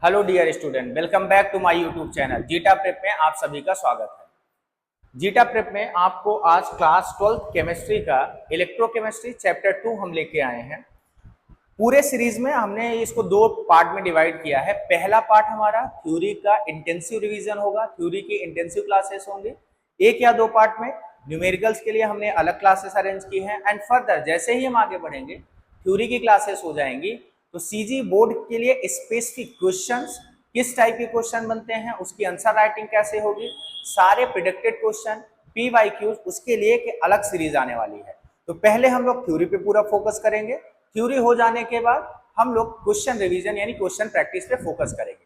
Hello dear student, welcome back to my YouTube channel Zeta prep में आप सभी का स्वागत है। जीटा प्रेप में आपको आज क्लास 12th केमिस्ट्री का इलेक्ट्रोकेमिस्ट्री चैप्टर 2 हम लेके आए हैं। पूरे सीरीज में हमने इसको दो पार्ट में डिवाइड किया है। पहला पार्ट हमारा थ्योरी का इंटेंसिव रिवीजन होगा, थ्योरी की इंटेंसिव क्लासेस होंगे। एक या दो पार्ट में न्यूमेरिकल्स के लिए हमने अलग क्लासेस अरेंज की हैं एंड फर्दर जैसे ही हम आगे बढ़ेंगे थ्योरी की क्लासेस हो जाएंगी तो सीजी बोर्ड के लिए स्पेसिफिक क्वेश्चंस, किस टाइप के क्वेश्चन बनते हैं, उसकी आंसर राइटिंग कैसे होगी, सारे प्रेडिक्टेड क्वेश्चन, पीवाईक्यूज, उसके लिए एक अलग सीरीज आने वाली है। तो पहले हम लोग थ्योरी पे पूरा फोकस करेंगे, थ्योरी हो जाने के बाद हम लोग क्वेश्चन रिवीजन यानी क्वेश्चन प्रैक्टिस पे फोकस करेंगे।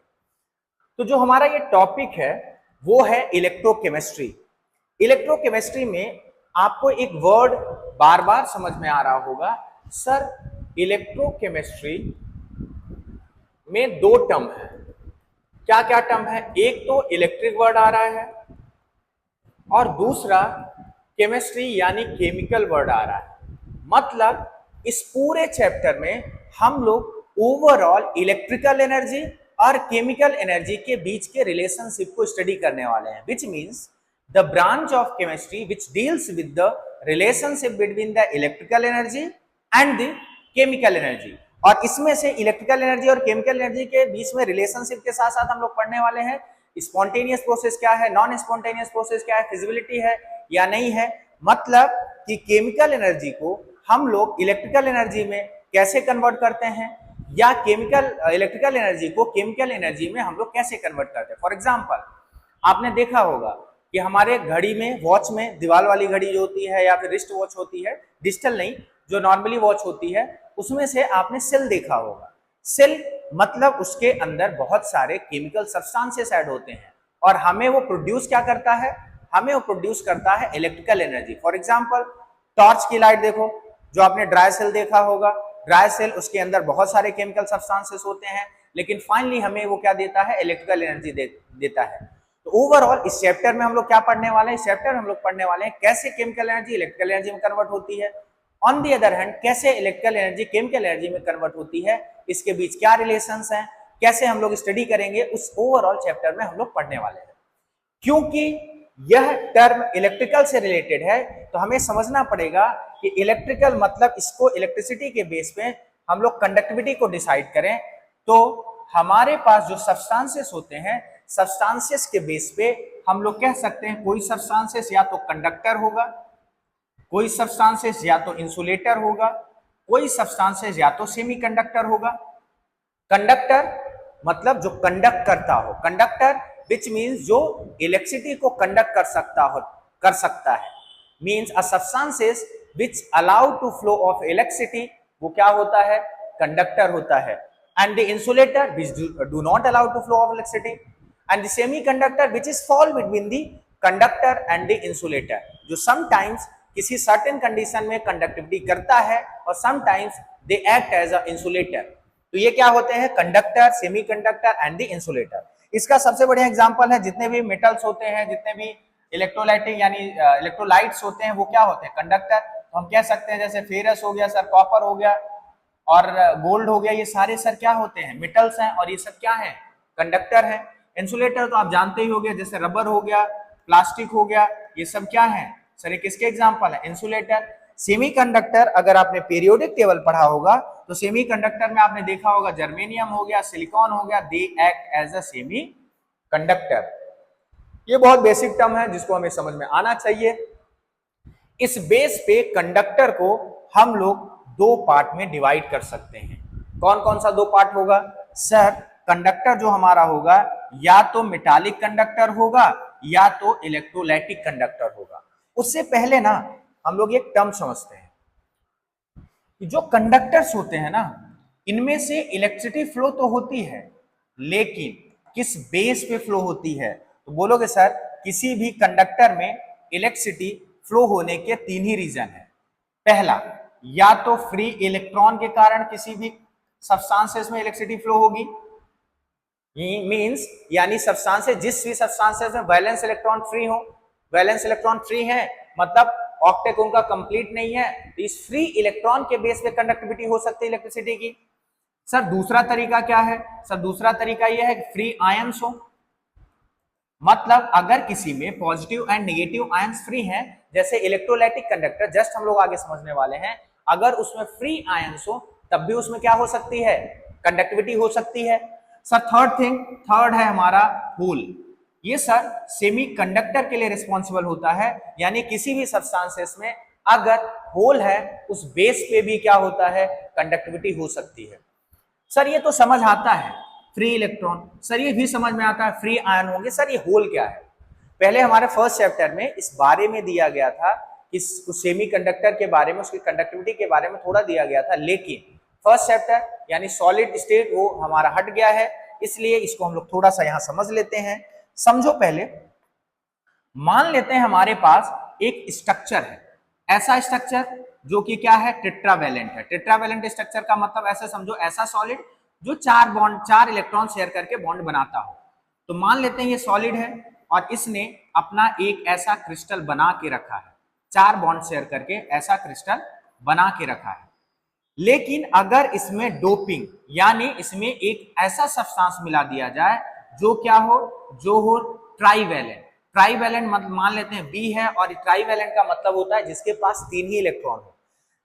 तो जो हमारा ये टॉपिक है वो है इलेक्ट्रोकेमिस्ट्री। इलेक्ट्रोकेमिस्ट्री में आपको एक वर्ड बार बार समझ में आ रहा होगा, सर इलेक्ट्रोकेमिस्ट्री में दो टर्म है। क्या क्या टर्म है? एक तो इलेक्ट्रिक वर्ड आ रहा है और दूसरा केमिस्ट्री यानी केमिकल वर्ड आ रहा है। मतलब इस पूरे चैप्टर में हम लोग ओवरऑल इलेक्ट्रिकल एनर्जी और केमिकल एनर्जी के बीच के रिलेशनशिप को स्टडी करने वाले हैं, which means the branch of chemistry which deals with the relationship between the electrical energy and the chemical energy. और इसमें से इलेक्ट्रिकल एनर्जी और केमिकल एनर्जी के बीच में रिलेशनशिप के साथ साथ हम लोग पढ़ने वाले हैं स्पॉन्टेनियस प्रोसेस क्या है, नॉन स्पॉन्टेनियस प्रोसेस क्या है, फिजिबिलिटी है या नहीं है। मतलब कि केमिकल एनर्जी को हम लोग इलेक्ट्रिकल एनर्जी में कैसे कन्वर्ट करते हैं या केमिकल इलेक्ट्रिकल एनर्जी को केमिकल एनर्जी में हम लोग कैसे कन्वर्ट करते हैं। फॉर एग्जाम्पल आपने देखा होगा कि हमारे घड़ी में, वॉच में, दीवार वाली घड़ी जो होती है या फिर रिस्ट वॉच होती है, डिजिटल नहीं, जो नॉर्मली वॉच होती है, उसमें से आपने सेल देखा होगा। सेल मतलब उसके अंदर बहुत सारे केमिकल सब्सटेंसेस ऐड होते हैं और हमें वो प्रोड्यूस क्या करता है? हमें वो प्रोड्यूस करता है electrical energy. For example torch की लाइट देखो, जो आपने ड्राई सेल देखा होगा, ड्राई सेल उसके अंदर बहुत सारे केमिकल सब्सटेंसेस होते हैं, लेकिन फाइनली हमें वो क्या देता है? इलेक्ट्रिकल एनर्जी देता है। तो ओवरऑल इस चैप्टर में हम लोग क्या पढ़ने वाले हैं? इस चैप्टर में हम लोग पढ़ने वाले हैं कैसे केमिकल एनर्जी इलेक्ट्रिकल एनर्जी में कन्वर्ट होती है, ऑन दी अदर हैंड कैसे इलेक्ट्रिकल एनर्जी केमिकल एनर्जी में कन्वर्ट होती है, इसके बीच क्या रिलेशंस हैं, कैसे हम लोग स्टडी करेंगे, उस ओवरऑल चैप्टर में हम लोग पढ़ने वाले हैं। क्योंकि यह टर्म इलेक्ट्रिकल से रिलेटेड है तो हमें समझना पड़ेगा कि इलेक्ट्रिकल मतलब इसको इलेक्ट्रिसिटी के बेस पे हम लोग कंडक्टिविटी को डिसाइड करें तो हमारे पास जो सब्सटेंसेस होते हैं, सब्सटेंसेस के बेस पे हम लोग कह सकते हैं कोई सब्सटेंसेस या तो कंडक्टर होगा, कोई सब्सटेंसेस या तो इंसुलेटर होगा, कोई सब्सटेंसेस या तो सेमीकंडक्टर होगा। कंडक्टर मतलब जो कंडक्ट करता हो, कंडक्टर विच मींस जो इलेक्ट्रिसिटी को कंडक्ट कर सकता है, means a substances which allow to flow of electricity, वो क्या होता है? कंडक्टर होता है। And the insulator which do not allow to flow of electricity and the semiconductor which is fall between the conductor and the insulator, जो sometimes किसी certain condition में conductivity करता है और sometimes they act as a insulator. तो ये क्या होते हैं? Conductor, semiconductor and the insulator. इसका सबसे बढ़िया एग्जांपल है जितने भी मेटल्स होते हैं, जितने भी इलेक्ट्रोलाइटिक यानी इलेक्ट्रोलाइट्स होते हैं, वो क्या होते हैं? कंडक्टर। तो हम कह सकते हैं जैसे फेरस हो गया सर, कॉपर हो गया और गोल्ड हो गया, ये सारे सर क्या होते हैं? मेटल्स हैं और ये सब क्या है? कंडक्टर है। इंसुलेटर तो आप जानते ही हो गया, जैसे रबर हो गया, प्लास्टिक हो गया, ये सब क्या है सर? ये किसके एग्जांपल है? इंसुलेटर। सेमीकंडक्टर अगर आपने पीरियोडिक टेबल पढ़ा होगा तो सेमीकंडक्टर में आपने देखा होगा जर्मेनियम हो गया, सिलिकॉन हो गया, they act as a semiconductor. ये बहुत बेसिक टर्म है जिसको हमें समझ में आना चाहिए। इस बेस पे कंडक्टर को हम लोग दो पार्ट में डिवाइड कर सकते हैं। कौन कौन सा दो पार्ट होगा सर? कंडक्टर जो हमारा होगा या तो मेटालिक कंडक्टर होगा या तो इलेक्ट्रोलाइटिक कंडक्टर होगा। उससे पहले ना हम लोग एक टर्म समझते हैं कि जो कंडक्टर्स होते हैं ना, इनमें से इलेक्ट्रिसिटी फ्लो तो होती है, लेकिन किस बेस पे फ्लो होती है? तो बोलोगे सर किसी भी कंडक्टर में इलेक्ट्रिसिटी फ्लो होने के तीन ही रीजन है। पहला, या तो फ्री इलेक्ट्रॉन के कारण किसी भी सब्सटेंसेस में इलेक्ट्रिसिटी फ्लो होगी, मींस यानी सब्सटेंसेस, जिस भी सब्सटेंसेस में वैलेंस इलेक्ट्रॉन फ्री हो, वैलेंस इलेक्ट्रॉन फ्री है मतलब ऑक्टेट उनका कंप्लीट नहीं है, तो इस फ्री इलेक्ट्रॉन के बेस पे कंडक्टिविटी हो सकती है इलेक्ट्रिसिटी की। सर दूसरा तरीका क्या है? सर दूसरा तरीका यह है कि फ्री आयंस हो, मतलब अगर किसी में positive and negative ions free हैं, जैसे इलेक्ट्रोलाइटिक कंडक्टर, जस्ट हम लोग आगे समझने वाले हैं, अगर उसमें फ्री आयंस हो तब भी उसमें क्या हो सकती है? कंडक्टिविटी हो सकती है। सर थर्ड है हमारा होल। ये सर सेमीकंडक्टर के लिए रिस्पॉन्सिबल होता है, यानी किसी भी सब्सटेंसेस में अगर होल है उस बेस पे भी क्या होता है? कंडक्टिविटी हो सकती है। सर ये तो समझ आता है फ्री इलेक्ट्रॉन, सर ये भी समझ में आता है फ्री आयन होंगे, सर ये होल क्या है? पहले हमारे फर्स्ट चैप्टर में इस बारे में दिया गया था, इस सेमीकंडक्टर के बारे में, उसकी कंडक्टिविटी के बारे में थोड़ा दिया गया था, लेकिन फर्स्ट चैप्टर यानी सॉलिड स्टेट वो हमारा हट गया है, इसलिए इसको हम लोग थोड़ा सा यहां समझ लेते हैं। समझो पहले, मान लेते हैं हमारे पास एक स्ट्रक्चर है, ऐसा स्ट्रक्चर जो कि क्या है? टेट्रावैलेंट है। टेट्रावैलेंट स्ट्रक्चर का मतलब ऐसे समझो, ऐसा सॉलिड जो चार इलेक्ट्रॉन शेयर करके बॉन्ड बनाता हो। तो मान लेते हैं ये सॉलिड है और इसने अपना एक ऐसा क्रिस्टल बना के रखा है, 4 बॉन्ड शेयर करके ऐसा क्रिस्टल बना के रखा है। लेकिन अगर इसमें डोपिंग यानी इसमें एक ऐसा सब्सटेंस मिला दिया जाए जो क्या हो? जो हो ट्राइवैलेंट। ट्राइवैलेंट मतलब मान लेते हैं बी है, और ट्राइवैलेंट का मतलब होता है जिसके पास 3 ही इलेक्ट्रॉन हो।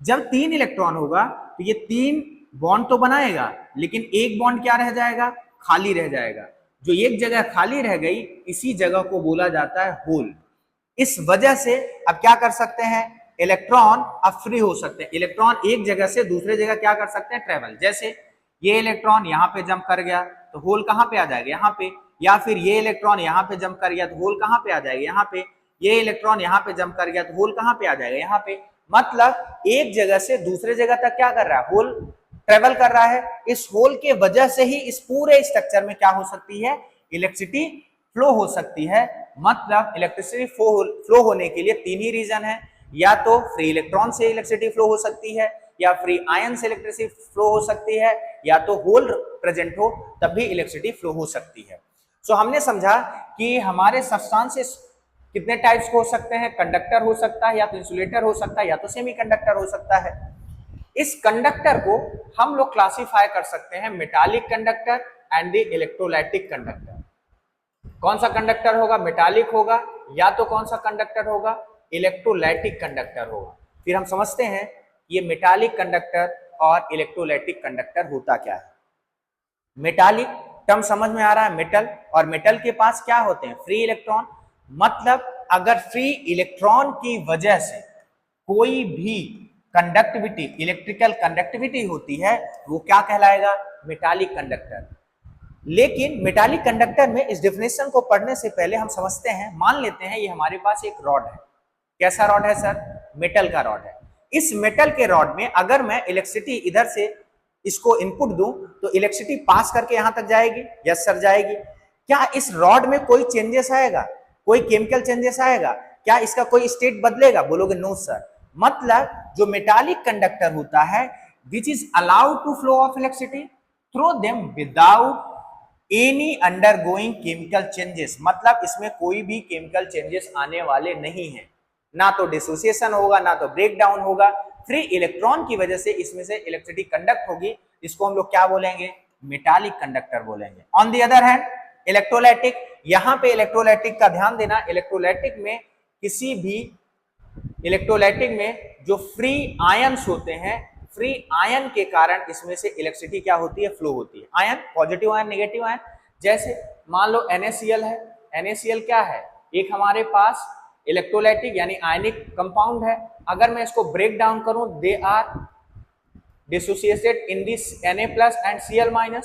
जब 3 इलेक्ट्रॉन होगा तो ये 3 बॉन्ड तो बनाएगा, लेकिन एक बॉन्ड क्या रह जाएगा? खाली रह जाएगा। जो एक जगह खाली रह गई, इसी जगह को बोला जाता है होल। इस वजह से अब क्या कर सकते हैं? इलेक्ट्रॉन अब फ्री हो सकते हैं। इलेक्ट्रॉन एक जगह से दूसरे जगह क्या कर सकते हैं? ट्रेवल। जैसे ये इलेक्ट्रॉन यहाँ पे जंप कर गया तो होल कहाँ पे आ जाएगा? यहाँ पे। या फिर ये इलेक्ट्रॉन यहाँ पे जंप कर गया तो होल कहाँ पे आ जाएगा? यहाँ पे। ये इलेक्ट्रॉन यहाँ पे जंप कर गया तो होल कहाँ पे आ जाएगा? यहाँ पे। मतलब एक जगह से दूसरे जगह तक क्या कर रहा है? होल ट्रेवल कर रहा है। इस होल के वजह से ही इस पूरे स्ट्रक्चर में क्या हो सकती है? इलेक्ट्रिसिटी फ्लो हो सकती है। मतलब इलेक्ट्रिसिटी फ्लो होने के लिए 3 ही रीजन है, या तो फ्री इलेक्ट्रॉन से इलेक्ट्रिसिटी फ्लो हो सकती है, या फ्री आयन से इलेक्ट्रिसिटी फ्लो हो सकती है, या तो होल प्रेजेंट हो तब भी इलेक्ट्रिसिटी फ्लो हो सकती है। सो हमने समझा कि हमारे सब्सटेंसेस कितने टाइप्स हो सकते हैं? कंडक्टर हो सकता है, या तो इंसुलेटर हो सकता है, या तो सेमीकंडक्टर हो सकता है। इस कंडक्टर को हम लोग क्लासिफाई कर सकते हैं metallic conductor and the electrolytic conductor. कौन सा कंडक्टर होगा? मेटालिक होगा, या तो कौन सा कंडक्टर होगा? इलेक्ट्रोलाइटिक कंडक्टर होगा। फिर हम समझते हैं ये मेटालिक कंडक्टर और इलेक्ट्रोलाइटिक कंडक्टर होता क्या है। मेटालिक टर्म समझ में आ रहा है, मेटल, और मेटल के पास क्या होते हैं? Free electron. मतलब अगर फ्री इलेक्ट्रॉन की वजह से कोई भी कंडक्टिविटी, इलेक्ट्रिकल कंडक्टिविटी होती है, वो क्या कहलाएगा? Metallic conductor. लेकिन मेटालिक कंडक्टर में इस डेफिनेशन को पढ़ने से पहले हम समझते हैं, मान लेते हैं ये हमारे पास एक रॉड है। कैसा रॉड है सर? मेटल का रॉड है। इस मेटल के रॉड में अगर मैं इलेक्ट्रिसिटी इधर से इसको इनपुट दूं तो इलेक्ट्रिसिटी पास करके यहां तक जाएगी? यस सर जाएगी। क्या इस रॉड में कोई चेंजेस आएगा? कोई केमिकल चेंजेस आएगा? क्या इसका कोई स्टेट बदलेगा? बोलोगे नो सर। मतलब जो मेटालिक कंडक्टर होता है, which is allowed to flow of electricity through them without any undergoing chemical changes. मतलब इसमें कोई भी केमिकल चेंजेस आने वाले नहीं है, ना तो डिसोसिएशन होगा, ना तो ब्रेक डाउन होगा। फ्री इलेक्ट्रॉन की वजह से इसमें से इलेक्ट्रिसिटी कंडक्ट होगी। इसको हम लोग क्या बोलेंगे? मेटालिक कंडक्टर बोलेंगे। On the other hand electrolytic, यहां पे इलेक्ट्रोलाइटिक का ध्यान देना, इलेक्ट्रोलाइटिक में किसी भी इलेक्ट्रोलाइटिक में जो फ्री आयंस होते हैं, फ्री आयन के कारण इसमें से इलेक्ट्रिसिटी क्या होती है? फ्लो होती है। Ion, positive ion, negative ion. जैसे मान लो NaCl है। NaCl क्या है? एक हमारे पास इलेक्ट्रोलाइटिक यानी आयनिक कंपाउंड है। अगर मैं इसको ब्रेक डाउन करूं, they are dissociated in this Na+ and Cl-।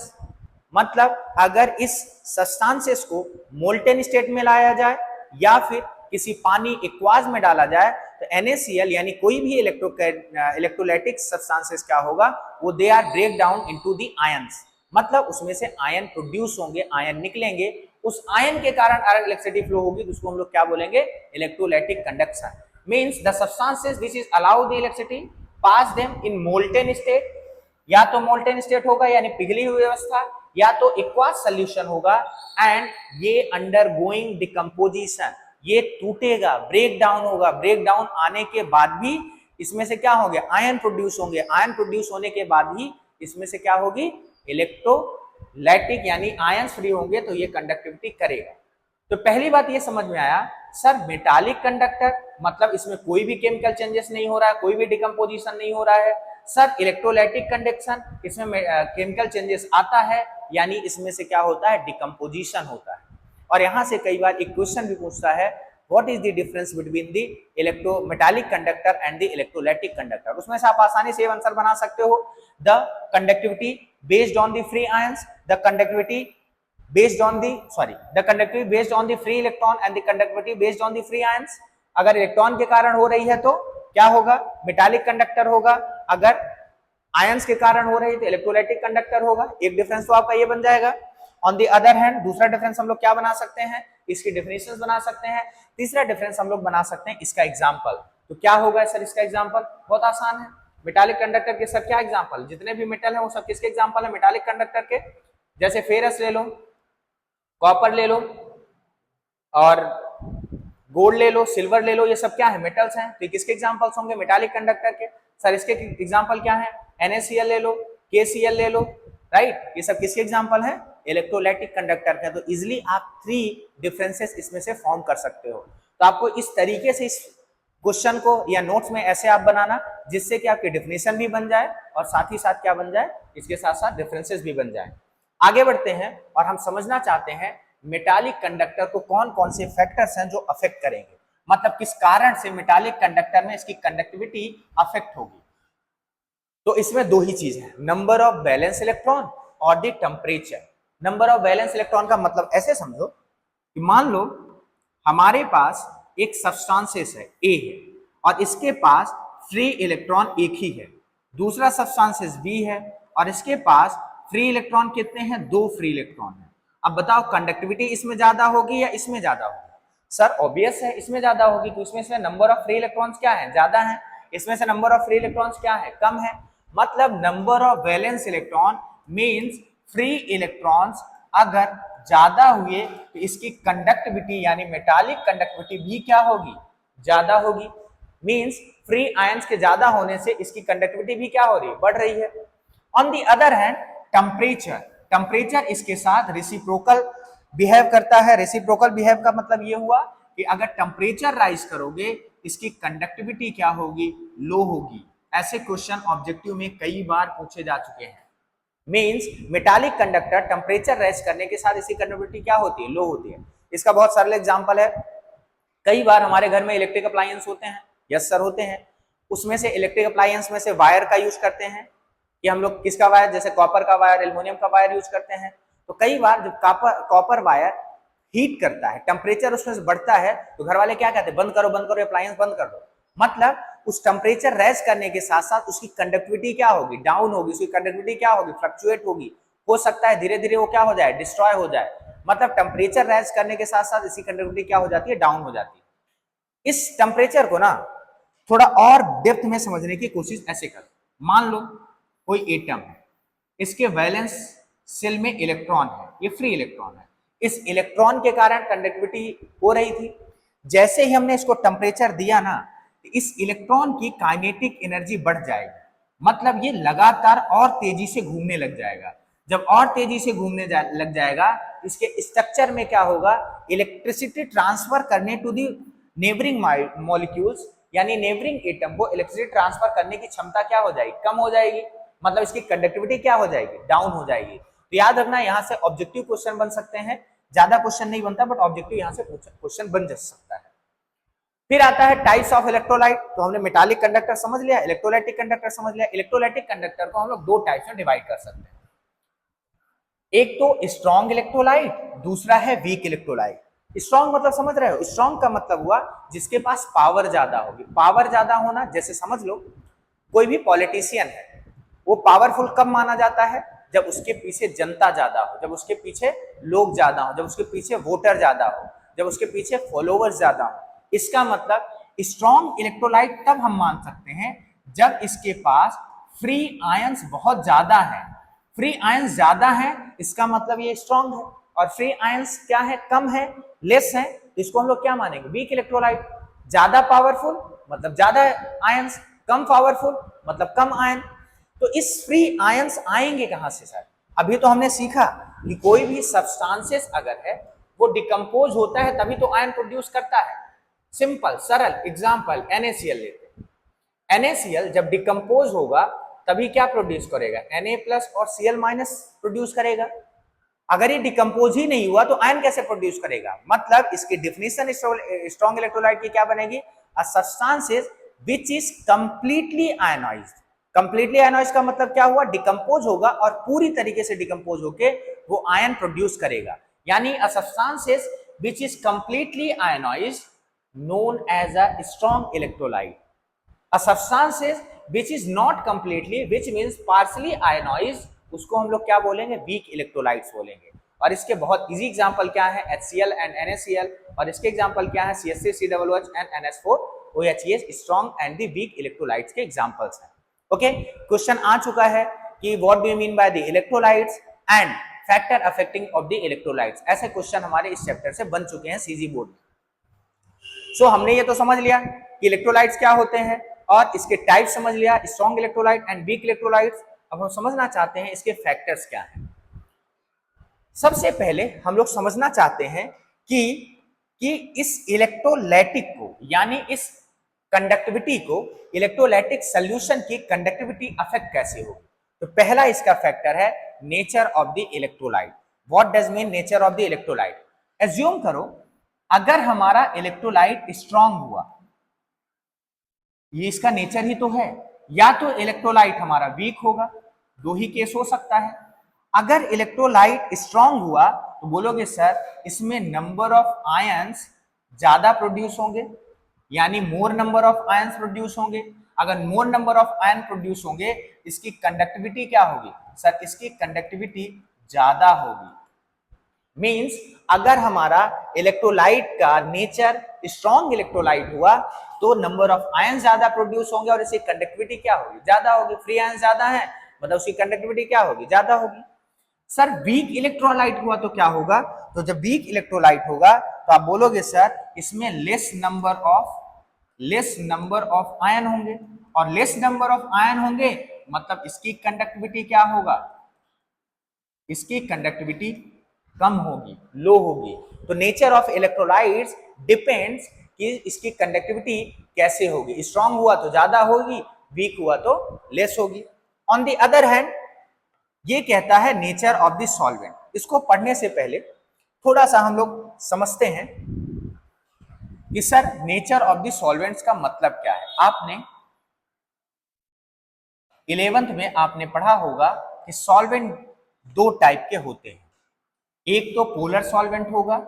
मतलब अगर इस सब्सटेंसेस को मोल्टेन स्टेट में लाया जाए या फिर किसी पानी एक्वाज में डाला जाए तो NaCl यानी कोई भी इलेक्ट्रोलाइटिक सब्सटेंसेस क्या होगा? वो they are break down into the ions. मतलब उसमें से आयन प्रोड्यूस होंगे, आयन निकलेंगे। उस आयन के कारण अगर इलेक्ट्रिसिटी फ्लो होगी तो उसको हम लोग क्या बोलेंगे? Electrolytic conduction. Means the substances which is allow the electricity pass them in molten state, या तो मोल्टेन स्टेट होगा यानी पिघली हुई अवस्था, या तो एक्वास सॉल्यूशन होगा, एंड ये अंडरगोइंग डिकम्पोजिशन, ये टूटेगा, ब्रेक डाउन होगा। ब्रेक डाउन आने के बाद भी इसमें से क्या होंगे? आयन प्रोड्यूस होंगे। आयन प्रोड्यूस होने के बाद ही इसमें से क्या होगी, इलेक्ट्रोलाइटिक यानी आयंस फ्री होंगे तो ये कंडक्टिविटी करेगा। तो पहली बात ये समझ में आया सर मेटालिक कंडक्टर मतलब इसमें कोई भी केमिकल चेंजेस नहीं हो रहा है, कोई भी डिकम्पोजिशन नहीं हो रहा है। सर इलेक्ट्रोलाइटिक कंडक्शन इसमें केमिकल चेंजेस आता है यानी इसमें से क्या होता है, डिकम्पोजिशन होता है। और यहां से कई बार एक क्वेश्चन भी पूछता है what is the difference between the electrometallic conductor and the electrolytic conductor. उसमें से आप आसानी से आंसर बना सकते हो, the conductivity based on the free ions, the conductivity based on the the conductivity based on the free electron and the conductivity based on the free ions। अगर electron के कारण हो रही है तो क्या होगा, मेटालिक कंडक्टर होगा, अगर आयंस के कारण हो रही है तो इलेक्ट्रोलाइटिक कंडक्टर होगा। एक डिफरेंस तो आपका ये बन जाएगा। ऑन द अदर हैंड दूसरा डिफरेंस हम लोग क्या बना सकते हैं, इसकी डेफिनेशंस बना सकते हैं। तीसरा डिफरेंस हम लोग बना सकते हैं इसका एग्जांपल। तो क्या होगा सर इसका एग्जांपल, बहुत आसान है। मेटालिक कंडक्टर के सब क्या एग्जांपल, जितने भी मेटल है वो सब किसके एग्जांपल है, मेटालिक कंडक्टर के। जैसे फेरस ले लो, कॉपर ले लो और गोल्ड ले लो, सिल्वर ले लो, ये सब क्या है, मेटल्स हैं। तो किसके एग्जांपल्स होंगे, मेटालिक कंडक्टर के। सर इसके एग्जांपल क्या है, NaCl ले लो, KCl ले लो, राइट। ये सब किसके एग्जांपल है, इलेक्ट्रोलाइटिक कंडक्टर के। तो इजिली आप 3 डिफरेंसेस इसमें से फॉर्म कर सकते हो। तो आपको इस तरीके से इस क्वेश्चन को या नोट्स में ऐसे आप बनाना जिससे कि आपकी डेफिनेशन भी बन जाए और साथ ही साथ क्या बन जाए, इसके साथ साथ डिफरेंसेस भी बन जाए। आगे बढ़ते हैं और हम समझना चाहते हैं मेटालिक कंडक्टर को कौन कौन से फैक्टर्स हैं जो अफेक्ट करेंगे, मतलब किस कारण से मेटालिक कंडक्टर में इसकी कंडक्टिविटी अफेक्ट होगी। तो इसमें 2 ही चीज है, नंबर ऑफ वैलेंस इलेक्ट्रॉन और the temperature. Number of valence electron का मतलब ऐसे समझो कि मान लो हमारे पास एक सब्सटेंसेस है A है और इसके पास फ्री इलेक्ट्रॉन एक ही है, दूसरा सब्सटेंसेस B है और इसके पास फ्री इलेक्ट्रॉन कितने हैं, 2 फ्री इलेक्ट्रॉन है। अब बताओ कंडक्टिविटी इसमें ज्यादा होगी या इसमें ज्यादा होगी। सर ऑब्वियस है इसमें ज्यादा होगी, तो इसमें से नंबर ऑफ फ्री इलेक्ट्रॉन्स क्या है, ज्यादा है। इसमें से नंबर ऑफ फ्री इलेक्ट्रॉन्स क्या है, कम है। मतलब number of valence electron means free electrons अगर ज्यादा हुए तो इसकी कंडक्टिविटी यानी मेटालिक कंडक्टिविटी भी क्या होगी, ज्यादा होगी। मींस फ्री आयंस के ज्यादा होने से इसकी कंडक्टिविटी भी क्या हो रही है, बढ़ रही है। On the other hand temperature इसके साथ रेसिप्रोकल बिहेव करता है। रेसिप्रोकल बिहेव का मतलब ये हुआ कि अगर टेम्परेचर राइज करोगे इसकी कंडक्टिविटी क्या होगी, लो होगी। ऐसे क्वेश्चन ऑब्जेक्टिव में कई बार पूछे जा चुके हैं। Means metallic conductor temperature rise करने के साथ इसकी कंडक्टिविटी क्या होती है, लो होती है। इसका बहुत सरल एग्जांपल है, कई बार हमारे घर में इलेक्ट्रिक अप्लायंस होते हैं, यस सर होते हैं, उसमें से इलेक्ट्रिक अप्लायंस में से वायर का यूज करते हैं कि हम लोग किसका वायर, जैसे कॉपर का वायर, एल्युमिनियम का वायर यूज करते हैं। तो कई बार जब कॉपर वायर हीट करता है, टेम्परेचर उसमें से बढ़ता है, तो घर वाले क्या कहते हैं, बंद करो अप्लायंस बंद कर दो। मतलब उस टेम्परेचर रेज करने के साथ साथ उसकी कंडक्टिविटी क्या होगी, डाउन होगी, उसकी कंडक्टिविटी क्या होगी, फ्लक्चुएट होगी। हो सकता है धीरे धीरे वो क्या हो जाए, डिस्ट्रॉय हो जाए। मतलब टेम्परेचर रेज करने के साथ साथ इसकी कंडक्टिविटी क्या हो जाती है, डाउन हो जाती है। इस टेम्परेचर को ना थोड़ा और डेप्थ में समझने की कोशिश ऐसे कर, मान लो कोई एटम है, इसके वैलेंस शेल में इलेक्ट्रॉन है, ये फ्री इलेक्ट्रॉन है। इस इलेक्ट्रॉन के कारण कंडक्टिविटी हो रही थी। जैसे ही हमने इसको टेम्परेचर दिया ना, इस इलेक्ट्रॉन की काइनेटिक एनर्जी बढ़ जाएगी, मतलब ये लगातार और तेजी से घूमने लग जाएगा। जब और तेजी से घूमने लग जाएगा, इसके स्ट्रक्चर में क्या होगा, इलेक्ट्रिसिटी ट्रांसफर करने टू दी नेबरिंग मॉलिक्यूल्स, यानी नेबरिंग एटम को इलेक्ट्रिसिटी ट्रांसफर करने की क्षमता क्या हो जाएगी, कम हो जाएगी। मतलब इसकी कंडक्टिविटी क्या हो जाएगी, डाउन हो जाएगी। तो याद रखना यहां से ऑब्जेक्टिव क्वेश्चन बन सकते हैं, ज्यादा क्वेश्चन नहीं बनता बट ऑब्जेक्टिव यहां से क्वेश्चन बन जा सकता है। फिर आता है टाइप्स ऑफ इलेक्ट्रोलाइट। तो हमने मेटालिक कंडक्टर समझ लिया, इलेक्ट्रोलाइटिक कंडक्टर समझ लिया। इलेक्ट्रोलाइटिक कंडक्टर को हम लोग 2 टाइप्स में डिवाइड कर सकते हैं, एक तो स्ट्रॉन्ग इलेक्ट्रोलाइट, दूसरा है वीक इलेक्ट्रोलाइट। स्ट्रॉन्ग मतलब समझ रहे हो, स्ट्रॉन्ग का मतलब हुआ जिसके पास पावर ज्यादा होगी। पावर ज्यादा होना, जैसे समझ लो कोई भी पॉलिटिशियन है, वो पावरफुल कब माना जाता है, जब उसके पीछे जनता ज्यादा हो, जब उसके पीछे लोग ज्यादा हो, जब उसके पीछे वोटर ज्यादा हो, जब उसके पीछे फॉलोवर्स ज्यादा हो। इसका मतलब स्ट्रॉन्ग इलेक्ट्रोलाइट तब हम मान सकते हैं जब इसके पास फ्री आयंस बहुत ज्यादा है। फ्री आयंस ज्यादा है इसका मतलब ये स्ट्रॉन्ग है, और फ्री आयंस क्या है, कम है, लेस है, तो इसको हम लोग क्या मानेंगे, वीक इलेक्ट्रोलाइट। ज्यादा पावरफुल मतलब ज्यादा आयंस, कम पावरफुल मतलब कम आयन। तो इस फ्री आयंस आएंगे कहां से सर? अभी तो हमने सीखा कि कोई भी सब्सटेंसेस अगर है वो डिकम्पोज होता है तभी तो आयन प्रोड्यूस करता है। सिंपल सरल एग्जांपल NaCl लेते हैं। NaCl जब डिकम्पोज होगा तभी क्या प्रोड्यूस करेगा? Na+ और Cl- प्रोड्यूस करेगा। अगर ये डिकम्पोज ही नहीं हुआ तो आयन कैसे प्रोड्यूस करेगा? मतलब इसकी डेफिनेशन स्ट्रॉन्ग इलेक्ट्रोलाइट की क्या बनेगी? A substances which is completely ionised. Completely ionised का मतलब क्या हुआ? डिकम्पोज होगा और पूरी तरीके से डिकम्पोज होके वो आयन प्रोड्यूस करेगा। यानी a substances which is completely ionised known as a strong electrolyte. A substances which is not completely, which means partially ionized, उसको हम लोग क्या बोलेंगे? वीक इलेक्ट्रोलाइट्स बोलेंगे। और इसके बहुत इजी एग्जांपल क्या है? HCl and NaCl। और इसके एग्जांपल क्या है? CH3COOH and NH4OH strong and the weak electrolytes के एग्जांपल्स हैं। ओके, क्वेश्चन आ चुका है कि what do you mean by the electrolytes and factor affecting of the electrolytes. ऐसे क्वेश्चन हमारे इस चैप्टर से बन चुके हैं सीजी बोर्ड में। सो हमने ये तो समझ लिया कि इलेक्ट्रोलाइट्स क्या होते हैं और इसके टाइप समझ लिया, strong electrolyte and weak electrolytes. अब हम समझना चाहते हैं इसके फैक्टर्स क्या हैं। सबसे पहले हम लोग समझना चाहते हैं कि इस इलेक्ट्रोलाइटिक को यानी इस कंडक्टिविटी को, इलेक्ट्रोलाइटिक सॉल्यूशन की कंडक्टिविटी अफेक्ट कैसे होगी। तो पहला इसका फैक्टर है nature of the electrolyte. What does mean nature of the electrolyte? Assume करो अगर हमारा इलेक्ट्रोलाइट स्ट्रांग हुआ, ये इसका नेचर ही तो है, या तो इलेक्ट्रोलाइट हमारा वीक होगा, दो ही केस हो सकता है। अगर इलेक्ट्रोलाइट स्ट्रांग हुआ तो बोलोगे सर इसमें नंबर ऑफ आयंस ज्यादा प्रोड्यूस होंगे, यानी मोर नंबर ऑफ आयंस प्रोड्यूस होंगे। अगर मोर नंबर ऑफ आयन प्रोड्यूस होंगे इसकी कंडक्टिविटी क्या होगी? सर इसकी कंडक्टिविटी ज्यादा होगी। मींस अगर हमारा इलेक्ट्रोलाइट का नेचर स्ट्रॉन्ग इलेक्ट्रोलाइट हुआ तो नंबर ऑफ आयन ज्यादा प्रोड्यूस होंगे और इसकी कंडक्टिविटी क्या होगी? ज्यादा होगी। फ्री आयन ज्यादा है मतलब उसकी कंडक्टिविटी क्या होगी? ज्यादा होगी। सर वीक इलेक्ट्रोलाइट हुआ तो क्या होगा? तो जब वीक इलेक्ट्रोलाइट होगा तो आप बोलोगे सर इसमें लेस नंबर ऑफ आयन होंगे, और लेस नंबर ऑफ आयन होंगे मतलब इसकी कंडक्टिविटी क्या होगा? इसकी कंडक्टिविटी कम होगी, लो होगी। तो नेचर ऑफ इलेक्ट्रोलाइट्स डिपेंड्स कि इसकी कंडक्टिविटी कैसे होगी। स्ट्रांग हुआ तो ज्यादा होगी, वीक हुआ तो लेस होगी। ऑन द अदर हैंड ये कहता है नेचर ऑफ द सॉल्वेंट। इसको पढ़ने से पहले थोड़ा सा हम लोग समझते हैं कि sir nature of the solvents का मतलब क्या है। आपने 11th में आपने पढ़ा होगा कि सॉल्वेंट दो टाइप के होते हैं, एक तो पोलर सॉल्वेंट होगा,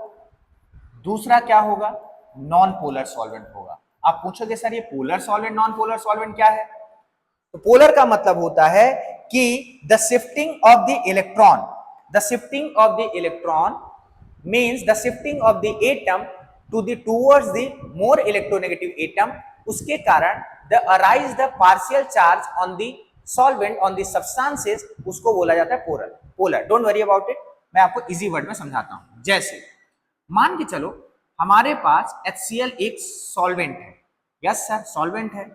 दूसरा क्या होगा? नॉन पोलर सॉल्वेंट होगा। आप पूछोगे सर ये polar solvent non polar solvent क्या है? तो पोलर का मतलब होता है कि the shifting of the electron means the shifting of the atom to the towards the more electronegative atom, उसके कारण the arise the partial charge on the solvent on the substances, उसको बोला जाता है polar. Don't worry about it, मैं आपको easy word में समझाता हूं। जैसे मान के चलो हमारे पास HCl एक सॉल्वेंट है। यस सर सॉल्वेंट है।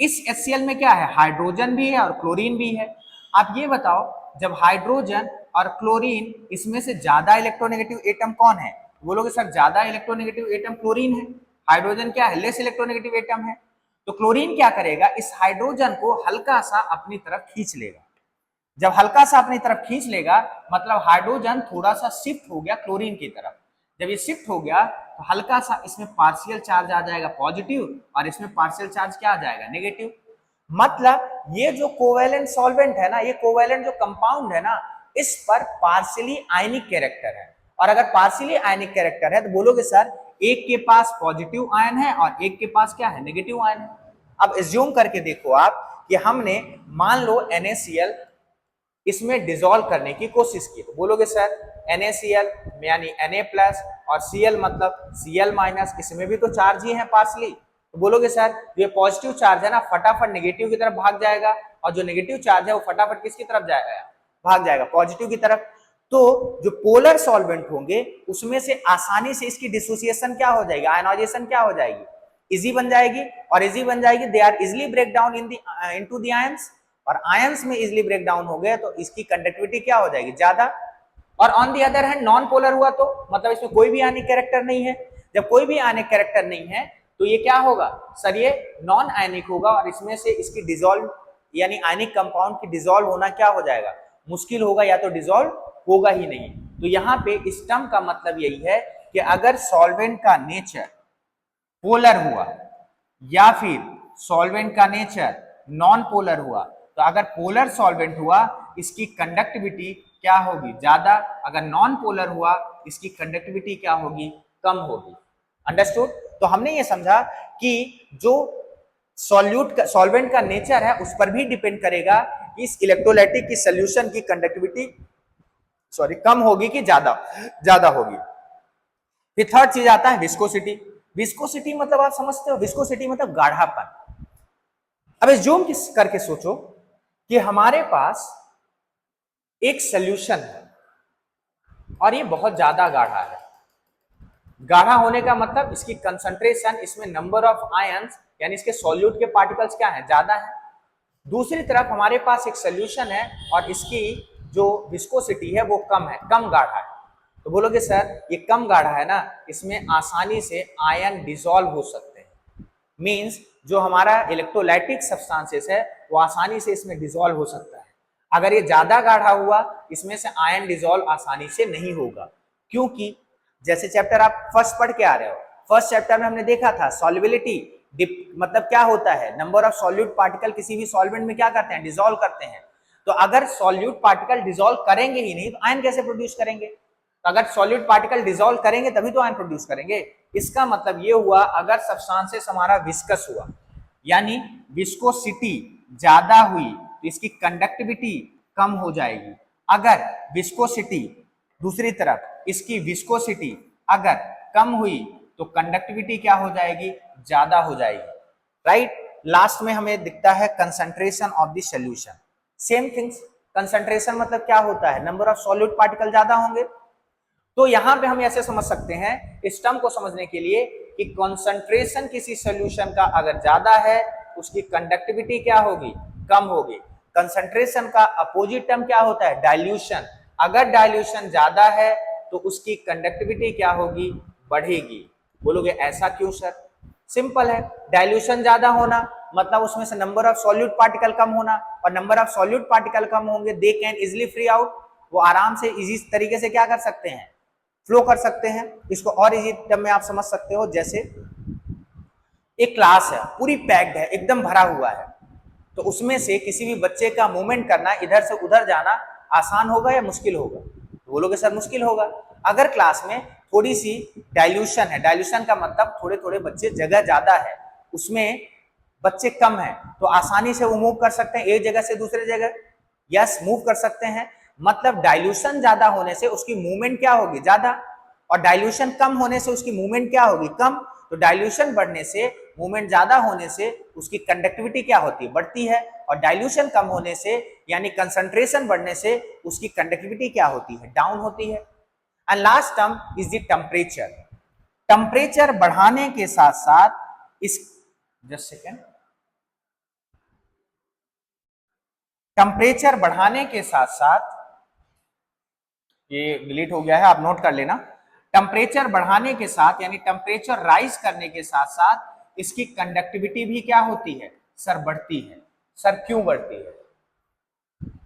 इस HCl में क्या है? हाइड्रोजन भी है और क्लोरीन भी है। आप ये बताओ जब हाइड्रोजन और क्लोरीन इसमें से ज्यादा इलेक्ट्रोनेगेटिव एटम कौन है? बोलोगे सर ज्यादा इलेक्ट्रोनेगेटिव एटम क्लोरीन है। हाइड्रोजन क्या है? लेस इलेक्ट्रोनेगेटिव एटम है। तो क्लोरीन क्या करेगा? इस हाइड्रोजन को हल्का सा अपनी तरफ खींच लेगा। जब हल्का सा अपनी तरफ खींच लेगा मतलब हाइड्रोजन थोड़ा सा शिफ्ट हो गया क्लोरीन की तरफ। जब ये शिफ्ट हो गया तो हल्का सा इसमें पार्शियल चार्ज आ जाएगा पॉजिटिव, और इसमें पार्शियल चार्ज क्या आ जाएगा? नेगेटिव। मतलब ये जो कोवेलेंट सॉल्वेंट है ना, ये कोवेलेंट जो कंपाउंड है ना, इस पर पार्शियली आयनिक कैरेक्टर है। और अगर पार्शियली आयनिक कैरेक्टर है तो बोलोगे सर एक के पास पॉजिटिव आयन है और एक के पास क्या है? नेगेटिव आयन है। अब एज्यूम करके देखो आप कि हमने मान लो NaCl इसमें डिसॉल्व करने की कोशिश की, तो बोलोगे सर NaCl यानी Na+ और Cl मतलब Cl-, इसमें भी तो चार्ज ही है पार्शियली। तो बोलोगे सर ये पॉजिटिव चार्ज है ना, फटाफट नेगेटिव की तरफ भाग जाएगा, और जो नेगेटिव चार्ज है वो फटाफट किसकी तरफ जाएगा? भाग जाएगा पॉजिटिव की तरफ। तो जो पोलर सॉल्वेंट होंगे उसमें से आसानी से इसकी डिसोसिएशन क्या हो जाएगी? आयनाइजेशन क्या हो जाएगी? इजी बन जाएगी। और इजी बन जाएगी they are easily break down into the ions. और आयंस में इजिली ब्रेक डाउन हो गए तो इसकी कंडक्टिविटी क्या हो जाएगी, ज्यादा। और on the other hand non polar हुआ तो मतलब इसमें कोई भी आयनिक कैरेक्टर नहीं है। जब कोई भी आयनिक कैरेक्टर नहीं है तो ये क्या होगा सर, ये नॉन आयनिक होगा और इसमें से इसकी डिसॉल्व यानी आयनिक कंपाउंड की डिसॉल्व होना क्या हो जाएगा, मुश्किल होगा या तो डिसॉल्व होगा ही नहीं। तो यहाँ पे इस टर्म का मतलब यही है कि अगर सॉल्वेंट का नेचर पोलर हुआ या फिर सॉल्वेंट का नेचर नॉन पोलर हुआ, तो अगर पोलर सॉल्वेंट हुआ इसकी कंडक्टिविटी क्या होगी, ज्यादा। अगर नॉन पोलर हुआ इसकी कंडक्टिविटी क्या होगी, कम होगी। अंडरस्टूड। तो हमने ये समझा कि जो सॉल्वेंट का नेचर है उस पर भी डिपेंड करेगा कि इस इलेक्ट्रोलाइटिक की सोल्यूशन की कंडक्टिविटी कम होगी कि ज्यादा होगी। फिर थर्ड चीज आता है विस्कोसिटी। विस्कोसिटी मतलब आप समझते हो, विस्कोसिटी मतलब गाढ़ापन। अब इस जूम करके सोचो कि हमारे पास एक सोल्यूशन है और ये बहुत ज्यादा गाढ़ा है। गाढ़ा होने का मतलब इसकी कंसंट्रेशन, इसमें नंबर ऑफ आयंस यानी इसके सॉल्यूट के पार्टिकल्स क्या है, ज्यादा है। दूसरी तरफ हमारे पास एक सोल्यूशन है और इसकी जो विस्कोसिटी है वो कम है, कम गाढ़ा है। तो बोलोगे सर ये कम गाढ़ा है ना, इसमें आसानी से आयन डिसॉल्व हो सकते हैं। मींस जो हमारा इलेक्ट्रोलाइटिक सब्सटेंसेस है वो आसानी से इसमें डिसॉल्व हो सकता है। अगर ये ज्यादा गाढ़ा हुआ इसमें से आयन डिसॉल्व आसानी से नहीं होगा, क्योंकि जैसे चैप्टर आप फर्स्ट पढ़ के आ रहे हो, फर्स्ट चैप्टर में हमने देखा था सॉल्युबिलिटी मतलब क्या होता है, नंबर ऑफ सॉल्यूट पार्टिकल किसी भी सॉल्वेंट में क्या करते हैं, डिसॉल्व करते हैं। तो अगर सॉल्यूट पार्टिकल डिसॉल्व करेंगे ही नहीं तो आयन कैसे प्रोड्यूस करेंगे। तो अगर सॉल्यूट पार्टिकल डिसॉल्व करेंगे तभी तो आयन प्रोड्यूस करेंगे। इसका मतलब ये हुआ अगर सब्सटेंसेस हमारा विस्कस हुआ यानी विस्कोसिटी ज्यादा हुई तो इसकी कंडक्टिविटी कम हो जाएगी। अगर विस्कोसिटी दूसरी तरफ इसकी विस्कोसिटी अगर कम हुई तो कंडक्टिविटी क्या हो जाएगी, ज्यादा हो जाएगी। राइट। लास्ट में हमें दिखता है concentration of the solution. Same things, concentration मतलब क्या होता है, नंबर ऑफ सॉल्यूट पार्टिकल ज्यादा होंगे। तो यहां पे हम ऐसे समझ सकते हैं इस टर्म को समझने के लिए कि कंसंट्रेशन किसी सॉल्यूशन का अगर ज्यादा है उसकी कंडक्टिविटी क्या होगी, कम होगी। कंसंट्रेशन का अपोजिट टर्म क्या होता है, डाइल्यूशन। अगर डाइल्यूशन ज्यादा है तो उसकी कंडक्टिविटी क्या होगी, बढ़ेगी। बोलोगे ऐसा क्यों सर, सिंपल है, डाइल्यूशन ज्यादा होना मतलब उसमें से नंबर ऑफ सॉल्यूट पार्टिकल कम होना, और नंबर ऑफ सॉल्यूट पार्टिकल कम होंगे they can easily free out, वो आराम से इजी तरीके से क्या कर सकते हैं, फ्लो कर सकते हैं। इसको और इजी टर्म में आप समझ सकते हो, जैसे एक क्लास है पूरी पैक्ड है, एकदम भरा हुआ है, तो उसमें से किसी भी बच्चे का मूवमेंट करना, इधर से उधर जाना आसान होगा या मुश्किल होगा, तो बोलोगे सर मुश्किल होगा। अगर क्लास में थोड़ी सी डाइल्यूशन है, डाइल्यूशन का मतलब थोड़े थोड़े बच्चे, जगह ज्यादा है, उसमें बच्चे कम है तो आसानी से वो मूव कर सकते हैं एक जगह से दूसरे जगह, यस मूव कर सकते हैं। मतलब डाइल्यूशन ज्यादा होने से उसकी मूवमेंट क्या होगी, ज्यादा, और डाइल्यूशन कम होने से उसकी मूवमेंट क्या होगी, कम। तो डाइल्यूशन बढ़ने से, मूवमेंट ज्यादा होने से उसकी कंडक्टिविटी क्या होती है, बढ़ती है, और डाइल्यूशन कम होने से यानी कंसंट्रेशन बढ़ने से उसकी कंडक्टिविटी क्या होती है, डाउन होती है। And last term is the temperature. Temperature बढ़ाने के साथ साथ इस जस्ट सेकेंड, टेम्परेचर बढ़ाने के साथ साथ, ये डिलीट हो गया है आप नोट कर लेना, टेम्परेचर बढ़ाने के साथ यानी टेम्परेचर राइज करने के साथ साथ इसकी कंडक्टिविटी भी क्या होती है सर, बढ़ती है। सर क्यों बढ़ती है,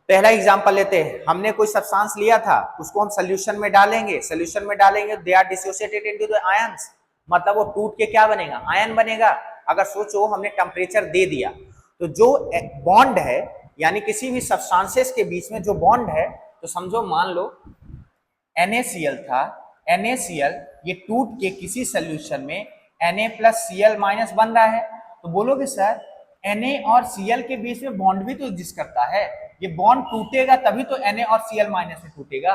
पहला एग्जांपल लेते हैं। हमने कोई सब्सटेंस लिया था, उसको हम सोल्यूशन में डालेंगे, सोल्यूशन में डालेंगे they are dissociated into the ions, मतलब वो टूट के क्या बनेगा, आयन बनेगा। अगर सोचो हमने टेम्परेचर दे दिया तो जो बॉन्ड है यानी किसी भी सब्सटेंसेस के बीच में जो बॉन्ड है, तो समझो मान लो NaCl था, NaCl ये टूट के किसी सोल्यूशन में Na+Cl- बन रहा है। तो बोलोगे सर Na और Cl के बीच में बॉन्ड भी तो एग्जिस्ट करता है, ये बॉन्ड टूटेगा तभी तो Na और Cl- में टूटेगा।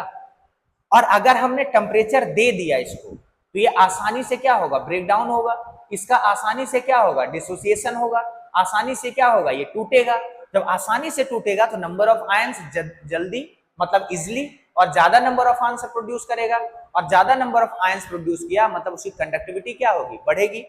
और अगर हमने टेम्परेचर दे दिया इसको तो ये आसानी से क्या होगा, ब्रेक डाउन होगा, इसका आसानी से क्या होगा, डिसोसिएशन होगा, आसानी से क्या होगा, ये टूटेगा। जब आसानी से टूटेगा तो नंबर ऑफ आयंस जल्दी मतलब इजिली और ज्यादा नंबर ऑफ आयंस प्रोड्यूस करेगा, और ज्यादा नंबर ऑफ आयंस प्रोड्यूस किया मतलब उसकी कंडक्टिविटी क्या होगी, बढ़ेगी।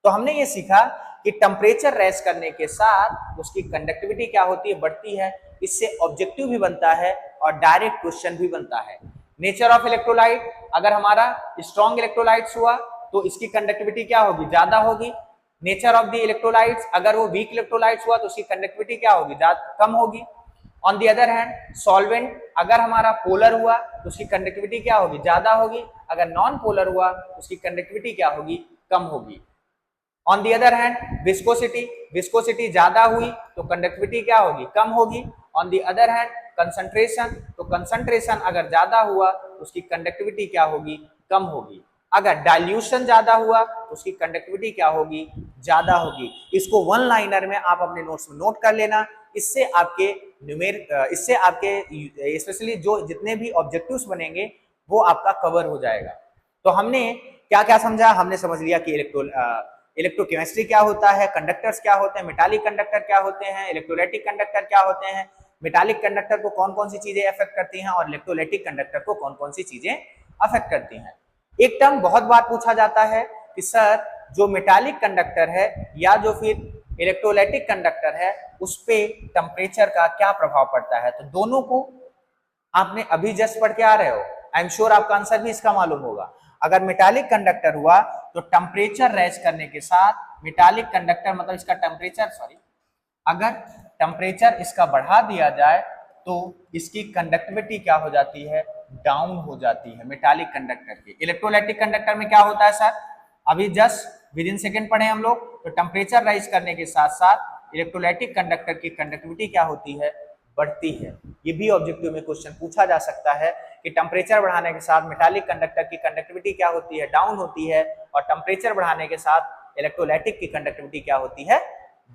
तो हमने ये सीखा कि टेम्परेचर राइज करने के साथ उसकी कंडक्टिविटी क्या होती है, बढ़ती है। इससे ऑब्जेक्टिव भी बनता है और डायरेक्ट क्वेश्चन भी बनता है। नेचर ऑफ इलेक्ट्रोलाइट, अगर हमारा स्ट्रॉन्ग इलेक्ट्रोलाइट्स हुआ तो इसकी कंडक्टिविटी क्या होगी, ज्यादा होगी। नेचर ऑफ द इलेक्ट्रोलाइट्स, अगर वो वीक इलेक्ट्रोलाइट्स हुआ तो उसकी कंडक्टिविटी क्या होगी, कम होगी। On the other hand solvent, अगर हमारा पोलर हुआ तो उसकी कंडक्टिविटी क्या होगी, ज्यादा होगी। अगर नॉन पोलर हुआ तो उसकी कंडक्टिविटी क्या होगी, कम होगी। On the other hand viscosity, viscosity ज्यादा हुई तो कंडक्टिविटी क्या होगी, कम होगी। On the other hand concentration, तो कंसंट्रेशन अगर ज्यादा हुआ तो उसकी कंडक्टिविटी क्या होगी, कम होगी। अगर डाइल्यूशन ज्यादा हुआ तो उसकी कंडक्टिविटी क्या होगी, ज्यादा होगी। इसको वन लाइनर में आप अपने नोट्स में नोट कर लेना। इससे आपके स्पेशली जो जितने भी ऑब्जेक्टिव्स बनेंगे वो आपका कवर हो जाएगा। तो हमने क्या क्या समझा, हमने समझ लिया कि इलेक्ट्रोकेमिस्ट्री क्या होता है, कंडक्टर्स क्या होते हैं, मेटालिक कंडक्टर क्या होते हैं, इलेक्ट्रोलाइटिक कंडक्टर क्या होते हैं, मेटालिक कंडक्टर को कौन कौन सी चीजें अफेक्ट करती हैं और इलेक्ट्रोलाइटिक कंडक्टर को कौन कौन सी चीजें अफेक्ट करती हैं। एक टर्म बहुत बार पूछा जाता है कि सर जो मेटालिक कंडक्टर है या जो फिर इलेक्ट्रोलाइटिक कंडक्टर है उस पे टेम्परेचर का क्या प्रभाव पड़ता है। तो दोनों को आपने अभी जस्ट पढ़ के आ रहे हो, आई एम श्योर आपका आंसर भी इसका मालूम होगा। अगर मेटालिक कंडक्टर हुआ तो टेम्परेचर राइज करने के साथ मेटालिक कंडक्टर मतलब इसका टेम्परेचर अगर टेम्परेचर इसका बढ़ा दिया जाए तो इसकी कंडक्टिविटी क्या हो जाती है, डाउन हो जाती है मेटालिक कंडक्टर की। इलेक्ट्रोलाइटिक कंडक्टर में क्या होता है सर, अभी जस्ट विद इन सेकेंड पढ़े हम लोग। तो टेम्परेचर राइज करने के साथ साथ इलेक्ट्रोलाइटिक कंडक्टर की कंडक्टिविटी क्या होती है, बढ़ती है। ये भी ऑब्जेक्टिव में क्वेश्चन पूछा जा सकता है कि टेम्परेचर बढ़ाने के साथ मेटालिक कंडक्टर की कंडक्टिविटी क्या होती है, डाउन होती है, और टेम्परेचर बढ़ाने के साथ इलेक्ट्रोलाइटिक की कंडक्टिविटी क्या होती है,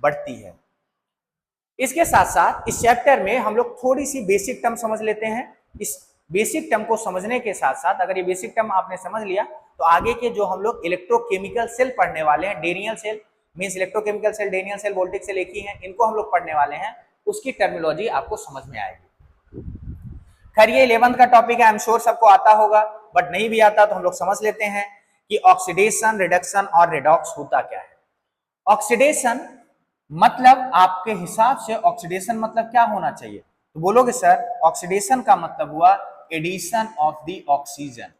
बढ़ती है। इसके साथ साथ इस चैप्टर में हम लोग थोड़ी सी बेसिक टर्म समझ लेते हैं। इस बेसिक टर्म को समझने के साथ साथ अगर ये बेसिक टर्म आपने समझ लिया तो आगे के जो हम लोग इलेक्ट्रोकेमिकल सेल पढ़ने वाले हैं, Daniel cell means electrochemical cell, Daniel cell, voltaic cell एक ही हैं, इनको हम लोग पढ़ने वाले हैं, उसकी टर्मिनोलॉजी आपको समझ में आएगी। खैर ये 11th का टॉपिक है, आई एम श्योर सबको आता होगा, बट नहीं भी आता तो हम लोग समझ लेते हैं कि ऑक्सीडेशन, रिडक्शन और रिडॉक्स होता क्या है। ऑक्सीडेशन मतलब आपके हिसाब से ऑक्सीडेशन मतलब क्या होना चाहिए, तो बोलोगे सर ऑक्सीडेशन का मतलब हुआ addition of the oxygen.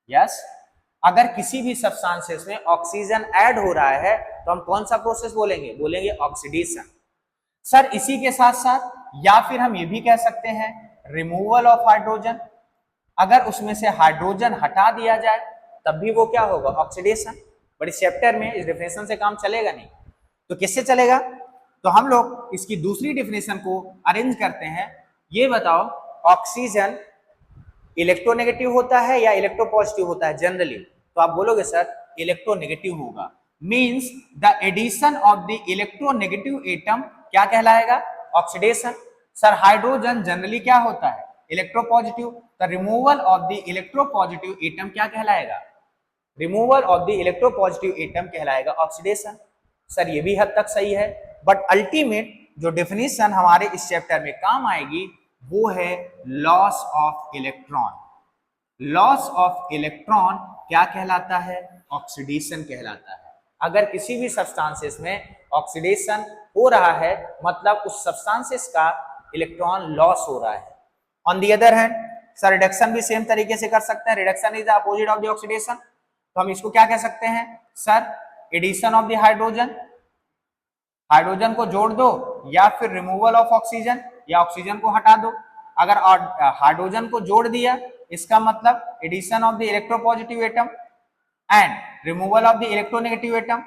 Yes, अगर किसी भी सब्सटेंसेस में ऑक्सीजन ऐड हो रहा है तो हम कौन सा प्रोसेस बोलेंगे, बोलेंगे ऑक्सीडेशन। सर इसी के साथ साथ या फिर हम ये भी कह सकते हैं रिमूवल ऑफ हाइड्रोजन, अगर उसमें से हाइड्रोजन हटा दिया जाए तब भी वो क्या होगा, ऑक्सीडेशन। बट इस चैप्टर में इस डेफिनेशन से काम चलेगा नहीं, तो किससे चलेगा, तो हम लोग इसकी दूसरी डेफिनेशन को अरेंज करते हैं। ये बताओ ऑक्सीजन इलेक्ट्रोनेगेटिव होता है या इलेक्ट्रोपॉजिटिव होता है जनरली, तो आप बोलोगे सर इलेक्ट्रोनेगेटिव होगा। Means the addition of the electronegative atom क्या कहलाएगा, ऑक्सीडेशन। सर हाइड्रोजन जनरली क्या होता है, इलेक्ट्रोपॉजिटिव, तो removal of the electropositive atom क्या कहलाएगा, removal of the electropositive atom कहलाएगा ऑक्सीडेशन। सर ये भी हद तक सही है, बट अल्टीमेट जो डेफिनेशन हमारे इस चैप्टर में काम आएगी वो है loss of electron. Loss of electron क्या कहलाता है, ऑक्सीडेशन कहलाता है। अगर किसी भी सब्सटेंसेस में ऑक्सीडेशन हो रहा है मतलब उस सब्सटेंसेस का इलेक्ट्रॉन लॉस हो रहा है। On the other hand sir reduction भी सेम तरीके से कर सकते हैं, reduction is the opposite of the oxidation, तो हम इसको क्या कह सकते हैं sir, addition of the hydrogen, hydrogen को जोड़ दो, या फिर रिमूवल ऑफ ऑक्सीजन, या ऑक्सीजन को हटा दो। अगर हाइड्रोजन को जोड़ दिया इसका मतलब addition of the electropositive atom and removal of the electronegative atom.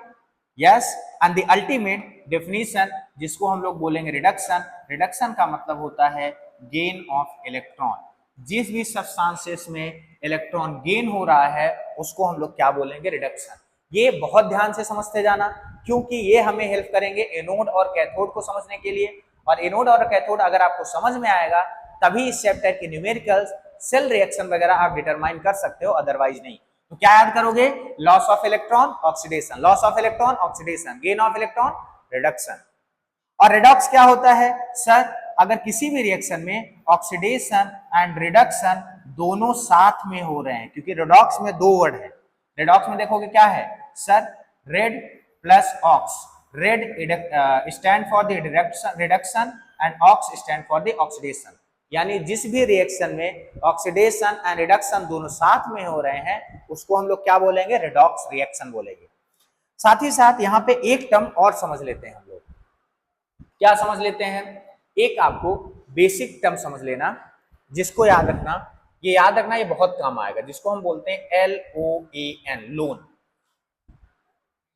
Yes, and the ultimate definition जिसको हम लोग बोलेंगे रिडक्शन। रिडक्शन का मतलब होता है गेन ऑफ इलेक्ट्रॉन। जिस भी सब्सटेंसेस में इलेक्ट्रॉन गेन हो रहा है उसको हम लोग क्या बोलेंगे, रिडक्शन। ये बहुत ध्यान से समझते जाना क्योंकि ये हमें हेल्प करेंगे एनोड और कैथोड को समझने के लिए, और एनोड और कैथोड अगर आपको समझ में आएगा तभी इस चैप्टर के न्यूमेरिकल्स, सेल रिएक्शन वगैरह आप डिटरमाइन कर सकते हो, अदरवाइज नहीं। तो क्या याद करोगे, loss of electron oxidation, loss of electron oxidation, gain of electron reduction. और रिडॉक्स क्या होता है सर, अगर किसी भी रिएक्शन में ऑक्सीडेशन एंड रिडक्शन दोनों साथ में हो रहे हैं, क्योंकि रिडॉक्स में दो वर्ड है। रिडॉक्स में देखोगे क्या है sir, red plus ox. Red stand for the reduction and ox stand for the oxidation. यानी जिस भी रिएक्शन में ऑक्सीडेशन एंड रिडक्शन दोनों साथ में हो रहे हैं उसको हम लोग क्या बोलेंगे, रेडॉक्स रिएक्शन बोलेंगे। साथ ही साथ यहाँ पे एक टर्म और समझ लेते हैं हम लोग। क्या समझ लेते हैं? एक आपको बेसिक टर्म समझ लेना, जिसको याद रखना, ये याद रखना, ये बहुत काम आएगा, जिसको हम बोलते हैं LOAN, लोन।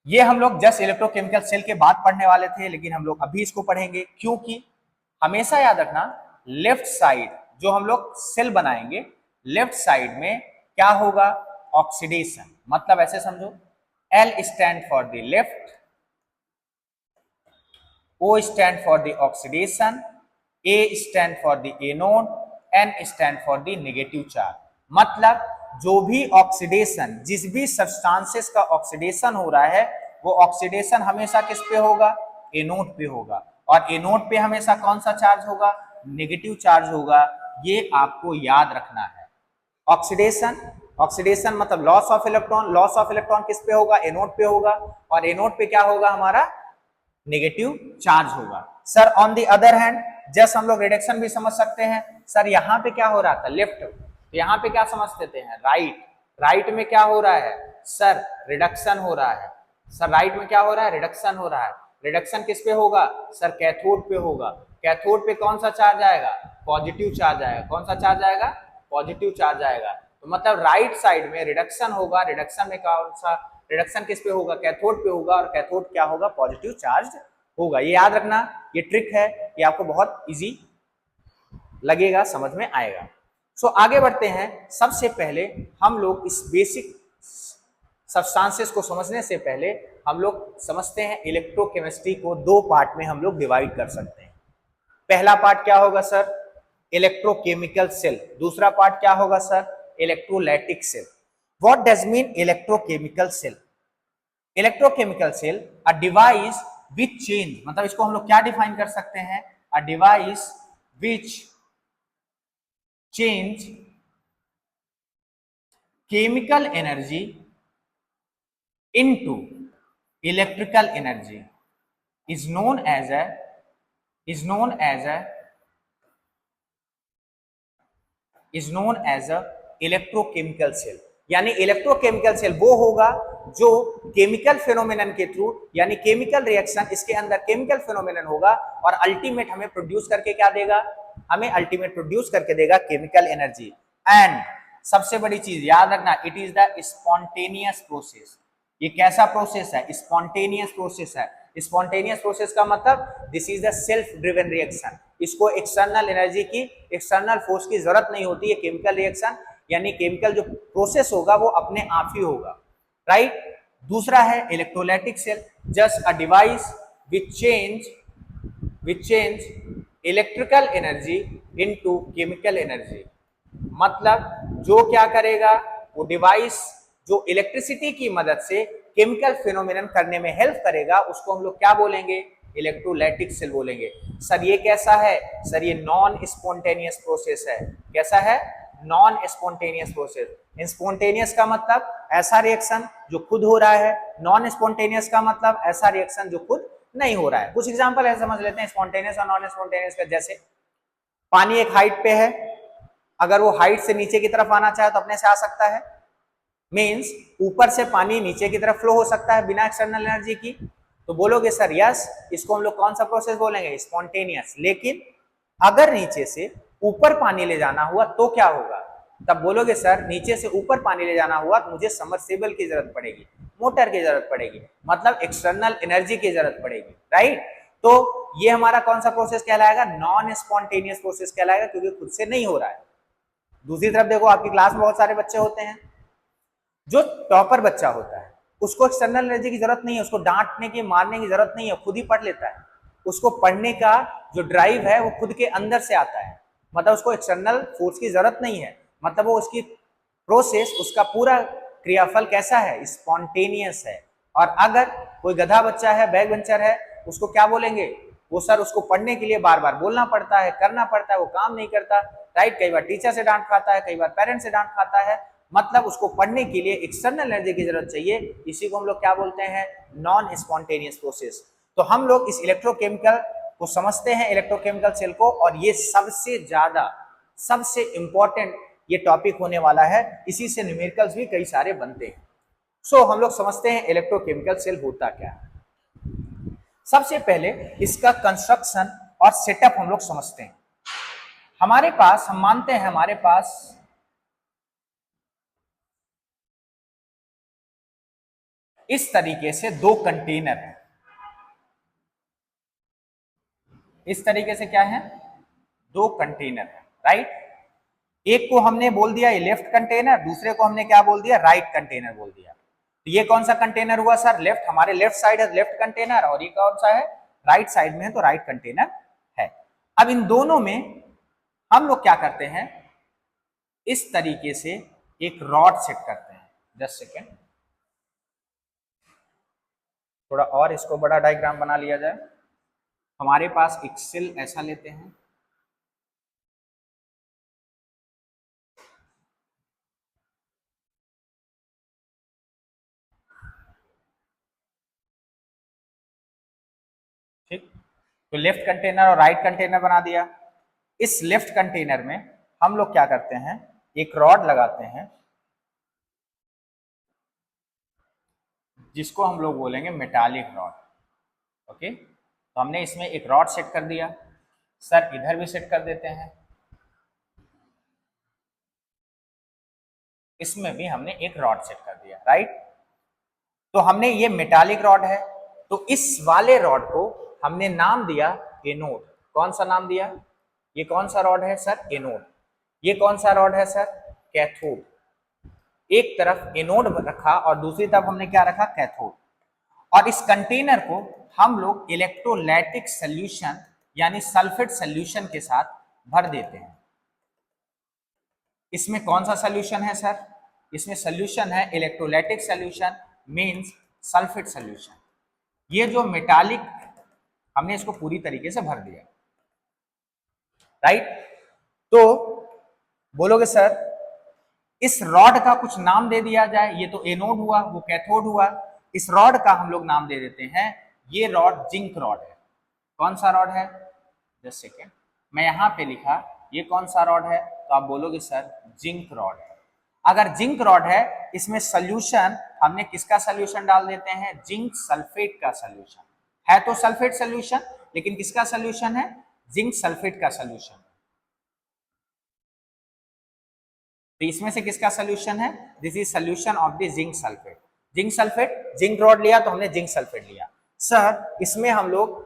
ये हम लोग जस्ट इलेक्ट्रोकेमिकल सेल के बाद पढ़ने वाले थे, लेकिन हम लोग अभी इसको पढ़ेंगे, क्योंकि हमेशा याद रखना लेफ्ट साइड जो हम लोग सेल बनाएंगे, लेफ्ट साइड में क्या होगा, ऑक्सीडेशन। मतलब ऐसे समझो, L stand for the left, O stand for the oxidation, A stand for the anode, N stand for the negative charge। मतलब जो भी ऑक्सीडेशन, जिस भी सब्सटेंसेस का ऑक्सीडेशन हो रहा है, वो ऑक्सीडेशन हमेशा किस पे होगा, एनोड पे होगा। और एनोड पे हमेशा कौन सा चार्ज होगा, नेगेटिव चार्ज होगा। ये आपको याद रखना है। ऑक्सीडेशन, ऑक्सीडेशन मतलब loss of electron, loss of electron किस पे होगा, एनोड पे होगा। और एनोड पे क्या होगा, हमारा नेगेटिव चार्ज होगा। Sir on the other hand, just हम लोग रिडक्शन भी समझ सकते हैं। सर यहाँ पे क्या हो रहा था, लेफ्ट, तो यहाँ पे क्या समझ लेते हैं, राइट। राइट में क्या हो रहा है, सर रिडक्शन हो रहा है। सर राइट में क्या हो रहा है, रिडक्शन हो रहा है। रिडक्शन किस पे होगा, सर कैथोड पे होगा। कैथोड पे कौन सा चार्ज आएगा, पॉजिटिव चार्ज आएगा। कौन सा चार्ज आएगा, पॉजिटिव चार्ज आएगा। तो मतलब राइट साइड में रिडक्शन होगा, रिडक्शन में कौन सा, रिडक्शन किस पे होगा, कैथोड पे होगा। और कैथोड क्या होगा, पॉजिटिव चार्ज होगा। ये याद रखना, ये ट्रिक है, ये आपको बहुत इजी लगेगा, समझ में आएगा। सो आगे बढ़ते हैं। सबसे पहले हम लोग इस बेसिक सब्सटेंसेस को समझने से पहले हम लोग समझते हैं इलेक्ट्रोकेमिस्ट्री को दो पार्ट में हम लोग डिवाइड कर सकते हैं। पहला पार्ट क्या होगा सर, इलेक्ट्रोकेमिकल सेल। दूसरा पार्ट क्या होगा sir, electrolytic cell. What does mean electrochemical cell? Electrochemical cell a device which change, मतलब इसको हम लोग क्या डिफाइन कर सकते हैं, a device which change chemical energy into electrical energy is known as a electrochemical cell. यानी इलेक्ट्रोकेमिकल सेल वो होगा जो केमिकल फेनोमेनन के थ्रू, यानी केमिकल रिएक्शन, इसके अंदर केमिकल फेनोमेनन होगा और अल्टीमेट हमें प्रोड्यूस करके क्या देगा, हमें अल्टीमेट प्रोड्यूस करके देगा केमिकल एनर्जी। एंड सबसे बड़ी चीज याद रखना, it is the spontaneous process. ये कैसा प्रोसेस है, स्पॉन्टेनियस प्रोसेस है। स्पॉन्टेनियस प्रोसेस का मतलब this is the self driven reaction. इसको एक्सटर्नल एनर्जी की, एक्सटर्नल फोर्स की जरूरत नहीं होती है। केमिकल रिएक्शन यानी केमिकल जो प्रोसेस होगा वो अपने आप ही होगा, राइट। दूसरा है electrolytic cell, just a device which change electrical energy into chemical energy. मतलब जो क्या करेगा, वो डिवाइस जो इलेक्ट्रिसिटी की मदद से केमिकल फेनोमेनन करने में हेल्प करेगा, उसको हम लोग क्या बोलेंगे, इलेक्ट्रोलाइटिक सेल बोलेंगे। सर ये कैसा है, सर ये नॉन स्पॉन्टेनियस प्रोसेस है। कैसा है, नॉन स्पॉन्टेनियस प्रोसेस। स्पॉन्टेनियस का मतलब ऐसा रिएक्शन जो खुद हो रहा है, नॉन स्पॉन्टेनियस का मतलब ऐसा रिएक्शन जो खुद नहीं हो रहा है। कुछ एग्जांपल ऐसे समझ लेते हैं स्पॉन्टेनियस और नॉन स्पॉन्टेनियस का। जैसे पानी एक हाइट पे है, अगर वो हाइट से नीचे की तरफ आना चाहे तो अपने से आ सकता है। मींस ऊपर से पानी नीचे की तरफ फ्लो हो सकता है बिना एक्सटर्नल एनर्जी की। तो बोलोगे सर यस, इसको हम लोग कौन सा प्रोसेस बोलेंगे, स्पॉन्टेनियस। लेकिन अगर नीचे से ऊपर पानी ले जाना हुआ तो क्या होगा, तब बोलोगे सर नीचे से ऊपर पानी ले जाना हुआ तो मुझे सबमर्सिबल की जरूरत पड़ेगी, मोटर की जरूरत पड़ेगी, मतलब एक्सटर्नल एनर्जी की जरूरत पड़ेगी, राइट। तो ये हमारा कौन सा प्रोसेस कहलाएगा, नॉन स्पॉन्टेनियस प्रोसेस कहलाएगा, क्योंकि खुद से नहीं हो रहा है। दूसरी तरफ देखो, आपकी क्लास में बहुत सारे बच्चे होते हैं, जो टॉपर बच्चा होता है उसको एक्सटर्नल एनर्जी की जरूरत नहीं है, उसको डांटने की, मारने की जरूरत नहीं है, खुद ही पढ़ लेता है। उसको पढ़ने का जो ड्राइव है वो खुद के अंदर से आता है, मतलब उसको एक्सटर्नल फोर्स की जरूरत नहीं है। मतलब वो उसकी प्रोसेस, उसका पूरा क्रियाफल कैसा है, स्पॉन्टेनियस है। और अगर कोई गधा बच्चा है, बैक बेंचर है, उसको क्या बोलेंगे, वो सर उसको पढ़ने के लिए बार बार बोलना पड़ता है, करना पड़ता है, वो काम नहीं करता, राइट। कई बार टीचर से डांट खाता है, कई बार पेरेंट्स से डांट खाता है, मतलब उसको पढ़ने के लिए एक्सटर्नल एनर्जी की जरूरत चाहिए। इसी को हम लोग क्या बोलते हैं, नॉन स्पॉन्टेनियस प्रोसेस। तो हम लोग इस इलेक्ट्रोकेमिकल को समझते हैं, इलेक्ट्रोकेमिकल सेल को, और ये सबसे ज्यादा सबसे इंपॉर्टेंट ये टॉपिक होने वाला है, इसी से न्यूमेरिकल्स भी कई सारे बनते हैं। सो हम लोग समझते हैं इलेक्ट्रोकेमिकल सेल होता क्या है। सबसे पहले इसका कंस्ट्रक्शन और सेटअप हम लोग समझते हैं। हमारे पास, हम मानते हैं हमारे पास इस तरीके से दो कंटेनर है। इस तरीके से क्या है, दो कंटेनर है, राइट। एक को हमने बोल दिया ये लेफ्ट कंटेनर, दूसरे को हमने क्या बोल दिया, राइट कंटेनर बोल दिया। तो ये कौन सा कंटेनर हुआ सर, लेफ्ट, हमारे लेफ्ट साइड है लेफ्ट कंटेनर, और ये कौन सा है, राइट साइड में है, तो राइट कंटेनर है। अब इन दोनों में हम लोग क्या करते हैं, इस तरीके से एक रॉड सेट करते हैं। जस्ट सेकेंड, थोड़ा और इसको बड़ा डायग्राम बना लिया जाए। हमारे पास एक सेल ऐसा लेते हैं, ठीक। तो लेफ्ट कंटेनर और राइट कंटेनर बना दिया। इस लेफ्ट कंटेनर में हम लोग क्या करते हैं, एक रॉड लगाते हैं, जिसको हम लोग बोलेंगे मेटालिक रॉड। ओके, तो हमने इसमें एक रॉड सेट कर दिया। सर इधर भी सेट कर देते हैं, इसमें भी हमने एक रॉड सेट कर दिया, राइट। तो हमने ये मेटालिक रॉड है, तो इस वाले रॉड को हमने नाम दिया एनोड। कौन सा नाम दिया, ये कौन सा रॉड है सर, एनोड। ये कौन सा रॉड है सर, कैथोड। एक तरफ एनोड रखा और दूसरी तरफ हमने क्या रखा, कैथोड। और इस कंटेनर को हम लोग इलेक्ट्रोलाइटिक सॉल्यूशन यानी सल्फेट सॉल्यूशन के साथ भर देते हैं। इसमें कौन सा सॉल्यूशन है सर, इसमें सॉल्यूशन है electrolytic solution, means sulphate solution. ये जो मेटालिक, हमने इसको पूरी तरीके से भर दिया, राइट। तो बोलोगे सर इस रॉड का कुछ नाम दे दिया जाए, ये तो एनोड हुआ, वो कैथोड हुआ, इस रॉड का हम लोग नाम दे देते हैं, ये रॉड जिंक रॉड है। कौन सा रॉड है, जस्ट सेकेंड, मैं यहां पे लिखा ये कौन सा रॉड है, तो आप बोलोगे सर जिंक रॉड है। अगर जिंक रॉड है, इसमें सोल्यूशन हमने किसका सोल्यूशन डाल देते हैं, जिंक सल्फेट का सोल्यूशन है। तो सल्फेट सोल्यूशन, लेकिन किसका सोल्यूशन है, जिंक सल्फेट का सोल्यूशन। तो इसमें से किसका सोल्यूशन है, this is solution of the zinc sulphate. Zinc sulphate, zinc rod लिया तो हमने जिंक सल्फेट लिया। सर इसमें हम लोग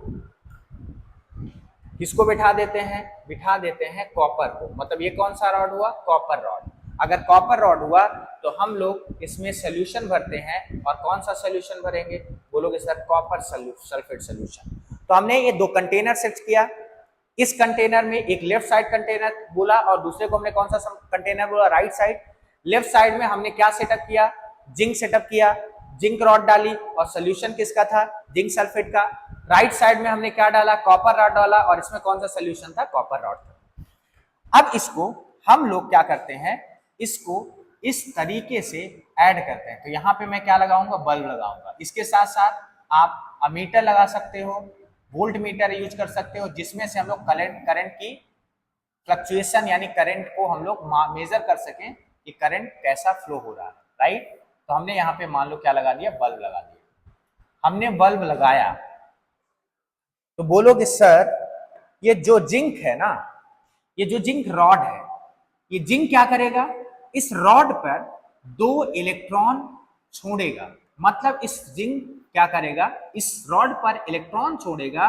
किसको बिठा देते हैं, बिठा देते हैं कॉपर को, मतलब ये कौन सा रॉड हुआ, कॉपर रॉड। अगर कॉपर रॉड हुआ तो हम लोग इसमें सोल्यूशन भरते हैं, और कौन सा सोल्यूशन भरेंगे, बोलोगे सर कॉपर सल्फेट सोल्यूशन। तो हमने ये दो कंटेनर सेट किया। इस कंटेनर में एक लेफ्ट साइड कंटेनर बोला और दूसरे को हमने कौन सा कंटेनर बोला, राइट साइड। लेफ्ट साइड में हमने क्या सेटअप किया, जिंक सेटअप किया, जिंक रॉड डाली, और सोल्यूशन किसका था, जिंक सल्फेट का। राइट साइड में हमने क्या डाला, कॉपर रॉड डाला, और इसमें कौन सा सोल्यूशन था, कॉपर रॉड था। अब इसको हम लोग क्या करते हैं, इसको इस तरीके से ऐड करते हैं। तो यहाँ पे मैं क्या लगाऊंगा, बल्ब लगाऊंगा। इसके साथ साथ आप अमीटर लगा सकते हो, वोल्ट मीटर यूज कर सकते हो, जिसमें से हम लोग करंट की फ्लक्चुएशन यानी करंट को हम लोग मेजर कर सकें कि करंट कैसा फ्लो हो रहा है, राइट। तो हमने यहाँ पे मान लो क्या लगा दिया, बल्ब लगा दिया। हमने बल्ब लगाया तो बोलोगे सर ये जो जिंक है ना, ये जो जिंक रॉड है, ये जिंक क्या करेगा, इस रॉड पर दो इलेक्ट्रॉन छोड़ेगा। मतलब इस जिंक क्या करेगा, इस रॉड पर इलेक्ट्रॉन छोड़ेगा,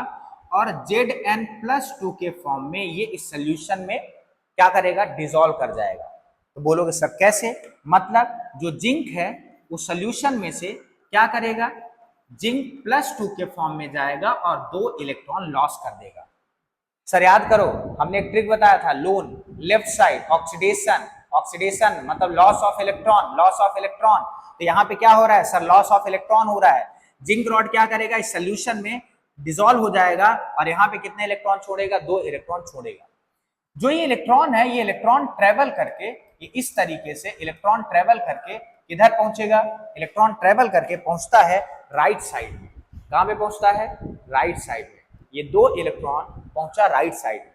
और Zn+2 के फॉर्म में ये इस सोल्यूशन में क्या करेगा, डिसॉल्व कर जाएगा। तो बोलोगे सर कैसे, मतलब जो जिंक है वो सोल्यूशन में से क्या करेगा, Zn+2 के फॉर्म में जाएगा और दो इलेक्ट्रॉन लॉस कर देगा। सर याद करो, हमने एक ट्रिक बताया था, loan left side, oxidation, oxidation मतलब loss of electron, loss of electron. तो यहाँ पे क्या हो रहा है सर, लॉस ऑफ इलेक्ट्रॉन हो रहा है। जिंक रॉड क्या करेगा, इस सोल्यूशन में डिसॉल्व हो जाएगा, और यहाँ पे कितने इलेक्ट्रॉन छोड़ेगा, दो इलेक्ट्रॉन छोड़ेगा। जो ये इलेक्ट्रॉन है, ये इलेक्ट्रॉन ट्रेवल करके, ये इस तरीके से इलेक्ट्रॉन ट्रेवल करके किधर पहुंचेगा, इलेक्ट्रॉन ट्रेवल करके पहुंचता है राइट साइड में। कहां पे पहुंचता है, राइट साइड में। ये 2 इलेक्ट्रॉन पहुंचा राइट साइड में।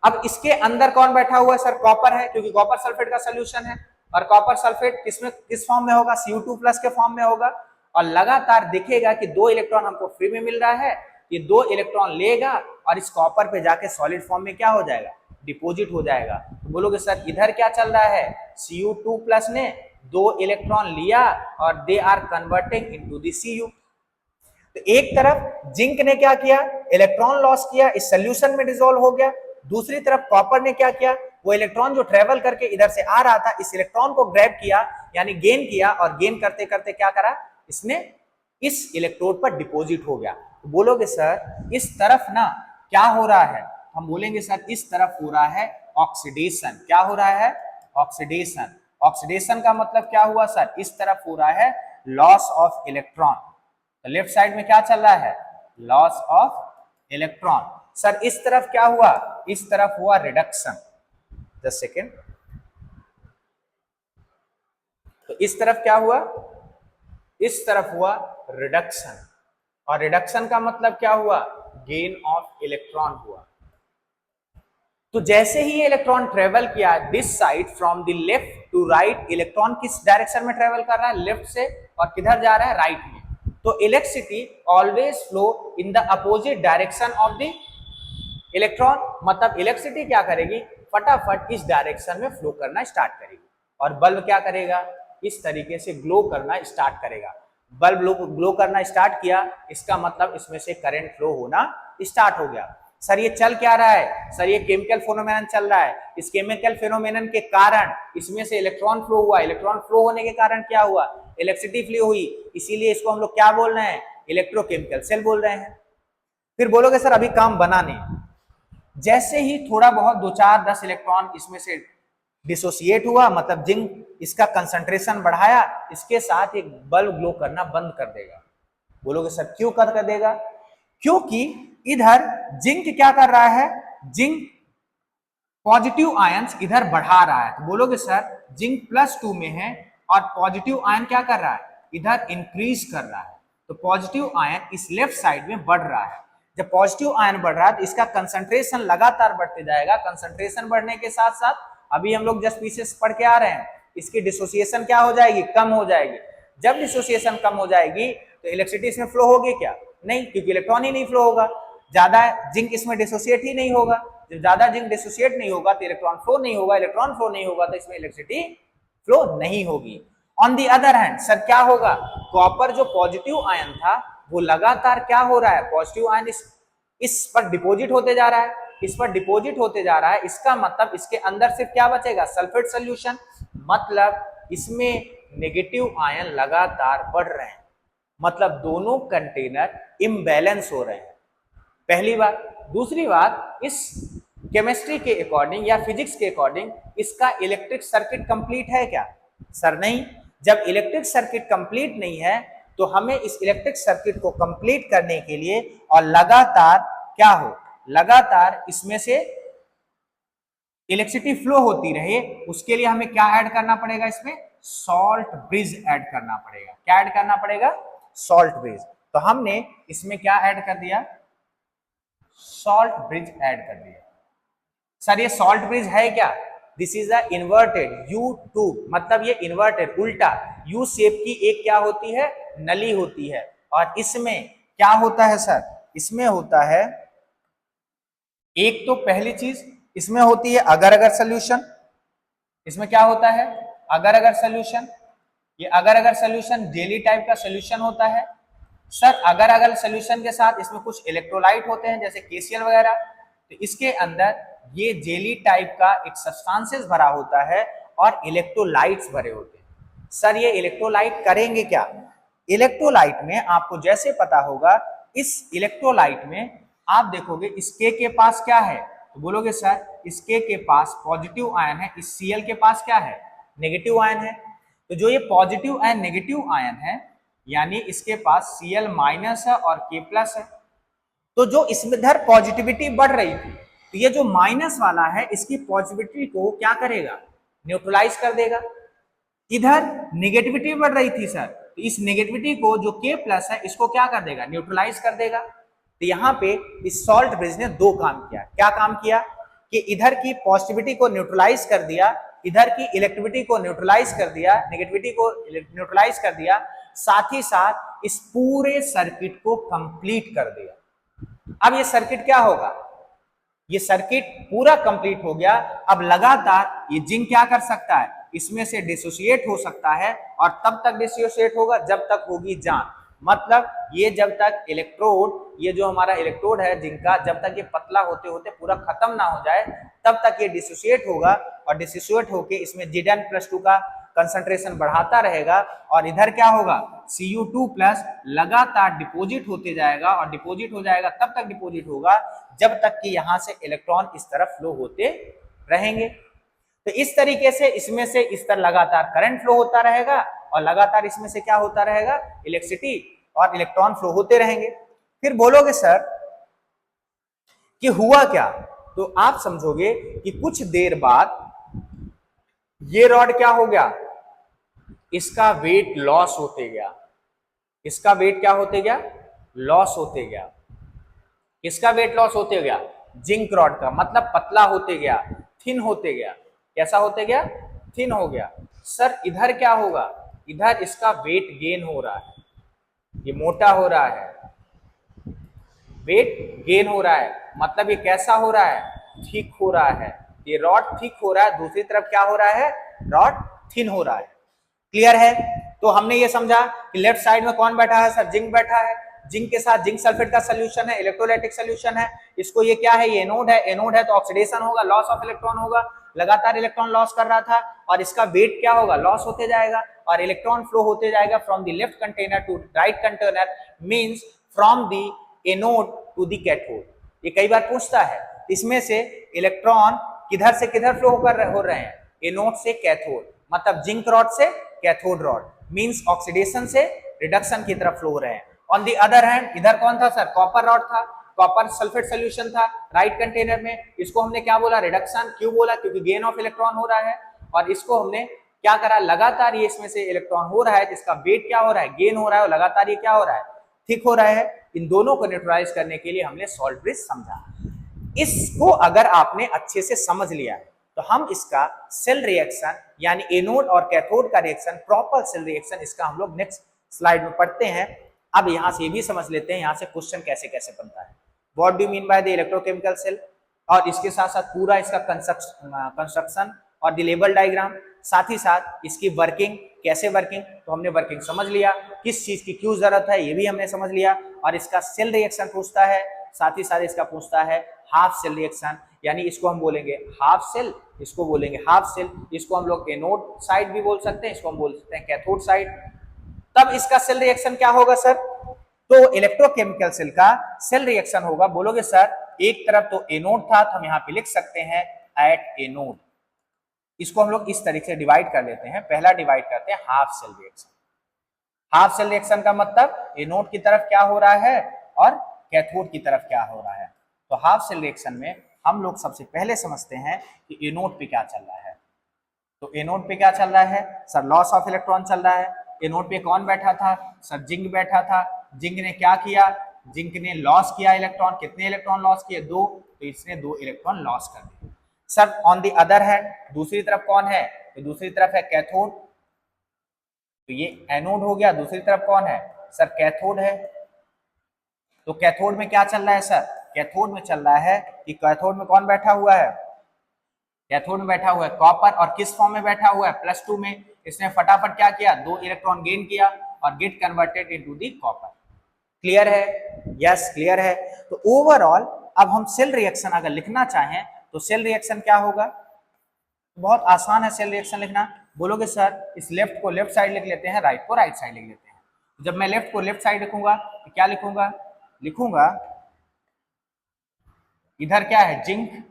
अब इसके अंदर कौन बैठा हुआ है सर, कॉपर है, क्योंकि कॉपर सल्फेट का सोल्यूशन है। और कॉपर सल्फेट किस फॉर्म में होगा, Cu2+ के फॉर्म में होगा। और लगातार दिखेगा कि 2 इलेक्ट्रॉन हमको फ्री में मिल रहा है, ये 2 इलेक्ट्रॉन लेगा और इस कॉपर पे जाके सॉलिड फॉर्म में क्या हो जाएगा, डिपोजिट हो जाएगा। तो बोलोगे सर इधर क्या चल रहा है, Cu2+ ने 2 इलेक्ट्रॉन लिया और they are converting into the Cu। तो एक तरफ जिंक ने क्या किया, इलेक्ट्रॉन लॉस किया, इस सोल्यूशन में डिसॉल्व हो गया। दूसरी तरफ कॉपर ने क्या किया, वो इलेक्ट्रॉन जो ट्रेवल करके इधर से आ रहा था, इस इलेक्ट्रॉन को ग्रैब किया, यानी गेन किया, और गेन करते करते क्या करा, इसने इस इलेक्ट्रोड पर डिपॉजिट हो गया। तो बोलोगे सर इस तरफ ना क्या हो रहा है, हम बोलेंगे सर इस तरफ हो रहा है ऑक्सीडेशन। क्या हो रहा है, ऑक्सीडेशन। ऑक्सीडेशन का मतलब क्या हुआ सर, इस तरफ हो रहा है लॉस ऑफ इलेक्ट्रॉन। तो लेफ्ट साइड में क्या चल रहा है, लॉस ऑफ इलेक्ट्रॉन। सर इस तरफ क्या हुआ, इस तरफ हुआ रिडक्शन। Just second. तो इस तरफ क्या हुआ, इस तरफ हुआ रिडक्शन। और रिडक्शन का मतलब क्या हुआ, गेन ऑफ इलेक्ट्रॉन हुआ। तो जैसे ही ये इलेक्ट्रॉन ट्रेवल किया this side from the left to right, electron किस डायरेक्शन में ट्रेवल कर रहा है, लेफ्ट से, और किधर जा रहा है, राइट में। तो electricity always flow in the opposite direction of the electron. मतलब इलेक्ट्रिसिटी क्या करेगी, फटाफट इस डायरेक्शन में फ्लो करना स्टार्ट करेगी। और बल्ब क्या करेगा, इस तरीके से ग्लो करना स्टार्ट करेगा। बल्ब ग्लो करना स्टार्ट किया, इसका मतलब इसमें से करंट फ्लो होना स्टार्ट हो गया। सर ये चल क्या रहा है, सर ये केमिकल फेनोमेनन चल रहा है। इस केमिकल फेनोमेनन के कारण इसमें से इलेक्ट्रॉन फ्लो हुआ। इलेक्ट्रॉन फ्लो होने के कारण क्या हुआ, इलेक्ट्रिसिटी फ्लो हुई। इसीलिए इसको हम लोग क्या बोल रहे हैं, इलेक्ट्रोकेमिकल सेल बोल रहे हैं। फिर बोलोगे सर अभी काम बना नहीं। जैसे ही थोड़ा बहुत 2, 4, 10 इलेक्ट्रॉन इसमें से डिसोसिएट हुआ, मतलब जिंक इसका कंसंट्रेशन बढ़ाया, इसके साथ एक बल्ब ग्लो करना बंद कर देगा। बोलोगे सर क्यों कर देगा, क्योंकि इधर जिंक क्या कर रहा है, जिंक पॉजिटिव आयंस इधर बढ़ा रहा है। तो बोलोगे सर जिंक +2 में है और पॉजिटिव आयन क्या कर रहा है, इधर इंक्रीज कर रहा है। तो पॉजिटिव आयन इस लेफ्ट साइड में बढ़ रहा है। जब पॉजिटिव आयन बढ़ रहा है तो इसका कंसंट्रेशन लगातार बढ़ते जाएगा। कंसंट्रेशन बढ़ने के साथ साथ अभी हम लोग जस्ट पीछे पढ़ के आ रहे हैं, इसकी डिसोसिएशन क्या हो जाएगी, कम हो जाएगी। जब डिसोसिएशन कम हो जाएगी तो इलेक्ट्रिसिटी इसमें फ्लो होगी क्या, नहीं, क्योंकि इलेक्ट्रॉन ही नहीं फ्लो होगा। ज्यादा जिंक इसमें डिसोसिएट ही नहीं होगा। जब ज्यादा जिंक डिसोसिएट नहीं होगा तो इलेक्ट्रॉन फ्लो नहीं होगा। इलेक्ट्रॉन फ्लो नहीं होगा तो इसमें इलेक्ट्रिसिटी फ्लो नहीं होगी। On the other hand sir क्या होगा, कॉपर जो पॉजिटिव आयन था वो लगातार क्या हो रहा है, पॉजिटिव आयन इस पर डिपॉजिट होते जा रहा है, इस पर डिपॉजिट होते जा रहा है। इसका मतलब इसके अंदर सिर्फ क्या बचेगा, सल्फेट सोल्यूशन। मतलब इसमें नेगेटिव आयन लगातार बढ़ रहे हैं, मतलब दोनों कंटेनर इम्बैलेंस हो रहे हैं। पहली बात। दूसरी बात, इस केमिस्ट्री के अकॉर्डिंग या फिजिक्स के अकॉर्डिंग इसका इलेक्ट्रिक सर्किट कंप्लीट है क्या, सर नहीं। जब इलेक्ट्रिक सर्किट कंप्लीट नहीं है तो हमें इस इलेक्ट्रिक सर्किट को कंप्लीट करने के लिए और लगातार क्या हो, लगातार इसमें से इलेक्ट्रिसिटी फ्लो होती रहे, उसके लिए हमें क्या ऐड करना पड़ेगा, इसमें सॉल्ट ब्रिज ऐड करना पड़ेगा। क्या ऐड करना पड़ेगा, सॉल्ट ब्रिज। तो हमने इसमें क्या ऐड कर दिया, सॉल्ट ब्रिज ऐड कर दिया। सर ये सॉल्ट ब्रिज है क्या, this is a inverted U2, मतलब ये इन्वर्टेड उल्टा U शेप की एक क्या होती है, नली होती है। और इसमें क्या होता है सर, इसमें होता है एक तो पहली चीज इसमें होती है अगर अगर सोल्यूशन। इसमें क्या होता है, अगर अगर सोल्यूशन। ये अगर अगर सोल्यूशन जेली टाइप का सोल्यूशन होता है। सर अगर अगर सोल्यूशन के साथ इसमें कुछ इलेक्ट्रोलाइट होते हैं जैसे KCl वगैरह, तो इसके अंदर ये जेली टाइप का एक सब्सटेंसेस भरा होता है और इलेक्ट्रोलाइट्स भरे होते हैं। सर ये इलेक्ट्रोलाइट करेंगे क्या, इलेक्ट्रोलाइट में आपको जैसे पता होगा, इस इलेक्ट्रोलाइट में आप देखोगे इस K के पास क्या है, तो बोलोगे सर इस K के पास पॉजिटिव आयन है, इस Cl के पास क्या है, नेगेटिव आयन है। तो जो ये पॉजिटिव आयन नेगेटिव आयन है, यानी इसके पास Cl- है और K+ है। तो जो इसमें इधर पॉजिटिविटी बढ़ रही थी, तो ये जो माइनस वाला है इसकी पॉजिटिविटी को क्या करेगा, न्यूट्रलाइज कर देगा। इधर नेगेटिविटी बढ़ रही थी सर, तो इस नेगेटिविटी को जो K प्लस है इसको क्या कर देगा, न्यूट्रलाइज कर देगा। तो यहाँ पे इस सॉल्ट ब्रिज ने दो काम किया। क्या काम किया कि इधर की पॉजिटिविटी को न्यूट्रलाइज कर दिया, इधर की इलेक्ट्रिविटी को न्यूट्रलाइज कर दिया, नेगेटिविटी को न्यूट्रलाइज कर दिया, साथ ही साथ इस पूरे सर्किट को कंप्लीट कर दिया। अब ये सर्किट क्या होगा, ये सर्किट पूरा कंप्लीट हो गया। अब लगातार ये जिंक क्या कर सकता है, इसमें से डिसोसिएट हो सकता है, और तब तक डिसोसिएट होगा जब तक होगी जान। मतलब ये जब तक इलेक्ट्रोड, ये जो हमारा इलेक्ट्रोड है जिंक का, जब तक ये पतला होते होते पूरा खत्म ना हो जाए तब तक ये डिसोसिएट होगा, और डिसोसिएट होके इसमें Zn+2 का कंसंट्रेशन बढ़ाता रहेगा, और इधर क्या होगा, Cu2+ लगातार डिपोजिट होते जाएगा, और डिपोजिट हो जाएगा तब तक डिपोजिट होगा जब तक कि यहां से इलेक्ट्रॉन इस तरफ फ्लो होते रहेंगे। तो इस तरीके से इसमें से इस तरह लगातार करंट फ्लो होता रहेगा, और लगातार इसमें से क्या होता रहेगा, इलेक्ट्रिसिटी और इलेक्ट्रॉन फ्लो होते रहेंगे। फिर बोलोगे सर कि हुआ क्या, तो आप समझोगे कि कुछ देर बाद ये रॉड क्या हो गया, इसका वेट लॉस होते गया। इसका वेट क्या होते गया, लॉस होते गया। इसका वेट लॉस होते गया, जिंक रॉड का, मतलब पतला होते गया, थिन होते गया। कैसा होते गया, थिन हो गया। सर इधर क्या होगा, इधर इसका वेट गेन हो रहा है, ये मोटा हो रहा है, वेट गेन हो रहा है, मतलब ये कैसा हो रहा है, थिक हो रहा है। ये रॉड थिक हो रहा है, दूसरी तरफ क्या हो रहा है, रॉड थिन हो रहा है। क्लियर है। तो हमने ये समझा कि लेफ्ट साइड में कौन बैठा है सर, जिंक बैठा है। जिंक के साथ जिंक सल्फेट का सोल्यूशन है, इलेक्ट्रोलाइटिक सोल्यूशन है। इसको ये क्या है, ये एनोड है। एनोड है तो ऑक्सीडेशन होगा, लॉस ऑफ इलेक्ट्रॉन होगा। लगातार इलेक्ट्रॉन लॉस कर रहा था, और इसका वेट क्या होगा, लॉस होते जाएगा, और इलेक्ट्रॉन फ्लो होते जाएगा from the left container to right container, means from the anode to the cathode. ये कई बार पूछता है, इसमें से इलेक्ट्रॉन किधर से किधर फ्लो हो रहे हैं, एनोड से कैथोड, मतलब जिंक रॉड से कैथोड रॉड, मींस ऑक्सीडेशन से रिडक्शन की तरफ फ्लो हो रहे हैं। ऑन दी अदर हैंड इधर कौन था सर, कॉपर रॉड था, कॉपर सल्फेट सोल्यूशन था राइट कंटेनर में। इसको हमने क्या बोला, रिडक्शन। क्यों बोला, क्योंकि गेन ऑफ इलेक्ट्रॉन हो रहा है, और इसको हमने क्या करा, लगातार ये इसमें से इलेक्ट्रॉन हो रहा है, तो इसका वेट क्या हो रहा है, गेन हो रहा है, और लगातार ये क्या हो रहा है, थिक हो रहा है। इन दोनों को न्यूट्रलाइज करने के लिए हमने सॉल्ट ब्रिज समझा। इसको अगर आपने अच्छे से समझ लिया है तो हम इसका सेल रिएक्शन यानी एनोड और कैथोड का रिएक्शन, प्रॉपर सेल रिएक्शन, इसका हम लोग नेक्स्ट स्लाइड में पढ़ते हैं। अब यहां से ये भी समझ लेते हैं यहां से क्वेश्चन कैसे कैसे बनता है। What do mean by the electrochemical cell, और इसके साथ साथ पूरा इसका कंस्ट्रक्शन और द लेबल डायग्राम, साथ ही साथ इसकी वर्किंग, कैसे वर्किंग, तो हमने वर्किंग समझ लिया, किस चीज की क्यों जरूरत है ये भी हमने समझ लिया, और इसका सेल रिएक्शन पूछता है, साथ ही साथ इसका पूछता है हाफ सेल रिएक्शन, यानी इसको हम बोलेंगे हाफ सेल, इसको बोलेंगे हाफ सेल, इसको हम लोग एनोड साइड भी बोल सकते हैं, इसको हम बोल सकते हैं कैथोड साइड। तब इसका सेल रिएक्शन क्या होगा सर, तो इलेक्ट्रोकेमिकल सेल का सेल रिएक्शन होगा, बोलोगे सर एक तरफ तो एनोड था तो हम यहाँ पे लिख सकते हैं एट एनोड। इसको हम लोग इस तरीके से डिवाइड कर लेते हैं, पहला डिवाइड करते हैं half cell reaction. Half cell reaction का मतलब एनोड की तरफ क्या हो रहा है और कैथोड की तरफ क्या हो रहा है। तो हाफ सेल रिएक्शन में हम लोग सबसे पहले समझते हैं कि एनोड पे क्या चल रहा है। तो एनोड पे क्या चल रहा है सर, लॉस ऑफ इलेक्ट्रॉन चल रहा है। एनोड पे कौन बैठा था सर, जिंक बैठा था। जिंक ने क्या किया, जिंक ने लॉस किया इलेक्ट्रॉन, कितने इलेक्ट्रॉन लॉस किए, 2, तो इसने 2 इलेक्ट्रॉन लॉस कर दिए। Sir on the other hand दूसरी तरफ कौन है, तो दूसरी तरफ है कैथोड, तो ये एनोड हो गया, दूसरी तरफ कौन है सर, कैथोड है। तो कैथोड में क्या चल रहा है सर, कैथोड में चल रहा है कि कैथोड में कौन बैठा हुआ है, कैथोड में बैठा हुआ है कॉपर, और किस फॉर्म में बैठा हुआ है, +2 में। इसने फटाफट क्या किया, 2 इलेक्ट्रॉन गेन किया और गेट कन्वर्टेड इनटू दी कॉपर। क्लियर है, यस क्लियर है। तो ओवरऑल अब हम सेल रिएक्शन अगर लिखना चाहें तो सेल रिएक्शन क्या होगा, बहुत आसान है सेल रिएक्शन लिखना। बोलोगे सर इस लेफ्ट को लेफ्ट साइड लिख लेते हैं, राइट को राइट साइड लिख लेते हैं। जब मैं लेफ्ट को लेफ्ट साइड लिखूंगा तो क्या लिखूंगा, लिखूंगा इधर क्या है जिंक,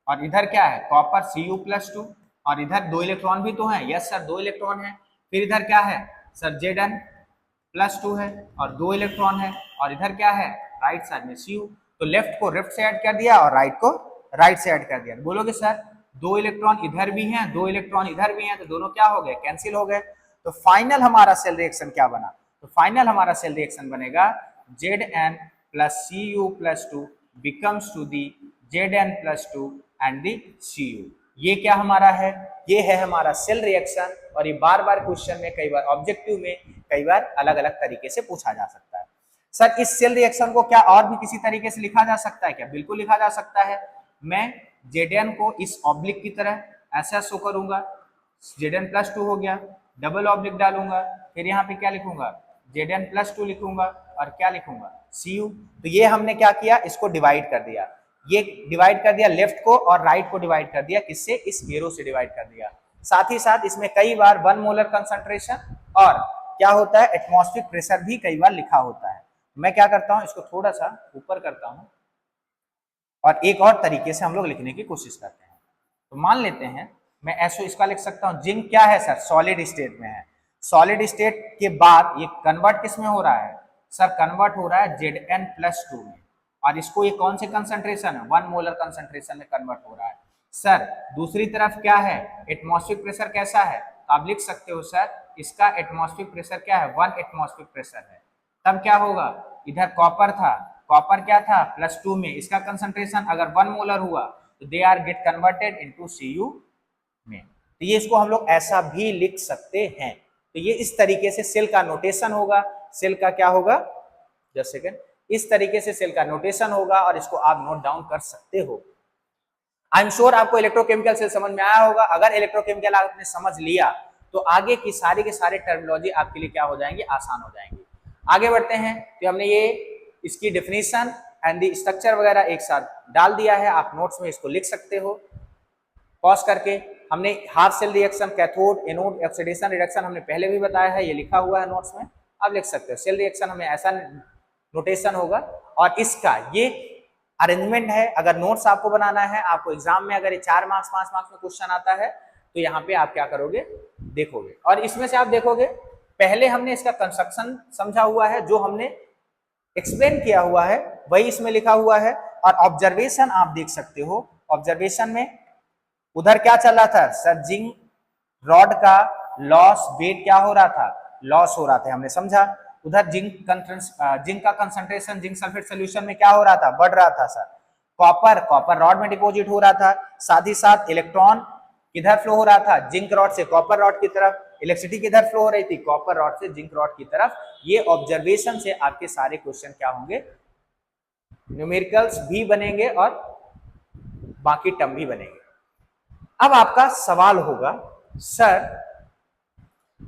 और इधर क्या है कॉपर Cu+2, और इधर 2 इलेक्ट्रॉन भी तो हैं, यस सर 2 इलेक्ट्रॉन है। फिर इधर क्या है सर, Zn+2 है और 2 इलेक्ट्रॉन है, और इधर क्या है राइट साइड में Cu। तो लेफ्ट को लेफ्ट से ऐड कर दिया और राइट को राइट से ऐड कर दिया। बोलोगे सर 2 इलेक्ट्रॉन इधर भी हैं 2 इलेक्ट्रॉन इधर भी हैं तो दोनों क्या हो गए, कैंसिल हो गए। तो फाइनल हमारा सेल रिएक्शन क्या बना, तो फाइनल हमारा सेल रिएक्शन बनेगा Zn plus Cu plus 2 becomes to the Zn plus 2 and the Cu। ये क्या हमारा है, ये है हमारा सेल रिएक्शन। और ये बार बार क्वेश्चन में, कई बार ऑब्जेक्टिव में, कई बार अलग अलग तरीके से पूछा जा सकता है। सर इस सेल रिएक्शन को क्या और भी किसी तरीके से लिखा जा सकता है क्या, बिल्कुल लिखा जा सकता है। मैं Zn को इस ऑब्लिक की तरह ऐसा शो करूंगा, Zn प्लस 2 हो गया, डबल ऑब्लिक डालूंगा, फिर यहाँ पे क्या लिखूंगा Zn प्लस 2 लिखूंगा और क्या लिखूंगा Cu। तो ये हमने क्या किया, इसको डिवाइड कर दिया, ये डिवाइड कर दिया लेफ्ट को और राइट को डिवाइड कर दिया, किससे, इस एरो से डिवाइड कर दिया। साथ ही साथ इसमें कई बार 1 मोलर कंसंट्रेशन और क्या होता है एटमॉस्फेरिक प्रेशर भी कई बार लिखा होता है। मैं क्या करता हूं, इसको थोड़ा सा ऊपर करता हूं और एक और तरीके से हम लोग लिखने की कोशिश करते हैं। तो मान लेते हैं मैं ऐसो इसका लिख सकता हूं, जिंक क्या है सर, सॉलिड स्टेट में है। सॉलिड स्टेट के बाद ये कन्वर्ट किस में हो रहा है सर, कन्वर्ट हो रहा है Zn प्लस 2 में, और इसको ये कौन से कंसंट्रेशन है, 1 मोलर कंसंट्रेशन में कन्वर्ट हो रहा है। सर दूसरी तरफ क्या है, एटमॉस्फेरिक प्रेशर कैसा है, तो आप लिख सकते हो सर इसका एटमॉस्फेरिक प्रेशर क्या है, 1 एटमॉस्फेरिक प्रेशर है। तब क्या होगा, इधर कॉपर था, कॉपर क्या था प्लस 2 में, इसका कंसंट्रेशन अगर 1 मोलर हुआ तो they are get converted into Cu में। तो ये इसको हम लोग ऐसा भी लिख सकते हैं। तो ये इस तरीके से सेल का नोटेशन होगा, सेल का क्या होगा, जस्ट सेकंड, इस तरीके से सेल का नोटेशन होगा और इसको आप नोट डाउन कर सकते हो। आई एम श्योर आपको इलेक्ट्रोकेमिकल सेल समझ में आया होगा। अगर इलेक्ट्रोकेमिकल आपने समझ लिया तो आगे की सारी के सारे टर्मिनोलॉजी आपके लिए क्या हो जाएंगे, आसान हो जाएंगे। आगे बढ़ते हैं। तो हमने ये इसकी डेफिनेशन एंड द स्ट्रक्चर वगैरह एक साथ डाल दिया है, आप नोट्स में इसको लिख सकते हो पॉज करके। हमने half cell reaction, cathode, anode, oxidation reduction हमने पहले भी बताया है, ये लिखा हुआ है नोट्स में, आप लिख सकते हो। सेल रिएक्शन हमें ऐसा नोटेशन होगा और इसका ये अरेंजमेंट है। अगर नोट्स आपको बनाना है, आपको एग्जाम में अगर ये 4 मार्क्स 5 मार्क्स में क्वेश्चन आता है तो यहाँ पे आप क्या करोगे, देखोगे और इसमें से आप देखोगे पहले हमने इसका कंस्ट्रक्शन समझा हुआ है, जो हमने एक्सप्लेन किया हुआ है वही इसमें लिखा हुआ है। और ऑब्जर्वेशन आप देख सकते हो, ऑब्जर्वेशन में उधर क्या चल रहा था सर, जिंक रॉड का लॉस वेट क्या हो रहा था, लॉस हो रहा था, हमने समझा। उधर जिंक का कंसंट्रेशन जिंक सल्फेट सोल्यूशन में क्या हो रहा था, बढ़ रहा था सर। कॉपर रॉड में डिपॉजिट हो रहा था, साथ ही साथ इलेक्ट्रॉन किधर फ्लो हो रहा था, जिंक रॉड से कॉपर रॉड की तरफ। इलेक्ट्रिसिटी किधर फ्लो हो रही थी, कॉपर रॉड से जिंक रॉड की तरफ। ये ऑब्जर्वेशन से आपके सारे क्वेश्चन क्या होंगे, न्यूमेरिकल्स भी बनेंगे और बाकी टर्म भी बनेंगे। अब आपका सवाल होगा सर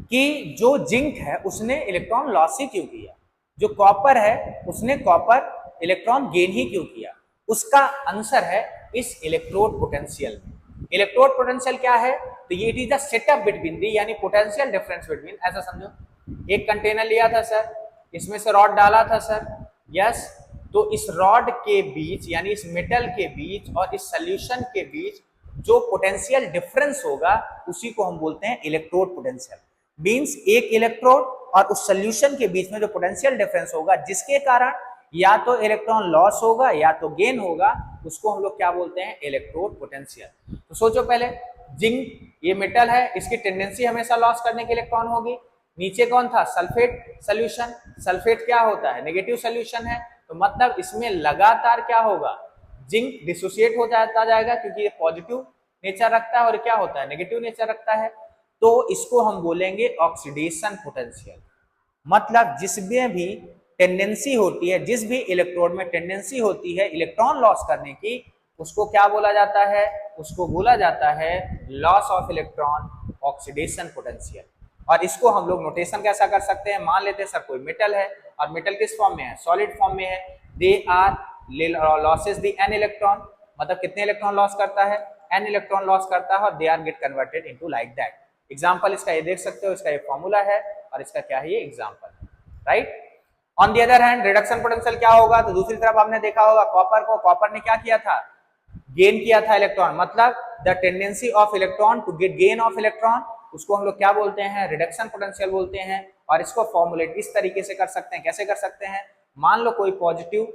कि जो जिंक है उसने इलेक्ट्रॉन लॉस ही क्यों किया, जो कॉपर है उसने कॉपर इलेक्ट्रॉन गेन ही क्यों किया। उसका आंसर है इस इलेक्ट्रोड पोटेंशियल में। इलेक्ट्रोड पोटेंशियल क्या है, तो ये it is the setup between the, यानी पोटेंशियल डिफरेंस बिटवीन, ऐसा समझो एक कंटेनर लिया था सर, इसमें से रॉड डाला था सर, यस, तो इस रॉड के बीच यानी इस मेटल के बीच और इस सोल्यूशन के बीच जो पोटेंशियल डिफरेंस होगा उसी को हम बोलते हैं इलेक्ट्रोड पोटेंशियल। मींस एक इलेक्ट्रोड और उस सोल्यूशन के बीच में जो पोटेंशियल डिफरेंस होगा जिसके कारण या तो इलेक्ट्रॉन लॉस होगा या तो गेन होगा, उसको हम लोग क्या बोलते हैं, इलेक्ट्रोड पोटेंशियल। तो सोचो पहले, जिंक ये मेटल है, इसकी टेंडेंसी हमेशा लॉस करने की इलेक्ट्रॉन होगी। नीचे कौन था, सल्फेट सोल्यूशन, सल्फेट क्या होता है, नेगेटिव सोल्यूशन है, तो मतलब इसमें लगातार क्या होगा, जिंक डिसोसिएट हो जाता जाएगा क्योंकि ये पॉजिटिव नेचर रखता है और क्या होता है, नेगेटिव नेचर रखता है। तो इसको हम बोलेंगे ऑक्सीडेशन पोटेंशियल। मतलब जिसमें भी टेंडेंसी होती है, जिस भी इलेक्ट्रोड में टेंडेंसी होती है इलेक्ट्रॉन लॉस करने की, उसको क्या बोला जाता है, उसको बोला जाता है loss of electron oxidation potential. और इसको हम लोग नोटेशन कैसा कर सकते हैं, मान लेते हैं सर कोई मेटल है और मेटल किस फॉर्म में है, सॉलिड फॉर्म में है, they R losses the an electron, मतलब कितने इलेक्ट्रॉन लॉस करता है, एन इलेक्ट्रॉन लॉस करता है और they are get converted into like that. Example इसका ये देख सकते हो, इसका ये फॉर्मूला है और इसका क्या है, ये एग्जांपल है, right. On the other hand reduction potential क्या होगा, तो दूसरी तरफ आपने देखा होगा कॉपर ने क्या किया था, गेन किया था इलेक्ट्रॉन, मतलब the tendency of electron to get gain of electron, उसको हम लोग क्या बोलते हैं, रिडक्शन पोटेंशियल बोलते हैं। और इसको फॉर्मुलेट इस तरीके से कर सकते हैं, कैसे कर सकते हैं, मान लो कोई पॉजिटिव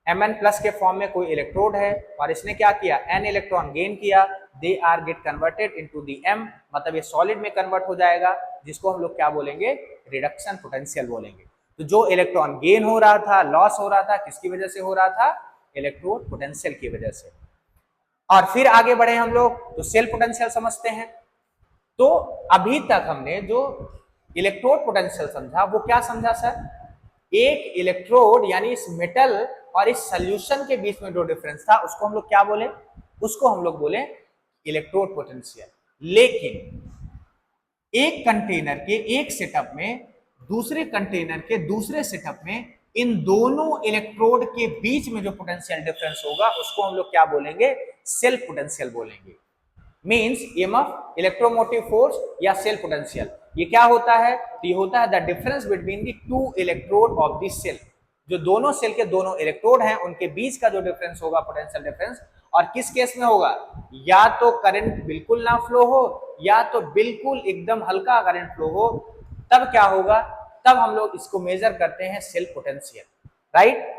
Mn प्लस के फॉर्म में कोई इलेक्ट्रोड है और इसने क्या किया, n इलेक्ट्रॉन गेन किया, they are get converted into the m, मतलब ये सॉलिड में कन्वर्ट हो जाएगा, जिसको हम लोग क्या बोलेंगे, रिडक्शन पोटेंशियल बोलेंगे। तो जो इलेक्ट्रॉन गेन हो रहा था, लॉस हो रहा था, किसकी वजह से हो रहा था, इलेक्ट्रोड पोटेंशियल की वजह से। और फिर आगे बढ़े हम लोग तो सेल पोटेंशियल समझते हैं। तो अभी तक हमने जो इलेक्ट्रोड पोटेंशियल समझा वो क्या समझा सर, एक इलेक्ट्रोड यानी इस मेटल और इस सॉल्यूशन के बीच में जो डिफरेंस था उसको हम लोग क्या बोले, उसको हम लोग बोले इलेक्ट्रोड पोटेंशियल। लेकिन एक कंटेनर के एक सेटअप में दूसरे कंटेनर के दूसरे सेटअप में इन दोनों इलेक्ट्रोड के बीच में जो पोटेंशियल डिफरेंस होगा उसको हम लोग क्या बोलेंगे, सेल्फ पोटेंशियल बोलेंगे। मींस ईएमएफ, इलेक्ट्रोमोटिव फोर्स या सेल पोटेंशियल, ये क्या होता है, तो ये होता है the difference between the two electrode of the cell, जो दोनों सेल के दोनों इलेक्ट्रोड हैं उनके बीच का जो डिफरेंस होगा, पोटेंशियल डिफरेंस। और किस केस में होगा, या तो करंट बिल्कुल ना फ्लो हो या तो बिल्कुल एकदम हल्का करंट फ्लो हो, तब क्या होगा, तब हम लोग इसको मेजर करते हैं सेल पोटेंशियल, राइट।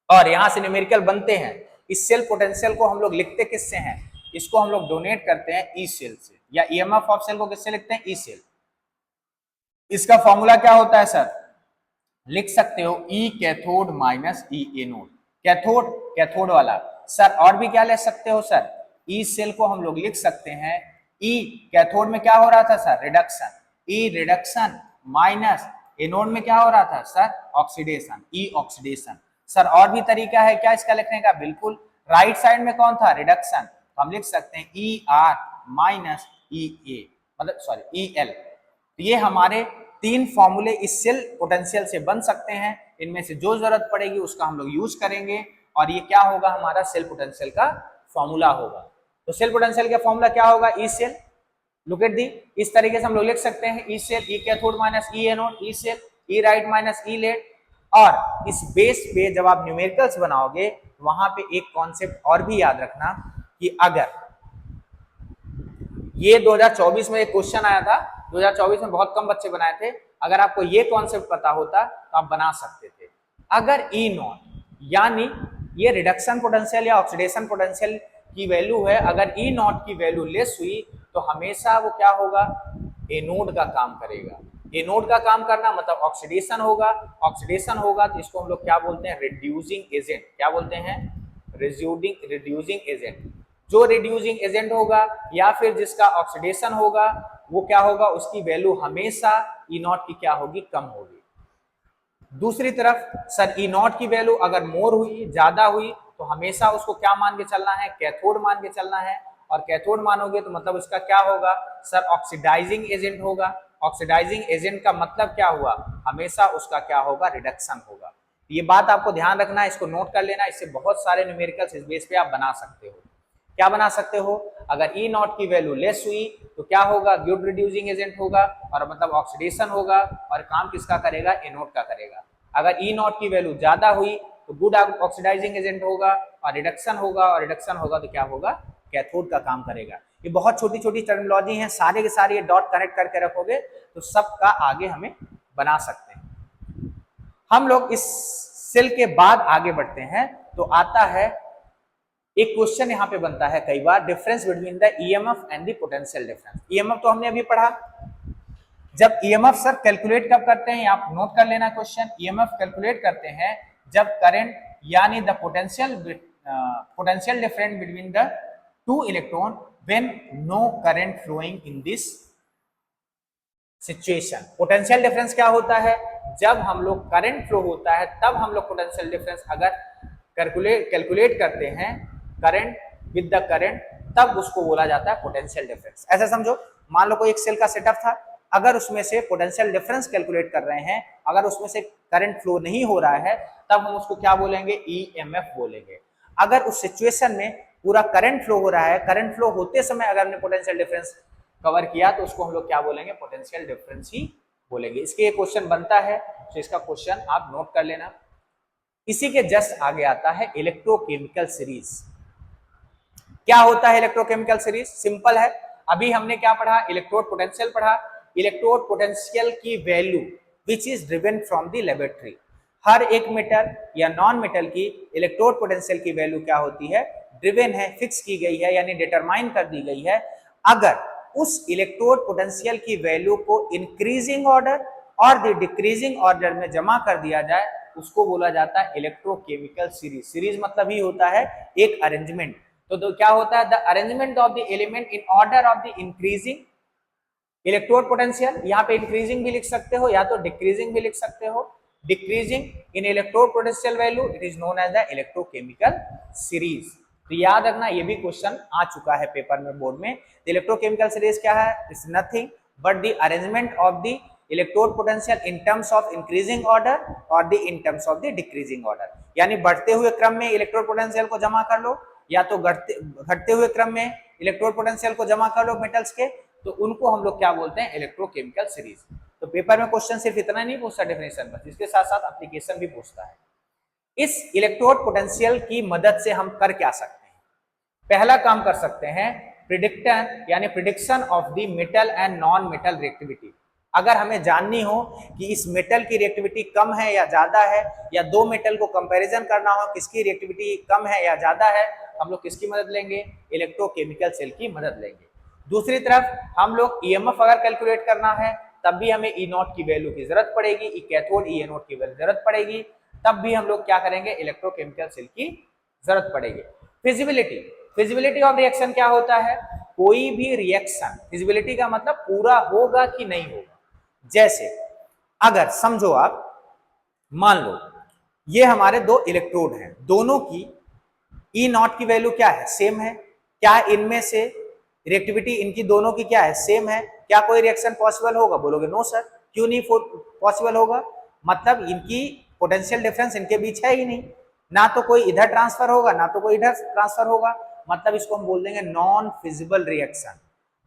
और यहां से न्यूमेरिकल बनते हैं। इस सेल पोटेंशियल को हम लोग लिखते किससे हैं, इसको हम लोग डोनेट करते हैं ई सेल से, या ईएमएफ ऑफ सेल को किससे लिखते हैं, ई सेल। इसका फॉर्मूला क्या होता है सर, लिख सकते हो ई cathode minus E anode, cathode cathode वाला सर। और भी क्या ले सकते हो सर, ई सेल को हम लोग लिख सकते हैं, ई कैथोड में क्या हो रहा था सर, रिडक्शन, ई रिडक्शन माइनस एनोड में क्या हो रहा था सर, ऑक्सीडेशन, ई ऑक्सीडेशन। सर और भी तरीका है क्या इसका लिखने का, बिल्कुल, राइट साइड में कौन था, रिडक्शन, तो हम लिख सकते हैं ई आर माइनस ई ए, मतलब सॉरी ई एल। ये हमारे तीन फॉर्मूले इस सेल पोटेंशियल से बन सकते हैं, इनमें से जो जरूरत पड़ेगी उसका हम लोग यूज करेंगे और ये क्या होगा, हमारा सेल पोटेंशियल का फॉर्मूला होगा। तो सेल पोटेंशियल का फॉर्मूला क्या होगा, E cell, look at the, इस तरीके से हम लोग लिख सकते हैं, E cell E cathode minus E anode, E cell E right minus E left. और इस बेस पे जब आप न्यूमेरिकल्स बनाओगे वहां पे एक कॉन्सेप्ट और भी याद रखना कि अगर ये 2024 में एक क्वेश्चन आया था, 2024 में बहुत कम बच्चे बनाए थे, अगर आपको ये कॉन्सेप्ट पता होता तो आप बना सकते थे। अगर ई नॉट यानी ये रिडक्शन पोटेंशियल या ऑक्सीडेशन पोटेंशियल की वैल्यू है, अगर ई नॉट की वैल्यू लेस हुई तो हमेशा वो क्या होगा, एनोड का काम करेगा। एनोड का काम करना मतलब ऑक्सीडेशन होगा, ऑक्सीडेशन होगा तो इसको हम लोग क्या बोलते हैं, रिड्यूसिंग एजेंट, क्या बोलते हैं, रिड्यूसिंग एजेंट। जो रिड्यूसिंग एजेंट होगा या फिर जिसका ऑक्सीडेशन होगा वो क्या होगा, उसकी वैल्यू हमेशा ई नॉट की क्या होगी, कम होगी। दूसरी तरफ सर ई नॉट की वैल्यू अगर मोर हुई, ज्यादा हुई, तो हमेशा उसको क्या मान के चलना है, कैथोड मान के चलना है। और कैथोड मानोगे तो मतलब उसका क्या होगा सर, ऑक्सीडाइजिंग एजेंट होगा। ऑक्सीडाइजिंग एजेंट का मतलब क्या हुआ, हमेशा उसका क्या होगा, रिडक्शन होगा। ये बात आपको ध्यान रखना है, इसको नोट कर लेना, इससे बहुत सारे न्यूमेरिकल्स इस बेस पे आप बना सकते हो। क्या बना सकते हो, अगर ई नॉट की वैल्यू लेस हुई तो क्या होगा, गुड रिड्यूसिंग एजेंट होगा और मतलब ऑक्सीडेशन होगा और काम किसका करेगा, एनोड का करेगा। अगर ई नॉट की वैल्यू ज्यादा हुई तो गुड ऑक्सीडाइजिंग एजेंट होगा और रिडक्शन होगा, और रिडक्शन होगा तो क्या होगा, कैथोड का काम करेगा। ये बहुत छोटी छोटी टर्मिनोलॉजी है, सारे के सारे ये डॉट कनेक्ट करके रखोगे तो सबका आगे हमें बना सकते हैं हम लोग। इस सेल के बाद आगे बढ़ते हैं तो आता है एक क्वेश्चन यहां पे बनता है कई बार, difference between the EMF and the potential difference. EMF तो हमने अभी पढ़ा, जब ईएमएफ सर कैलकुलेट कब करते हैं, आप नोट कर लेना क्वेश्चन, ईएमएफ कैलकुलेट करते हैं जब करंट यानी the potential difference between the two electron when no current flowing in this situation. Potential difference क्या होता है, जब हम लोग करंट फ्लो होता है तब हम लोग पोटेंशियल डिफरेंस अगर कैलकुलेट करते हैं करंट विद द करंट, तब उसको बोला जाता है पोटेंशियल डिफरेंस। ऐसा समझो, मान लो कोई एक सेल का सेटअप था, अगर उसमें से पोटेंशियल डिफरेंस कैलकुलेट कर रहे हैं, अगर उसमें से करंट फ्लो नहीं हो रहा है तब हम उसको क्या बोलेंगे, ईएमएफ बोलेंगे। अगर उस सिचुएशन में पूरा करंट फ्लो हो रहा है, करंट फ्लो होते समय अगर हमने पोटेंशियल डिफरेंस कवर किया तो उसको हम लोग क्या बोलेंगे, पोटेंशियल डिफरेंस ही बोलेंगे। इसके एक क्वेश्चन बनता है तो इसका क्वेश्चन आप नोट कर लेना। इसी के जस्ट आगे आता है इलेक्ट्रोकेमिकल सीरीज। क्या होता है इलेक्ट्रोकेमिकल सीरीज, सिंपल है। अभी हमने क्या पढ़ा, इलेक्ट्रोड पोटेंशियल पढ़ा। इलेक्ट्रोड पोटेंशियल की value which is driven from the laboratory, हर एक मेटल या नॉन मेटल की इलेक्ट्रोड पोटेंशियल की वैल्यू क्या होती है, ड्रिवन है, फिक्स की गई है, यानी डिटरमाइन कर दी गई है। अगर उस इलेक्ट्रोड पोटेंशियल की वैल्यू को इंक्रीजिंग ऑर्डर और डिक्रीजिंग ऑर्डर में जमा कर दिया जाए, उसको बोला जाता है इलेक्ट्रोकेमिकल सीरीज। सीरीज मतलब ही होता है एक अरेंजमेंट। तो क्या होता है, the arrangement of the element in order of the increasing electrode potential. यहाँ पे इंक्रीजिंग भी लिख सकते हो या तो डिक्रीजिंग भी लिख सकते हो। Decreasing in electrode potential value, it is known as the electrochemical series. तो याद रखना, ये भी क्वेश्चन आ चुका है पेपर में, बोर्ड में। इलेक्ट्रोकेमिकल सीरीज क्या है, it's nothing but the arrangement of the electrode potential in terms of increasing order और the in terms of the decreasing order. यानी बढ़ते हुए क्रम में इलेक्ट्रोड पोटेंशियल को जमा कर लो, या तो घटते हुए क्रम में इलेक्ट्रोड पोटेंशियल को जमा कर लो मेटल्स के, तो उनको हम लोग क्या बोलते हैं, इलेक्ट्रोकेमिकल सीरीज। तो पेपर में क्वेश्चन सिर्फ इतना नहीं पूछता डेफिनेशन बस, इसके साथ साथ एप्लीकेशन भी पूछता है। इस इलेक्ट्रोड पोटेंशियल की मदद से हम कर क्या सकते हैं, पहला काम कर सकते हैं प्रिडिक्शन, यानी prediction of the metal and non metal reactivity. अगर हमें जाननी हो कि इस मेटल की रिएक्टिविटी कम है या ज्यादा है, या दो मेटल को कंपैरिजन करना हो किसकी रिएक्टिविटी कम है या ज्यादा है, हम लोग किसकी मदद लेंगे, इलेक्ट्रोकेमिकल सेल की मदद लेंगे। दूसरी तरफ हम लोग ईएमएफ अगर कैलकुलेट करना है, तब भी हमें ई नॉट की वैल्यू की जरूरत पड़ेगी, ई कैथोड ई एनोड की वैल्यू जरूरत पड़ेगी, तब भी हम लोग क्या करेंगे, इलेक्ट्रोकेमिकल सेल की जरूरत पड़ेगी। फिजिबिलिटी, फिजिबिलिटी ऑफ रिएक्शन क्या होता है, कोई भी रिएक्शन, फिजिबिलिटी का मतलब पूरा होगा कि नहीं होगा। जैसे अगर समझो आप, मान लो ये हमारे दो इलेक्ट्रोड हैं, दोनों की ई नॉट की वैल्यू क्या है, सेम है। क्या इनमें से रिएक्टिविटी इनकी दोनों की क्या है, सेम है। क्या कोई रिएक्शन पॉसिबल होगा, बोलोगे नो सर, क्यों नहीं पॉसिबल होगा, मतलब इनकी पोटेंशियल डिफरेंस इनके बीच है ही नहीं, ना तो कोई इधर ट्रांसफर होगा ना तो कोई इधर ट्रांसफर होगा, मतलब इसको हम बोल देंगे नॉन फिजिबल रिएक्शन।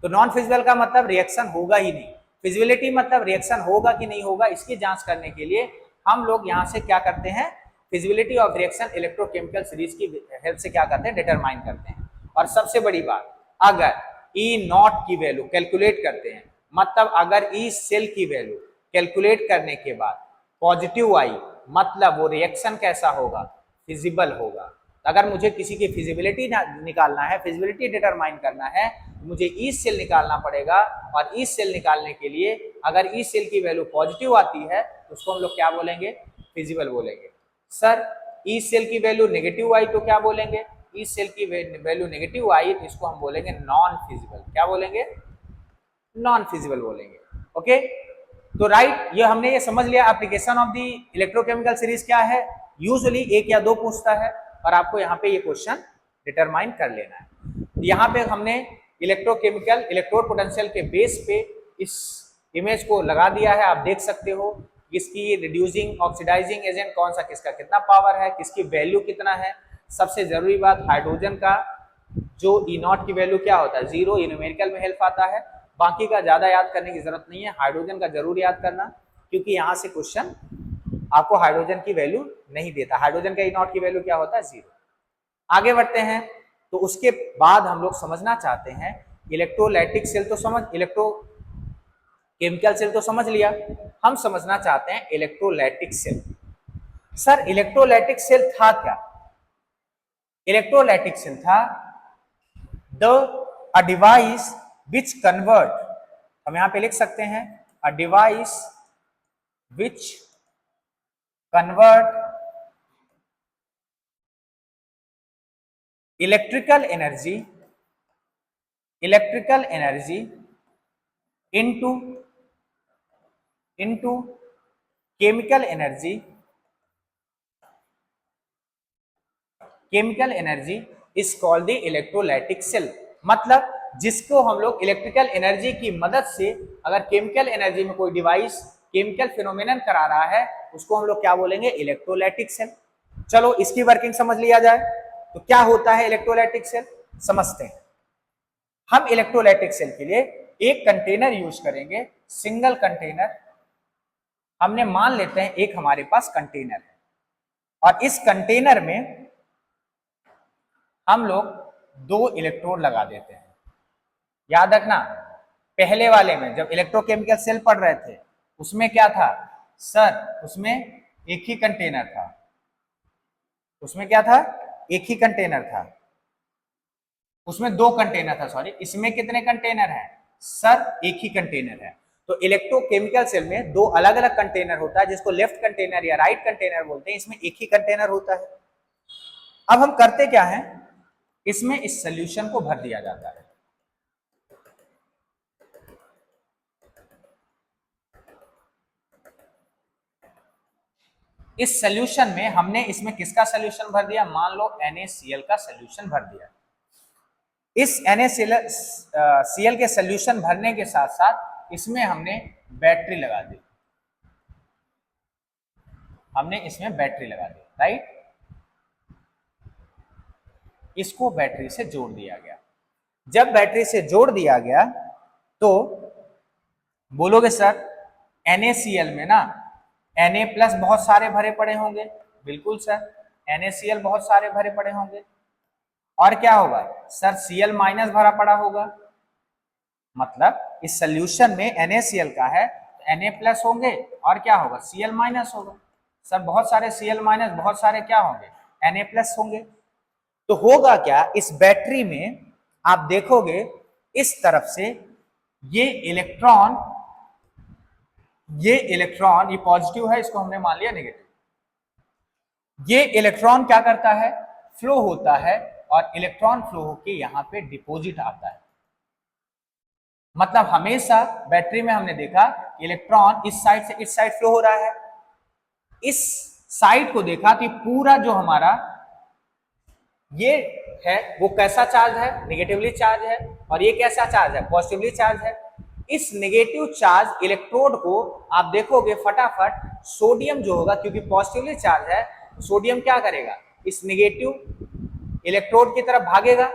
तो नॉन फिजिबल का मतलब रिएक्शन होगा ही नहीं, फिजिबिलिटी मतलब रिएक्शन होगा कि नहीं होगा, इसकी जांच करने के लिए हम लोग यहाँ से क्या करते हैं, feasibility of reaction electrochemical series की हेल्प से क्या करते हैं, डिटरमाइन करते हैं। और सबसे बड़ी बात, अगर ई नॉट की वैल्यू कैलकुलेट करते हैं, मतलब अगर ई सेल की वैल्यू कैलकुलेट करने के बाद पॉजिटिव आई, मतलब वो रिएक्शन कैसा होगा, फिजिबल होगा। अगर मुझे किसी की फिजिबिलिटी निकालना है, फिजिबिलिटी डिटरमाइन करना है, मुझे ई सेल निकालना पड़ेगा, और ई सेल निकालने के लिए अगर ई सेल की वैल्यू पॉजिटिव आती है तो उसको हम लोग क्या बोलेंगे, फिजिबल बोलेंगे। सर ई सेल की वैल्यू नेगेटिव आई तो क्या बोलेंगे, ई सेल की वैल्यू नेगेटिव आई तो इसको हम बोलेंगे नॉन फिजिबल। क्या बोलेंगे, नॉन फिजिबल बोलेंगे। ओके, तो राइट, ये हमने ये समझ लिया application of the electrochemical series क्या है। यूजुअली एक या दो पूछता है, और आपको यहाँ पे ये क्वेश्चन डिटरमाइन कर लेना है। यहाँ पे हमने इलेक्ट्रोकेमिकल इलेक्ट्रोड पोटेंशियल के बेस पे इस इमेज को लगा दिया है, आप देख सकते हो किसकी रिड्यूसिंग ऑक्सीडाइजिंग एजेंट कौन सा, किसका कितना पावर है, किसकी वैल्यू कितना है। सबसे जरूरी बात, हाइड्रोजन का जो ई नॉट की वैल्यू क्या होता है, जीरो, ये न्यूमेरिकल में हेल्प आता है। बाकी का ज्यादा याद करने की जरूरत नहीं है, हाइड्रोजन का जरूर याद करना, क्योंकि यहाँ से क्वेश्चन आपको हाइड्रोजन की वैल्यू नहीं देता। हाइड्रोजन का ई नॉट की वैल्यू क्या होता है, जीरो। आगे बढ़ते हैं, तो उसके बाद हम लोग समझना चाहते हैं इलेक्ट्रोलाइटिक सेल तो समझ, इलेक्ट्रोकेमिकल सेल तो समझ लिया, हम समझना चाहते हैं electrolytic cell. Sir electrolytic cell था क्या, इलेक्ट्रोलाइटिक सेल था अ डिवाइस विच कन्वर्ट, हम यहां पे लिख सकते हैं a device which convert electrical energy into chemical energy is called the electrolytic cell. मतलब जिसको हम लोग इलेक्ट्रिकल एनर्जी की मदद से, अगर केमिकल एनर्जी में कोई डिवाइस केमिकल फिनोमेनन करा रहा है, उसको हम लोग क्या बोलेंगे, इलेक्ट्रोलाइटिक सेल। चलो इसकी वर्किंग समझ लिया जाए, तो क्या होता है इलेक्ट्रोलाइटिक सेल, समझते हैं। हम इलेक्ट्रोलाइटिक सेल के लिए एक कंटेनर यूज करेंगे, सिंगल कंटेनर। हमने मान लेते हैं एक हमारे पास कंटेनर है, और इस कंटेनर में हम लोग दो इलेक्ट्रोड लगा देते हैं। याद रखना, पहले वाले में जब इलेक्ट्रोकेमिकल सेल पढ़ रहे थे उसमें क्या था सर, उसमें एक ही कंटेनर था, उसमें क्या था, एक ही कंटेनर था, उसमें दो कंटेनर था, सॉरी, इसमें कितने कंटेनर हैं सर, एक ही कंटेनर है। तो इलेक्ट्रोकेमिकल सेल में दो अलग अलग कंटेनर होता है, जिसको लेफ्ट कंटेनर या राइट कंटेनर बोलते हैं, इसमें एक ही कंटेनर होता है। अब हम करते क्या है, इसमें इस सोल्यूशन को भर दिया जाता है। इस सोल्यूशन में हमने इसमें किसका सोल्यूशन भर दिया, मान लो NaCl का सोल्यूशन भर दिया। इस NaCl के सोल्यूशन भरने के साथ साथ इसमें हमने बैटरी लगा दी, हमने इसमें बैटरी लगा दी, राइट। इसको बैटरी से जोड़ दिया गया। जब बैटरी से जोड़ दिया गया तो बोलोगे सर NaCl में ना Na+ बहुत सारे भरे पड़े होंगे, बिल्कुल सर, NaCl बहुत सारे भरे पड़े होंगे, और क्या होगा सर, Cl- भरा पड़ा होगा, मतलब इस सोल्यूशन में NaCl का है तो Na+ होंगे, और क्या होगा Cl- होगा। सर बहुत सारे Cl- बहुत सारे क्या होंगे, Na+ होंगे। तो होगा क्या, इस बैटरी में आप देखोगे इस तरफ से ये इलेक्ट्रॉन, ये पॉजिटिव है, इसको हमने मान लिया नेगेटिव। ये इलेक्ट्रॉन क्या करता है, फ्लो होता है, और इलेक्ट्रॉन फ्लो होके यहां पे डिपॉजिट आता है। मतलब हमेशा बैटरी में हमने देखा इलेक्ट्रॉन इस साइड से इस साइड फ्लो हो रहा है, इस साइड को देखा तो पूरा जो हमारा ये है वो कैसा चार्ज है, नेगेटिवली चार्ज है, और ये कैसा चार्ज है, पॉजिटिवली चार्ज है। इस नेगेटिव चार्ज इलेक्ट्रोड को आप देखोगे फटाफट सोडियम जो होगा, क्योंकि पॉजिटिवली चार्ज है, सोडियम क्या करेगा, इस नेगेटिव इलेक्ट्रोड की तरफ भागेगा,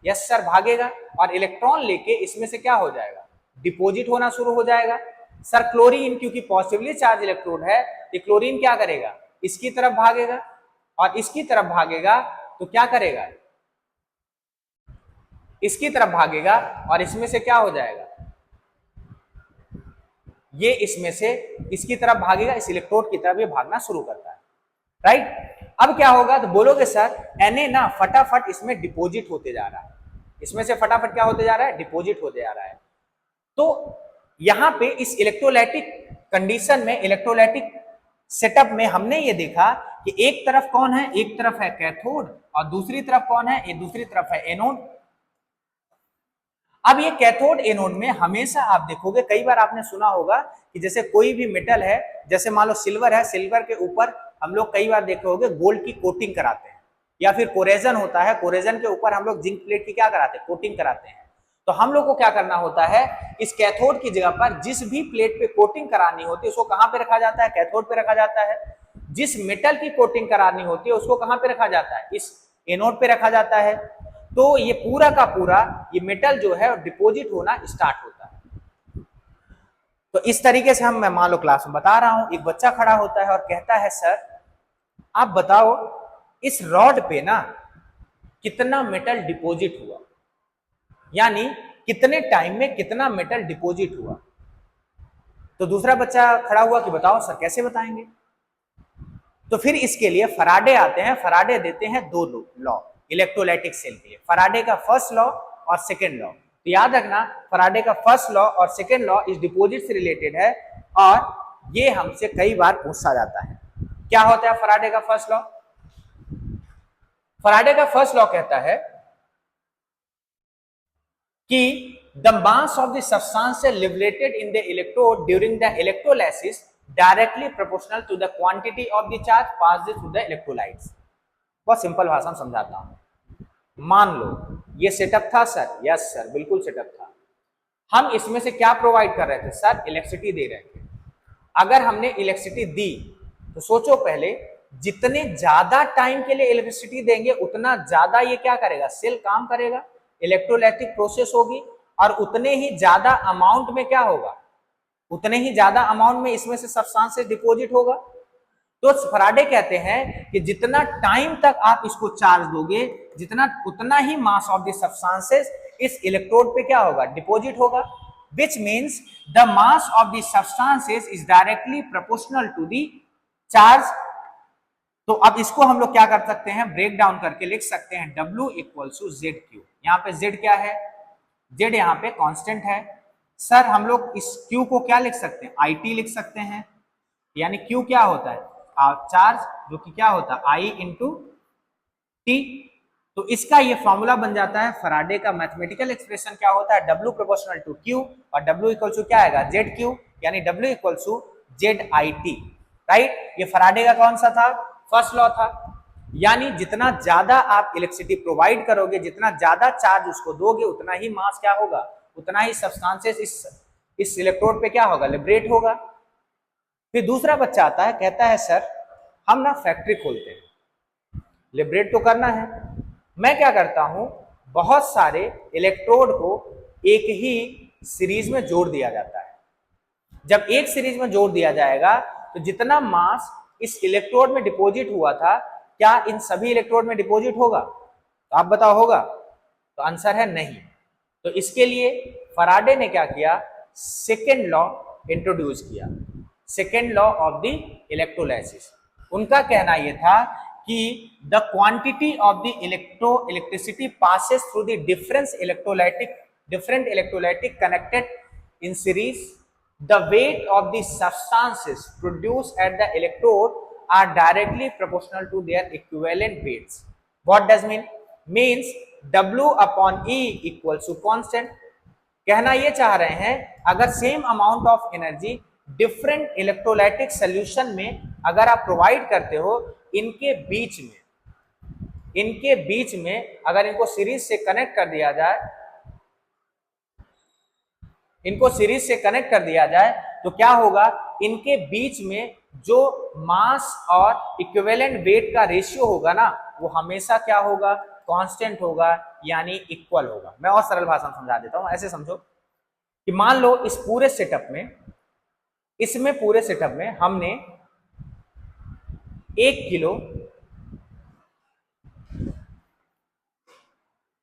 यस सर भागेगा, और इलेक्ट्रॉन लेके इसमें से क्या हो जाएगा, डिपॉजिट होना शुरू हो जाएगा। सर क्लोरीन, क्योंकि पॉजिटिवली चार्ज इलेक्ट्रोड है, ये क्लोरीन क्या करेगा, इसकी तरफ भागेगा, और इसकी तरफ भागेगा तो क्या करेगा, इसकी तरफ भागेगा, और इसमें से क्या हो जाएगा, ये इसमें से इसकी तरफ भागेगा, इस इलेक्ट्रोड की तरफ ये भागना शुरू करता है, राइट। अब क्या होगा, तो बोलोगे सर Na ना फटाफट इसमें डिपॉजिट होते जा रहा है, इसमें से फटाफट क्या होते जा रहा है, डिपॉजिट होते जा रहा है। तो यहां पे इस इलेक्ट्रोलाइटिक कंडीशन में, इलेक्ट्रोलाइटिक सेटअप में हमने ये देखा कि एक तरफ कौन है, एक तरफ है कैथोड, और दूसरी तरफ कौन है, ये दूसरी तरफ है एनोड। अब ये कैथोड एनोड में हमेशा आप देखोगे, कई बार आपने सुना होगा कि जैसे कोई भी मेटल है, जैसे मान लो सिल्वर है, सिल्वर के ऊपर हम लोग कई बार देखे होंगे गोल्ड की कोटिंग कराते हैं, या फिर कोरेजन होता है, कोरेजन के ऊपर हम लोग जिंक प्लेट की क्या कराते हैं, कोटिंग कराते हैं। तो हम लोग को क्या करना होता है, इस कैथोड की जगह पर जिस भी प्लेट पे कोटिंग करानी होती है उसको कहां पे रखा जाता है, कैथोड पे रखा जाता है। जिस मेटल की कोटिंग करानी होती है उसको कहां पे रखा जाता है, इस एनोड पे रखा जाता है। तो ये पूरा का पूरा ये मेटल जो है डिपॉजिट होना स्टार्ट होता है। तो इस तरीके से मैं मान लो क्लास में बता रहा हूं, एक बच्चा खड़ा होता है और कहता है सर आप बताओ इस रॉड पे ना कितना मेटल डिपॉजिट हुआ, यानी कितने टाइम में कितना मेटल डिपॉजिट हुआ। तो दूसरा बच्चा खड़ा हुआ कि बताओ सर कैसे बताएंगे। तो फिर इसके लिए फराडे आते हैं, फराडे देते हैं दो लॉ इलेक्ट्रोलाइटिक सेल के लिए, फराडे का फर्स्ट लॉ और सेकेंड लॉ। तो याद रखना फराडे का फर्स्ट लॉ और सेकेंड लॉ इस डिपॉजिट से रिलेटेड है, और ये हमसे कई बार पूछा जाता है। क्या होता है फराडे का फर्स्ट लॉ, फराडे का फर्स्ट लॉ कहता है कि the mass of the substance liberated in the electrode during the electrolysis directly proportional to the quantity of the charge passed through the electrolytes। बहुत सिंपल भाषा में समझाता हूं। मान लो ये सेटअप था सर, यस सर बिल्कुल सेटअप था। हम इसमें से क्या प्रोवाइड कर रहे थे सर, इलेक्ट्रिसिटी दे रहे थे। अगर हमने इलेक्ट्रिसिटी दी तो सोचो पहले जितने ज्यादा टाइम के लिए इलेक्ट्रिसिटी देंगे उतना ज्यादा ये क्या करेगा, सेल काम करेगा, इलेक्ट्रोलाइटिक प्रोसेस होगी, और उतने ही ज्यादा अमाउंट में क्या होगा, उतने ही ज्यादा अमाउंट में इसमें से सब्सटेंस डिपॉजिट होगा। तो फराडे कहते हैं कि जितना टाइम तक आप इसको चार्ज दोगे जितना उतना ही मास ऑफ द सब्सटेंसेस इस इलेक्ट्रोड पे क्या होगा, डिपॉजिट होगा, which means the mass of the substances is directly proportional to the charge. तो अब इसको हम लोग क्या कर सकते हैं, ब्रेक डाउन करके लिख सकते हैं W equals to Z Q. यहाँ पे Z क्या है, Z यहाँ पे कांस्टेंट है। सर हम लोग इस Q को क्या लिख सकते हैं, IT लिख सकते हैं, यानी Q क्या होता है, चार्ज, जो कि क्या होता है I इंटू T। तो इसका ये फॉर्मूला बन जाता है, फराडे का मैथमेटिकल एक्सप्रेशन क्या होता है, W प्रोपोर्शनल टू Q, और W इक्वल टू क्या आएगा, ZQ, यानी W equal to ZIT, right. ये फराडे का कौन सा था, फर्स्ट लॉ था। यानी जितना ज्यादा आप इलेक्ट्रिसिटी प्रोवाइड करोगे, जितना ज्यादा चार्ज उसको दोगे, उतना ही मास क्या होगा, उतना ही सब्सटेंसेस इस इलेक्ट्रोड पे क्या होगा, लिबरेट होगा। फिर दूसरा बच्चा आता है, कहता है सर हम ना फैक्ट्री खोलते हैं, लिबरेट तो करना है। मैं क्या करता हूं, बहुत सारे इलेक्ट्रोड को एक ही सीरीज में जोड़ दिया जाता है। जब एक सीरीज में जोड़ दिया जाएगा तो जितना मास इस इलेक्ट्रोड में डिपॉजिट हुआ था, क्या इन सभी इलेक्ट्रोड में डिपॉजिट होगा, तो आप बताओ होगा, तो आंसर है नहीं। तो इसके लिए फराडे ने क्या किया, सेकेंड लॉ इंट्रोड्यूस किया, second law of the electrolysis. उनका कहना यह था कि the quantity of the electricity passes through the different electrolytic connected in series, the weight of the substances produced at the electrode are directly proportional to their equivalent weights. What does mean? Means W upon E equals to constant. कहना ये चाह रहे हैं, अगर same amount of energy different electrolytic solution में अगर आप provide करते हो, इनके बीच में अगर इनको सीरीज से कनेक्ट कर दिया जाए, तो क्या होगा, इनके बीच में जो मास और इक्विवेलेंट वेट का रेशियो होगा ना, वो हमेशा क्या होगा, कांस्टेंट होगा, यानी इक्वल होगा। मैं और सरल भाषा में समझा देता हूं, ऐसे समझो कि मान लो इस पूरे सेटअप में हमने 1 किलो,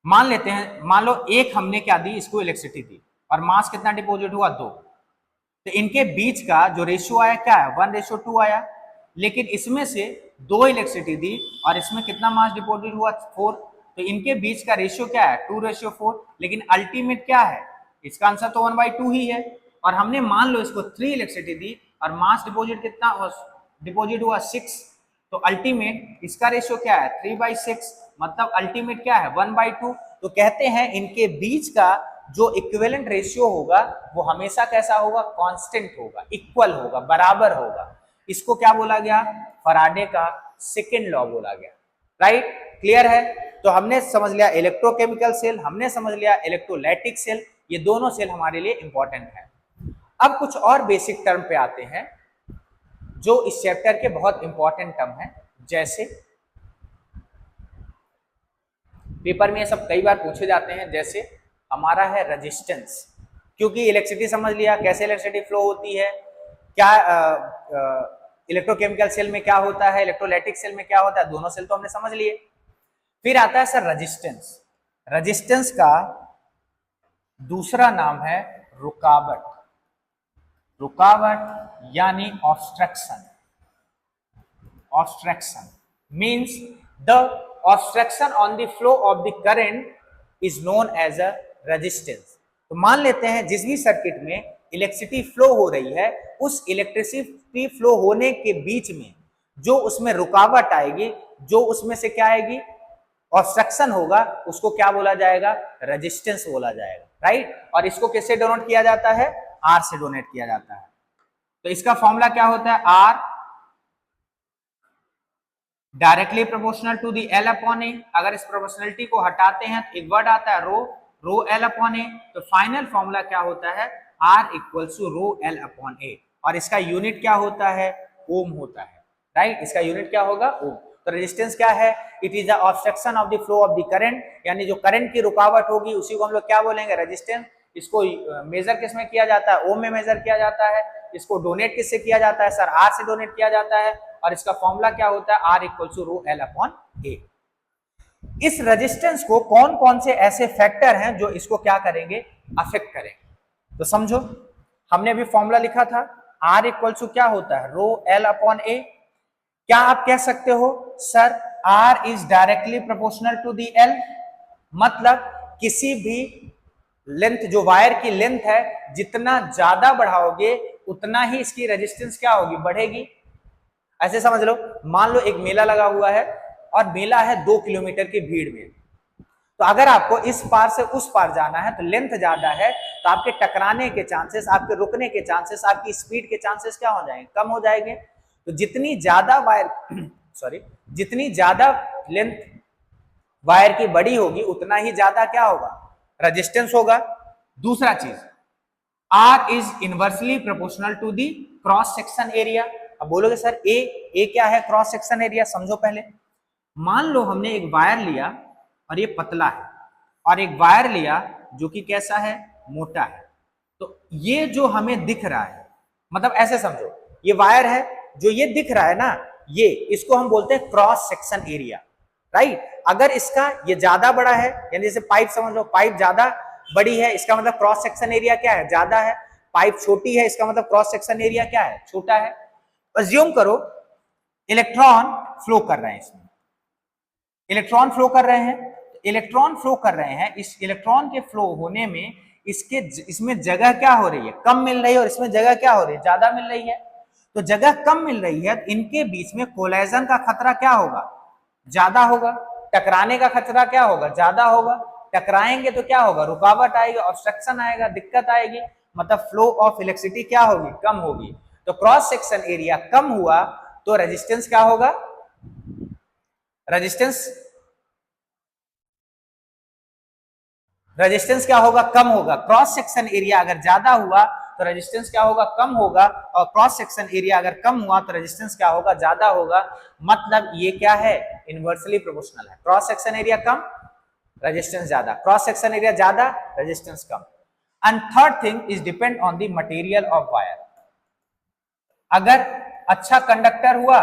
मान लेते हैं, मान लो एक हमने क्या दी, इसको इलेक्ट्रिसिटी दी, और मास कितना डिपॉजिट हुआ, 2। तो इनके बीच का जो रेशियो आया क्या है, 1:2 आया। लेकिन इसमें से 2 इलेक्ट्रिसिटी दी और इसमें कितना मास डिपॉजिट हुआ, 4। तो इनके बीच का रेशियो क्या है, 2:4। लेकिन अल्टीमेट क्या है, इसका आंसर तो 1/2 ही है। और हमने मान लो इसको 3 इलेक्ट्रिसिटी दी और मास डिपॉजिट कितना डिपॉजिट हुआ, 6। तो अल्टीमेट इसका रेशियो क्या है, 3/6, मतलब अल्टीमेट क्या है, 1/2। तो कहते हैं इनके बीच का जो इक्विवेलेंट रेशियो होगा वो हमेशा कैसा होगा, कांस्टेंट होगा, इक्वल होगा, बराबर होगा। इसको क्या बोला गया, फराडे का सेकेंड लॉ बोला गया, राइट। क्लियर है। तो हमने समझ लिया इलेक्ट्रोकेमिकल सेल, हमने समझ लिया इलेक्ट्रोलाइटिक सेल, ये दोनों सेल हमारे लिए इंपॉर्टेंट है। अब कुछ और बेसिक टर्म पे आते हैं जो इस चैप्टर के बहुत इंपॉर्टेंट टर्म है। जैसे पेपर में ये सब कई बार पूछे जाते हैं, जैसे हमारा है रेजिस्टेंस, क्योंकि इलेक्ट्रिसिटी समझ लिया, कैसे इलेक्ट्रिसिटी फ्लो होती है, क्या इलेक्ट्रोकेमिकल सेल में क्या होता है, इलेक्ट्रोलाइटिक सेल में क्या होता है, दोनों सेल तो हमने समझ लिए। फिर आता है सर रेजिस्टेंस। रेजिस्टेंस का दूसरा नाम है रुकावट, रुकावट यानी obstruction. Obstruction means the obstruction on the flow of the current is known as a resistance. तो मान लेते हैं जिस भी सर्किट में इलेक्ट्रिसिटी फ्लो हो रही है, उस इलेक्ट्रिसिटी फ्लो होने के बीच में जो उसमें रुकावट आएगी, जो उसमें से क्या आएगी, ऑब्स्ट्रक्शन होगा, उसको क्या बोला जाएगा, रेजिस्टेंस बोला जाएगा, राइट। और इसको किससे डोनेट किया जाता है, आर से डोनेट किया जाता है। तो इसका फॉर्मूला क्या होता है, R directly proportional to the L upon A. अगर इस प्रोपोर्शनलिटी को हटाते हैं तो एक वर्ड आता है रो, रो एल अपॉन ए। तो फाइनल फॉर्मूला क्या होता है, R equals to rho L upon A. और इसका यूनिट क्या होता है, ओम होता है, राइट। इसका यूनिट क्या होगा, ओम। तो रेजिस्टेंस क्या है, it is the obstruction of the flow of the current, यानी जो करंट की रुकावट होगी उसी को हम लोग क्या बोलेंगे, रेजिस्टेंस। इसको मेजर किस में किया जाता है, ओम में मेजर किया जाता है। इसको डोनेट किससे किया जाता है, सर आर से डोनेट किया जाता है। और इसका फॉर्मूला क्या होता है, R equals to rho L upon A. इस रेजिस्टेंस को कौन कौन से ऐसे फैक्टर हैं जो इसको क्या करेंगे, अफेक्ट करेंगे। तो समझो, हमने अभी फॉर्मूला लिखा था, आर इक्वल्स टू क्या होता है, रो एल अपॉन ए। क्या आप कह सकते हो sir R is directly proportional to the L, मतलब किसी भी लेंथ, जो वायर की लेंथ है, जितना ज्यादा बढ़ाओगे उतना ही इसकी रेजिस्टेंस क्या होगी, बढ़ेगी। ऐसे समझ लो, मान लो एक मेला लगा हुआ है और मेला है 2 किलोमीटर की भीड़ में, तो अगर आपको इस पार से उस पार जाना है तो लेंथ ज्यादा है, तो आपके टकराने के चांसेस, आपके रुकने के चांसेस, आपकी स्पीड के चांसेस क्या हो जाएंगे, कम हो जाएंगे। तो जितनी ज्यादा वायर सॉरी जितनी ज्यादा लेंथ वायर की बड़ी होगी उतना ही ज्यादा क्या होगा, रेजिस्टेंस होगा। दूसरा चीज, R is inversely proportional to the cross section area. अब बोलोगे सर ए क्या है, क्रॉस सेक्शन एरिया, समझो पहले। मान लो हमने एक वायर लिया और ये पतला है, और एक वायर लिया जो कि कैसा है, मोटा है। तो ये जो हमें दिख रहा है, मतलब ऐसे समझो, ये वायर है, जो ये दिख रहा है ना, ये इसको हम बोलते हैं क्रॉस सेक्शन एरिया, राइट। अगर इसका ये ज्यादा बड़ा है, यानी जैसे पाइप समझ लो, पाइप ज्यादा बड़ी है, इसका मतलब क्रॉस सेक्शन एरिया क्या है, ज्यादा है। पाइप छोटी है, इसका मतलब क्रॉस सेक्शन एरिया क्या है, छोटा है। अज्यूम करो इलेक्ट्रॉन फ्लो कर रहे हैं, इसमें इलेक्ट्रॉन फ्लो कर रहे हैं, इलेक्ट्रॉन फ्लो कर रहे हैं, इस इलेक्ट्रॉन के फ्लो होने में इसमें जगह क्या हो रही है, कम मिल रही है, और इसमें जगह क्या हो रही है, ज्यादा मिल रही है। तो जगह कम मिल रही है, इनके बीच में कोलाइजन का खतरा क्या होगा, ज्यादा होगा। टकराने का खतरा क्या होगा, ज्यादा होगा। टकराएंगे तो क्या होगा, रुकावट आएगी, ऑब्स्ट्रक्शन आएगा, दिक्कत आएगी, मतलब फ्लो ऑफ इलेक्ट्रिसिटी क्या होगी, कम होगी। तो क्रॉस सेक्शन एरिया कम हुआ तो रेजिस्टेंस क्या होगा, रेजिस्टेंस रेजिस्टेंस क्या होगा, कम होगा। क्रॉस सेक्शन एरिया अगर ज्यादा हुआ तो रेजिस्टेंस क्या होगा, कम होगा, और क्रॉस सेक्शन एरिया अगर कम हुआ तो रेजिस्टेंस क्या होगा, ज्यादा होगा। मतलब ये क्या है, इनवर्सली प्रोपोर्शनल है। क्रॉस सेक्शन एरिया कम, रेजिस्टेंस ज्यादा, क्रॉस सेक्शन एरिया ज्यादा, resistance come. And third thing is depend on the material of wire. अगर अच्छा कंडक्टर हुआ,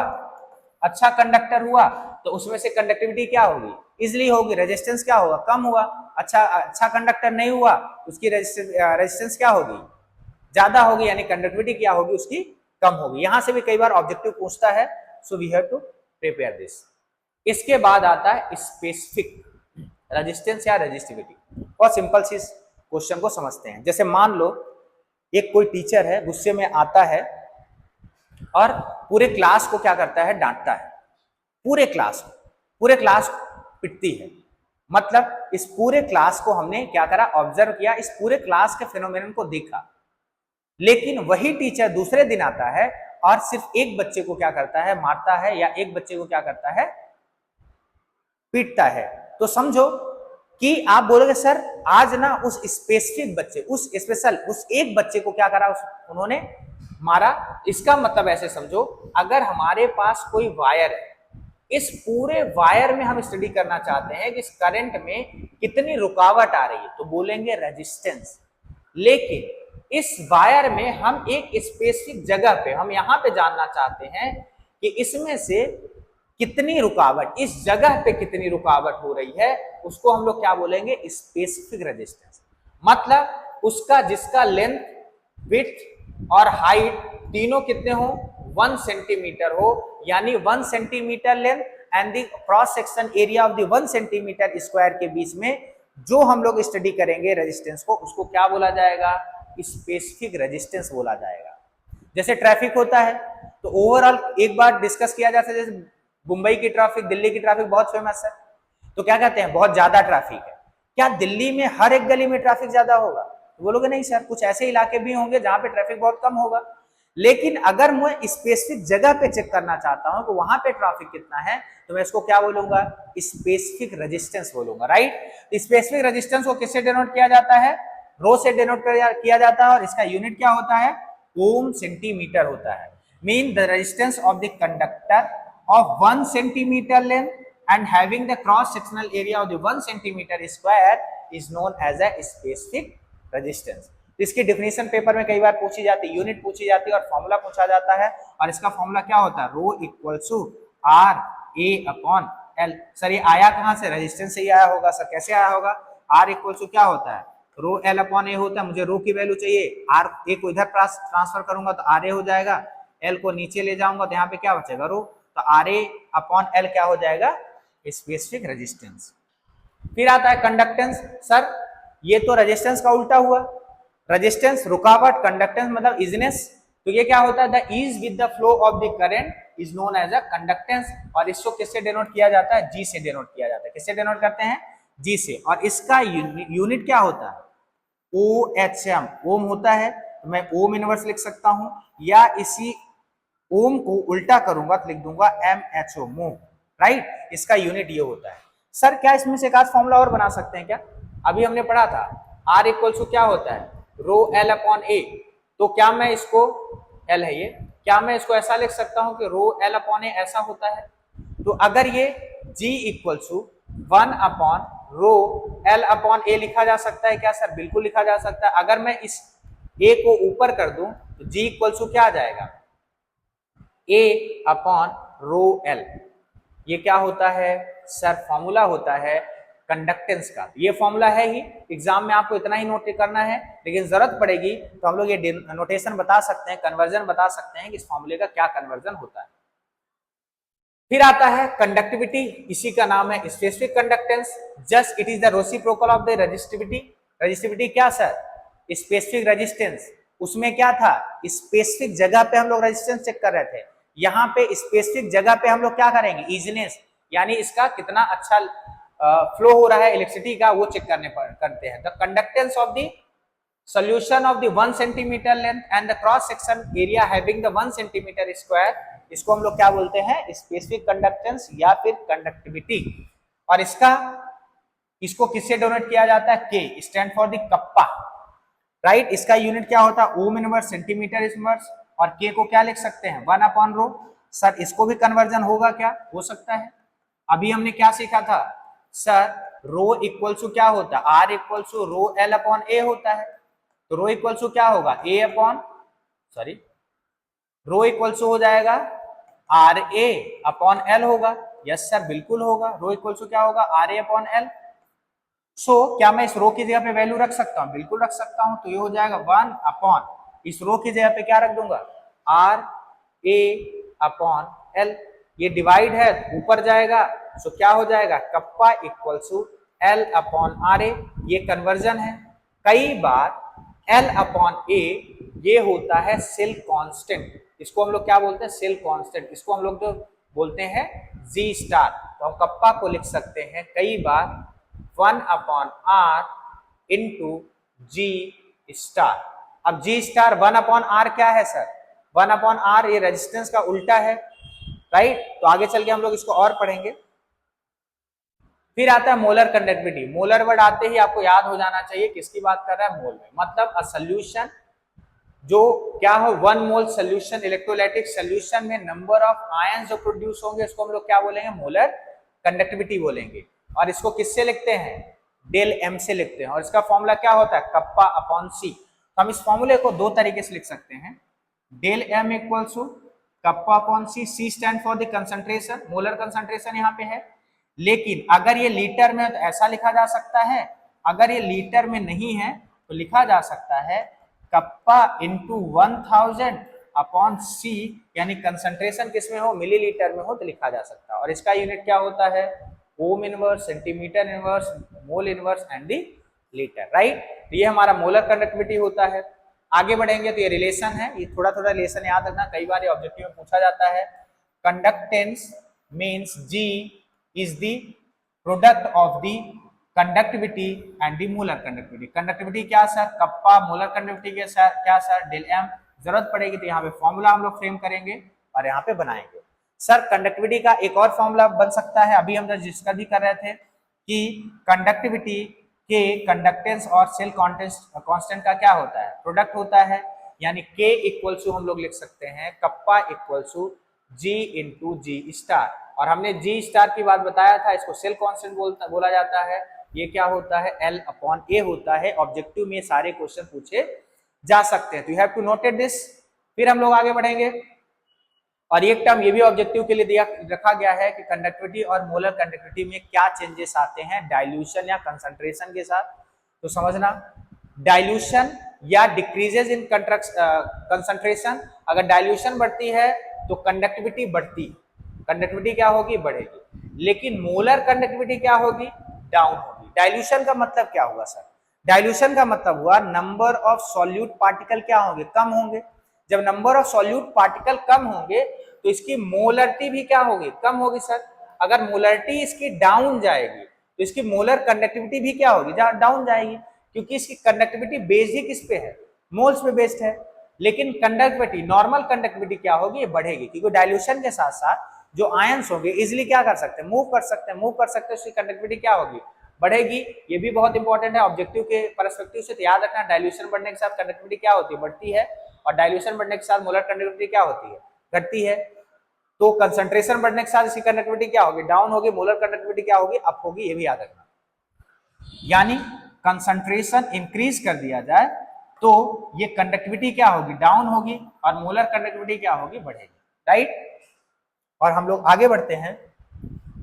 अच्छा कंडक्टर हुआ तो उसमें से कंडक्टिविटी क्या होगी, इजिली होगी, रेजिस्टेंस क्या होगा, कम हुआ। अच्छा कंडक्टर नहीं हुआ, उसकी रेजिस्टेंस क्या होगी, ज्यादा होगी, यानी कंडक्टिविटी क्या होगी, उसकी कम होगी। यहां से भी कई बार ऑब्जेक्टिव पूछता है, so we have to prepare this. इसके बाद आता है स्पेसिफिक रेजिस्टेंस या रेजिस्टिविटी। बहुत सिंपल सी क्वेश्चन को समझते हैं। जैसे मान लो एक कोई टीचर है, गुस्से में आता है और पूरे क्लास को क्या करता है, डांटता है, पूरे क्लास पिटती है। मतलब इस पूरे क्लास को हमने क्या करा, ऑब्जर्व किया, इस पूरे क्लास के फिनोमेनन को देखा। लेकिन वही टीचर दूसरे दिन आता है और सिर्फ एक बच्चे को क्या करता है, मारता है, या एक बच्चे को क्या करता है, पीटता है। तो समझो कि आप बोलोगे सर आज ना उस स्पेसिफिक बच्चे, उस एक बच्चे को क्या करा, उन्होंने मारा। इसका मतलब ऐसे समझो, अगर हमारे पास कोई वायर है, इस पूरे वायर में हम स्टडी करना चाहते हैं कि इस करंट में कितनी रुकावट आ रही है, तो बोलेंगे रेजिस्टेंस। लेकिन इस वायर में हम एक स्पेसिफिक जगह पे, हम यहां पे जानना चाहते हैं कि इसमें से कितनी रुकावट, इस जगह पे कितनी रुकावट हो रही है, उसको हम लोग क्या बोलेंगे, स्पेसिफिक रेजिस्टेंस। मतलब उसका जिसका लेंथ, विड्थ और हाइट तीनों कितने हो, 1 सेंटीमीटर हो, यानी 1 centimetre length and the cross section area of the 1 centimetre square के बीच में जो हम लोग स्टडी करेंगे रेजिस्टेंस को, उसको क्या बोला जाएगा, स्पेसिफिक रेजिस्टेंस बोला जाएगा। जैसे ट्रैफिक होता है तो ओवरऑल एक बार डिस्कस किया जाता है, जैसे मुंबई की ट्रैफिक, दिल्ली की ट्रैफिक बहुत फेमस है, तो क्या कहते हैं, बहुत ज्यादा ट्रैफिक है। क्या दिल्ली में हर एक गली में ट्रैफिक ज्यादा होगा, तो बोलोगे नहीं सर, कुछ ऐसे इलाके भी होंगे जहां पे ट्रैफिक बहुत कम होगा। लेकिन अगर मैं स्पेसिफिक जगह पे चेक करना चाहता हूं कि वहां पे ट्रैफिक कितना है, तो मैं इसको क्या बोलूंगा, स्पेसिफिक रेजिस्टेंस बोलूंगा, राइट। स्पेसिफिक रेजिस्टेंस को किससे डिनोट किया जाता है, रो से डिनोट किया जाता है, और इसका यूनिट क्या होता है, ओम सेंटीमीटर होता है। Mean the resistance of the conductor of 1 centimeter length and having the cross sectional area of the 1 centimeter square is known as a specific resistance। इसकी डेफिनेशन पेपर में कई बार पूछी जाती है, यूनिट पूछी जाती है और फॉर्मूला पूछा जाता है, और इसका फॉर्मूला क्या होता है, rho equals to R A upon L. Sir ये आया कहां से, रेजिस्टेंस से ही आया होगा। सर कैसे आया होगा, आर इक्वल्स टू क्या होता है, रो एल अपॉन ए होता है। मुझे रो की वैल्यू चाहिए, आर ए को इधर ट्रांसफर करूंगा तो आर ए हो जाएगा, एल को नीचे ले जाऊंगा तो यहाँ पे क्या बचेगा, रो। तो तो RA/L क्या हो जाएगा, स्पेसिफिक रेजिस्टेंस। फिर आता है कंडक्टेंस। सर ये तो रेजिस्टेंस का उल्टा हुआ, रेजिस्टेंस रुकावट, कंडक्टेंस मतलब इजीनेस, तो ये क्या होता है, the ease with the flow of the current is known as a conductance. और इसको किससे डिनोट किया जाता है, जी से डिनोट किया जाता है। किससे डिनोट करते हैं, जी से। और इसका यूनिट क्या होता है, OHM, ओम होता है, तो मैं ओम इनवर्स लिख सकता हूं, या इसी ओम को उल्टा करूंगा तो लिख दूंगा MHO, मो, राइट। इसका यूनिट ये होता है। सर क्या इसमें से एक आध फॉर्मूला और बना सकते हैं क्या, अभी हमने पढ़ा था R इक्वल टू क्या होता है, रो L अपॉन A, तो क्या मैं इसको, L है ये, क्या मैं इसको ऐसा लिख सकता हूं कि रो L अपॉन A ऐसा होता है। तो अगर ये G equal to 1 upon rho L upon A लिखा जा सकता है क्या सर, बिल्कुल लिखा जा सकता है। अगर मैं इस A को ऊपर कर दूं तो G इक्वल टू क्या आ जाएगा, A अपॉन रो L। ये क्या होता है सर, फॉर्मूला होता है कंडक्टेंस का। ये फॉर्मूला है ही, एग्जाम में आपको इतना ही नोट करना है, लेकिन जरूरत पड़ेगी तो हम लोग ये नोटेशन बता सकते हैं, कन्वर्जन बता सकते हैं कि इस फॉर्मूले का क्या कन्वर्जन होता है। फिर आता है कंडक्टिविटी, इसी का नाम है specific conductance. Just it is the reciprocal of the resistivity. Resistivity क्या सर, स्पेसिफिक रेजिस्टेंस। उसमें क्या था, स्पेसिफिक जगह पे हम लोग रेजिस्टेंस चेक कर रहे थे, यहाँ पे स्पेसिफिक जगह पे हम लोग क्या करेंगे, इजीनेस, यानी इसका कितना अच्छा फ्लो हो रहा है इलेक्ट्रिसिटी का, वो चेक करते हैं। The conductance of the solution of the 1 centimeter length and the cross section area having the 1 centimeter square, इसको हम लोग क्या बोलते हैं, स्पेसिफिक कंडक्टेंस या फिर कंडक्टिविटी। और इसको किससे डोनेट किया जाता है, K stand for the kappa, right. इसका यूनिट क्या होता है, ओम इनवर्स, सेंटीमीटर इनवर्स, और K को क्या लिख सकते हैं, 1 अपॉन रो। सर इसको भी कन्वर्जन होगा क्या, हो सकता है। अभी हमने क्या सीखा था सर, रो इक्वल टू क्या होता है, R equal to rho L upon A होता है। तो रो इक्वल टू क्या होगा, रो इक्वल टू हो जाएगा RA अपॉन L होगा। यस सर बिल्कुल होगा, रो इक्वल टू क्या होगा, RA अपॉन L। सो क्या मैं इस रो की जगह पे वैल्यू रख सकता हूं, बिल्कुल रख सकता हूं। तो ये हो जाएगा 1 अपॉन, इस रो की जगह पे क्या रख दूंगा, RA अपॉन L। ये डिवाइड है ऊपर जाएगा, सो क्या हो जाएगा, kappa equal to L upon RA। ये कन्वर्जन है। कई बार L अपॉन A ये होता है सेल कांस्टेंट, इसको हम लोग क्या बोलते हैं, सेल कांस्टेंट। इसको हम लोग जो बोलते हैं G स्टार, तो हम कप्पा को लिख सकते हैं कई बार 1 upon R into G star. अब G स्टार 1 अपॉन R क्या है सर, 1 अपॉन R ये रेजिस्टेंस का उल्टा है, राइट। तो आगे चल के हम लोग इसको और पढ़ेंगे। फिर आता है मोलर कंडक्टिविटी। मोलर वर्ड आते ही आपको याद हो जाना चाहिए किसकी बात कर रहा है, मोल में, मतलब अ सॉल्यूशन जो क्या हो, 1 मोल सॉल्यूशन, इलेक्ट्रोलाइटिक सॉल्यूशन में नंबर ऑफ आयंस जो प्रोड्यूस होंगे उसको हम लोग क्या बोलेंगे, मोलर कंडक्टिविटी बोलेंगे। और इसको किससे लिखते हैं, डेल एम से लिखते हैं। और इसका फॉर्मूला क्या होता है, कप्पा अपॉन सी। तो हम इस फॉर्मूले को दो तरीके से लिख सकते हैं, del M equal to kappa upon C. C stand for the concentration, molar concentration यहाँ पे है। लेकिन अगर ये लीटर में है तो ऐसा लिखा जा सकता है, अगर ये लीटर में नहीं है तो लिखा जा सकता है कप्पा इंटू 1000 अपॉन सी, यानी कंसंट्रेशन किसमें हो, मिलीलीटर में हो तो लिखा जा सकता है। और इसका यूनिट क्या होता है, ohm inverse, centimetre inverse, mole inverse and the litre, right. तो ये हमारा मोलर कंडक्टिविटी होता है। आगे बढ़ेंगे तो ये रिलेशन है, ये थोड़ा थोड़ा रिलेशन याद रखना, कई बार ये ऑब्जेक्टिव में पूछा जाता है। Conductance means G is the product of the conductivity and the molar conductivity। Conductivity क्या सर, कप्पा, मोलर कंडक्टिविटी के सर क्या सर, डेल एम। जरूरत पड़ेगी तो यहाँ पे फॉर्मूला हम लोग फ्रेम करेंगे और यहाँ पे बनाएंगे। सर कंडक्टिविटी का एक और फॉर्मूला बन सकता है, अभी हम जिसका भी कर रहे थे कि कंडक्टिविटी के कंडक्टेंस और सेल कांस्टेंट का क्या होता है, प्रोडक्ट होता है। यानी K इक्वल टू हम लोग लिख सकते हैं kappa equal to G into G star. और हमने G स्टार की बात बताया था, इसको सेल कांस्टेंट बोला जाता है। ये क्या होता है, L अपॉन A होता है। ऑब्जेक्टिव में सारे क्वेश्चन पूछे जा सकते हैं, तो you have to noted this. फिर हम लोग आगे बढ़ेंगे और एक टर्म ये भी ऑब्जेक्टिव के लिए दिया रखा गया है कि कंडक्टिविटी और मोलर कंडक्टिविटी में क्या चेंजेस आते हैं डाइल्यूशन या कंसंट्रेशन के साथ। तो समझना, डाइल्यूशन या डिक्रीजेस इन कंसंट्रेशन, अगर डाइल्यूशन बढ़ती है तो कंडक्टिविटी बढ़ती, कंडक्टिविटी क्या होगी, बढ़ेगी। लेकिन मोलर कंडक्टिविटी क्या होगी, डाउन होगी। डाइल्यूशन का मतलब क्या हुआ सर, डाइल्यूशन का मतलब हुआ नंबर ऑफ सॉल्यूट पार्टिकल क्या होंगे, कम होंगे। जब नंबर ऑफ सॉल्यूट पार्टिकल कम होंगे तो इसकी मोलरिटी भी क्या होगी, कम होगी सर। अगर मोलरिटी इसकी डाउन जाएगी तो इसकी मोलर कंडक्टिविटी भी क्या होगी, डाउन जाएगी, क्योंकि इसकी कंडक्टिविटी बेस्ड ही किस पे है, मोल्स पे बेस्ड है। लेकिन कंडक्टिविटी, नॉर्मल कंडक्टिविटी क्या होगी, ये बढ़ेगी, क्योंकि डाइल्यूशन के साथ साथ जो आयंस होंगे इजिली क्या कर सकते हैं, मूव कर सकते हैं, मूव कर सकते हैं, उसकी कंडक्टिविटी क्या होगी, बढ़ेगी। ये भी बहुत इंपॉर्टेंट है ऑब्जेक्टिव के पर्सपेक्टिव से, तो याद रखना डाइल्यूशन बढ़ने के साथ कंडक्टिविटी क्या होती है, बढ़ती है, और डाइल्यूशन बढ़ने के साथ मोलर कंडक्टिविटी क्या होती है, घटती है। तो कंसंट्रेशन बढ़ने के साथ इसकी कंडक्टिविटी क्या होगी, डाउन होगी, मोलर कंडक्टिविटी क्या होगी, अप होगी, ये भी याद रखना। यानी कंसंट्रेशन इंक्रीज कर दिया जाए तो ये कंडक्टिविटी क्या होगी, डाउन होगी, और मोलर कंडक्टिविटी क्या होगी, बढ़ेगी, राइट। और हम लोग आगे बढ़ते हैं,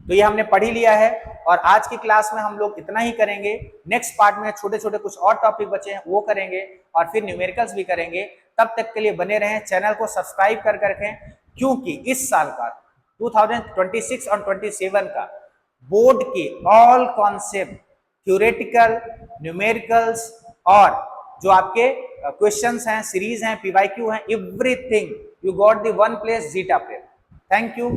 तो ये हमने पढ़ ही लिया है, और आज की क्लास में हम लोग इतना ही करेंगे। नेक्स्ट पार्ट में छोटे छोटे कुछ और टॉपिक बचे हैं वो करेंगे, और फिर न्यूमेरिकल्स भी करेंगे। तब तक के लिए बने रहें, चैनल को सब्सक्राइब कर रखें, क्योंकि इस साल का 2026 और 27 का बोर्ड के ऑल कॉन्सेप्ट, थ्योरेटिकल, न्यूमेरिकल्स और जो आपके क्वेश्चंस हैं, सीरीज हैं, पीवाईक्यू हैं, everything you got the one place, zeta place. Thank you.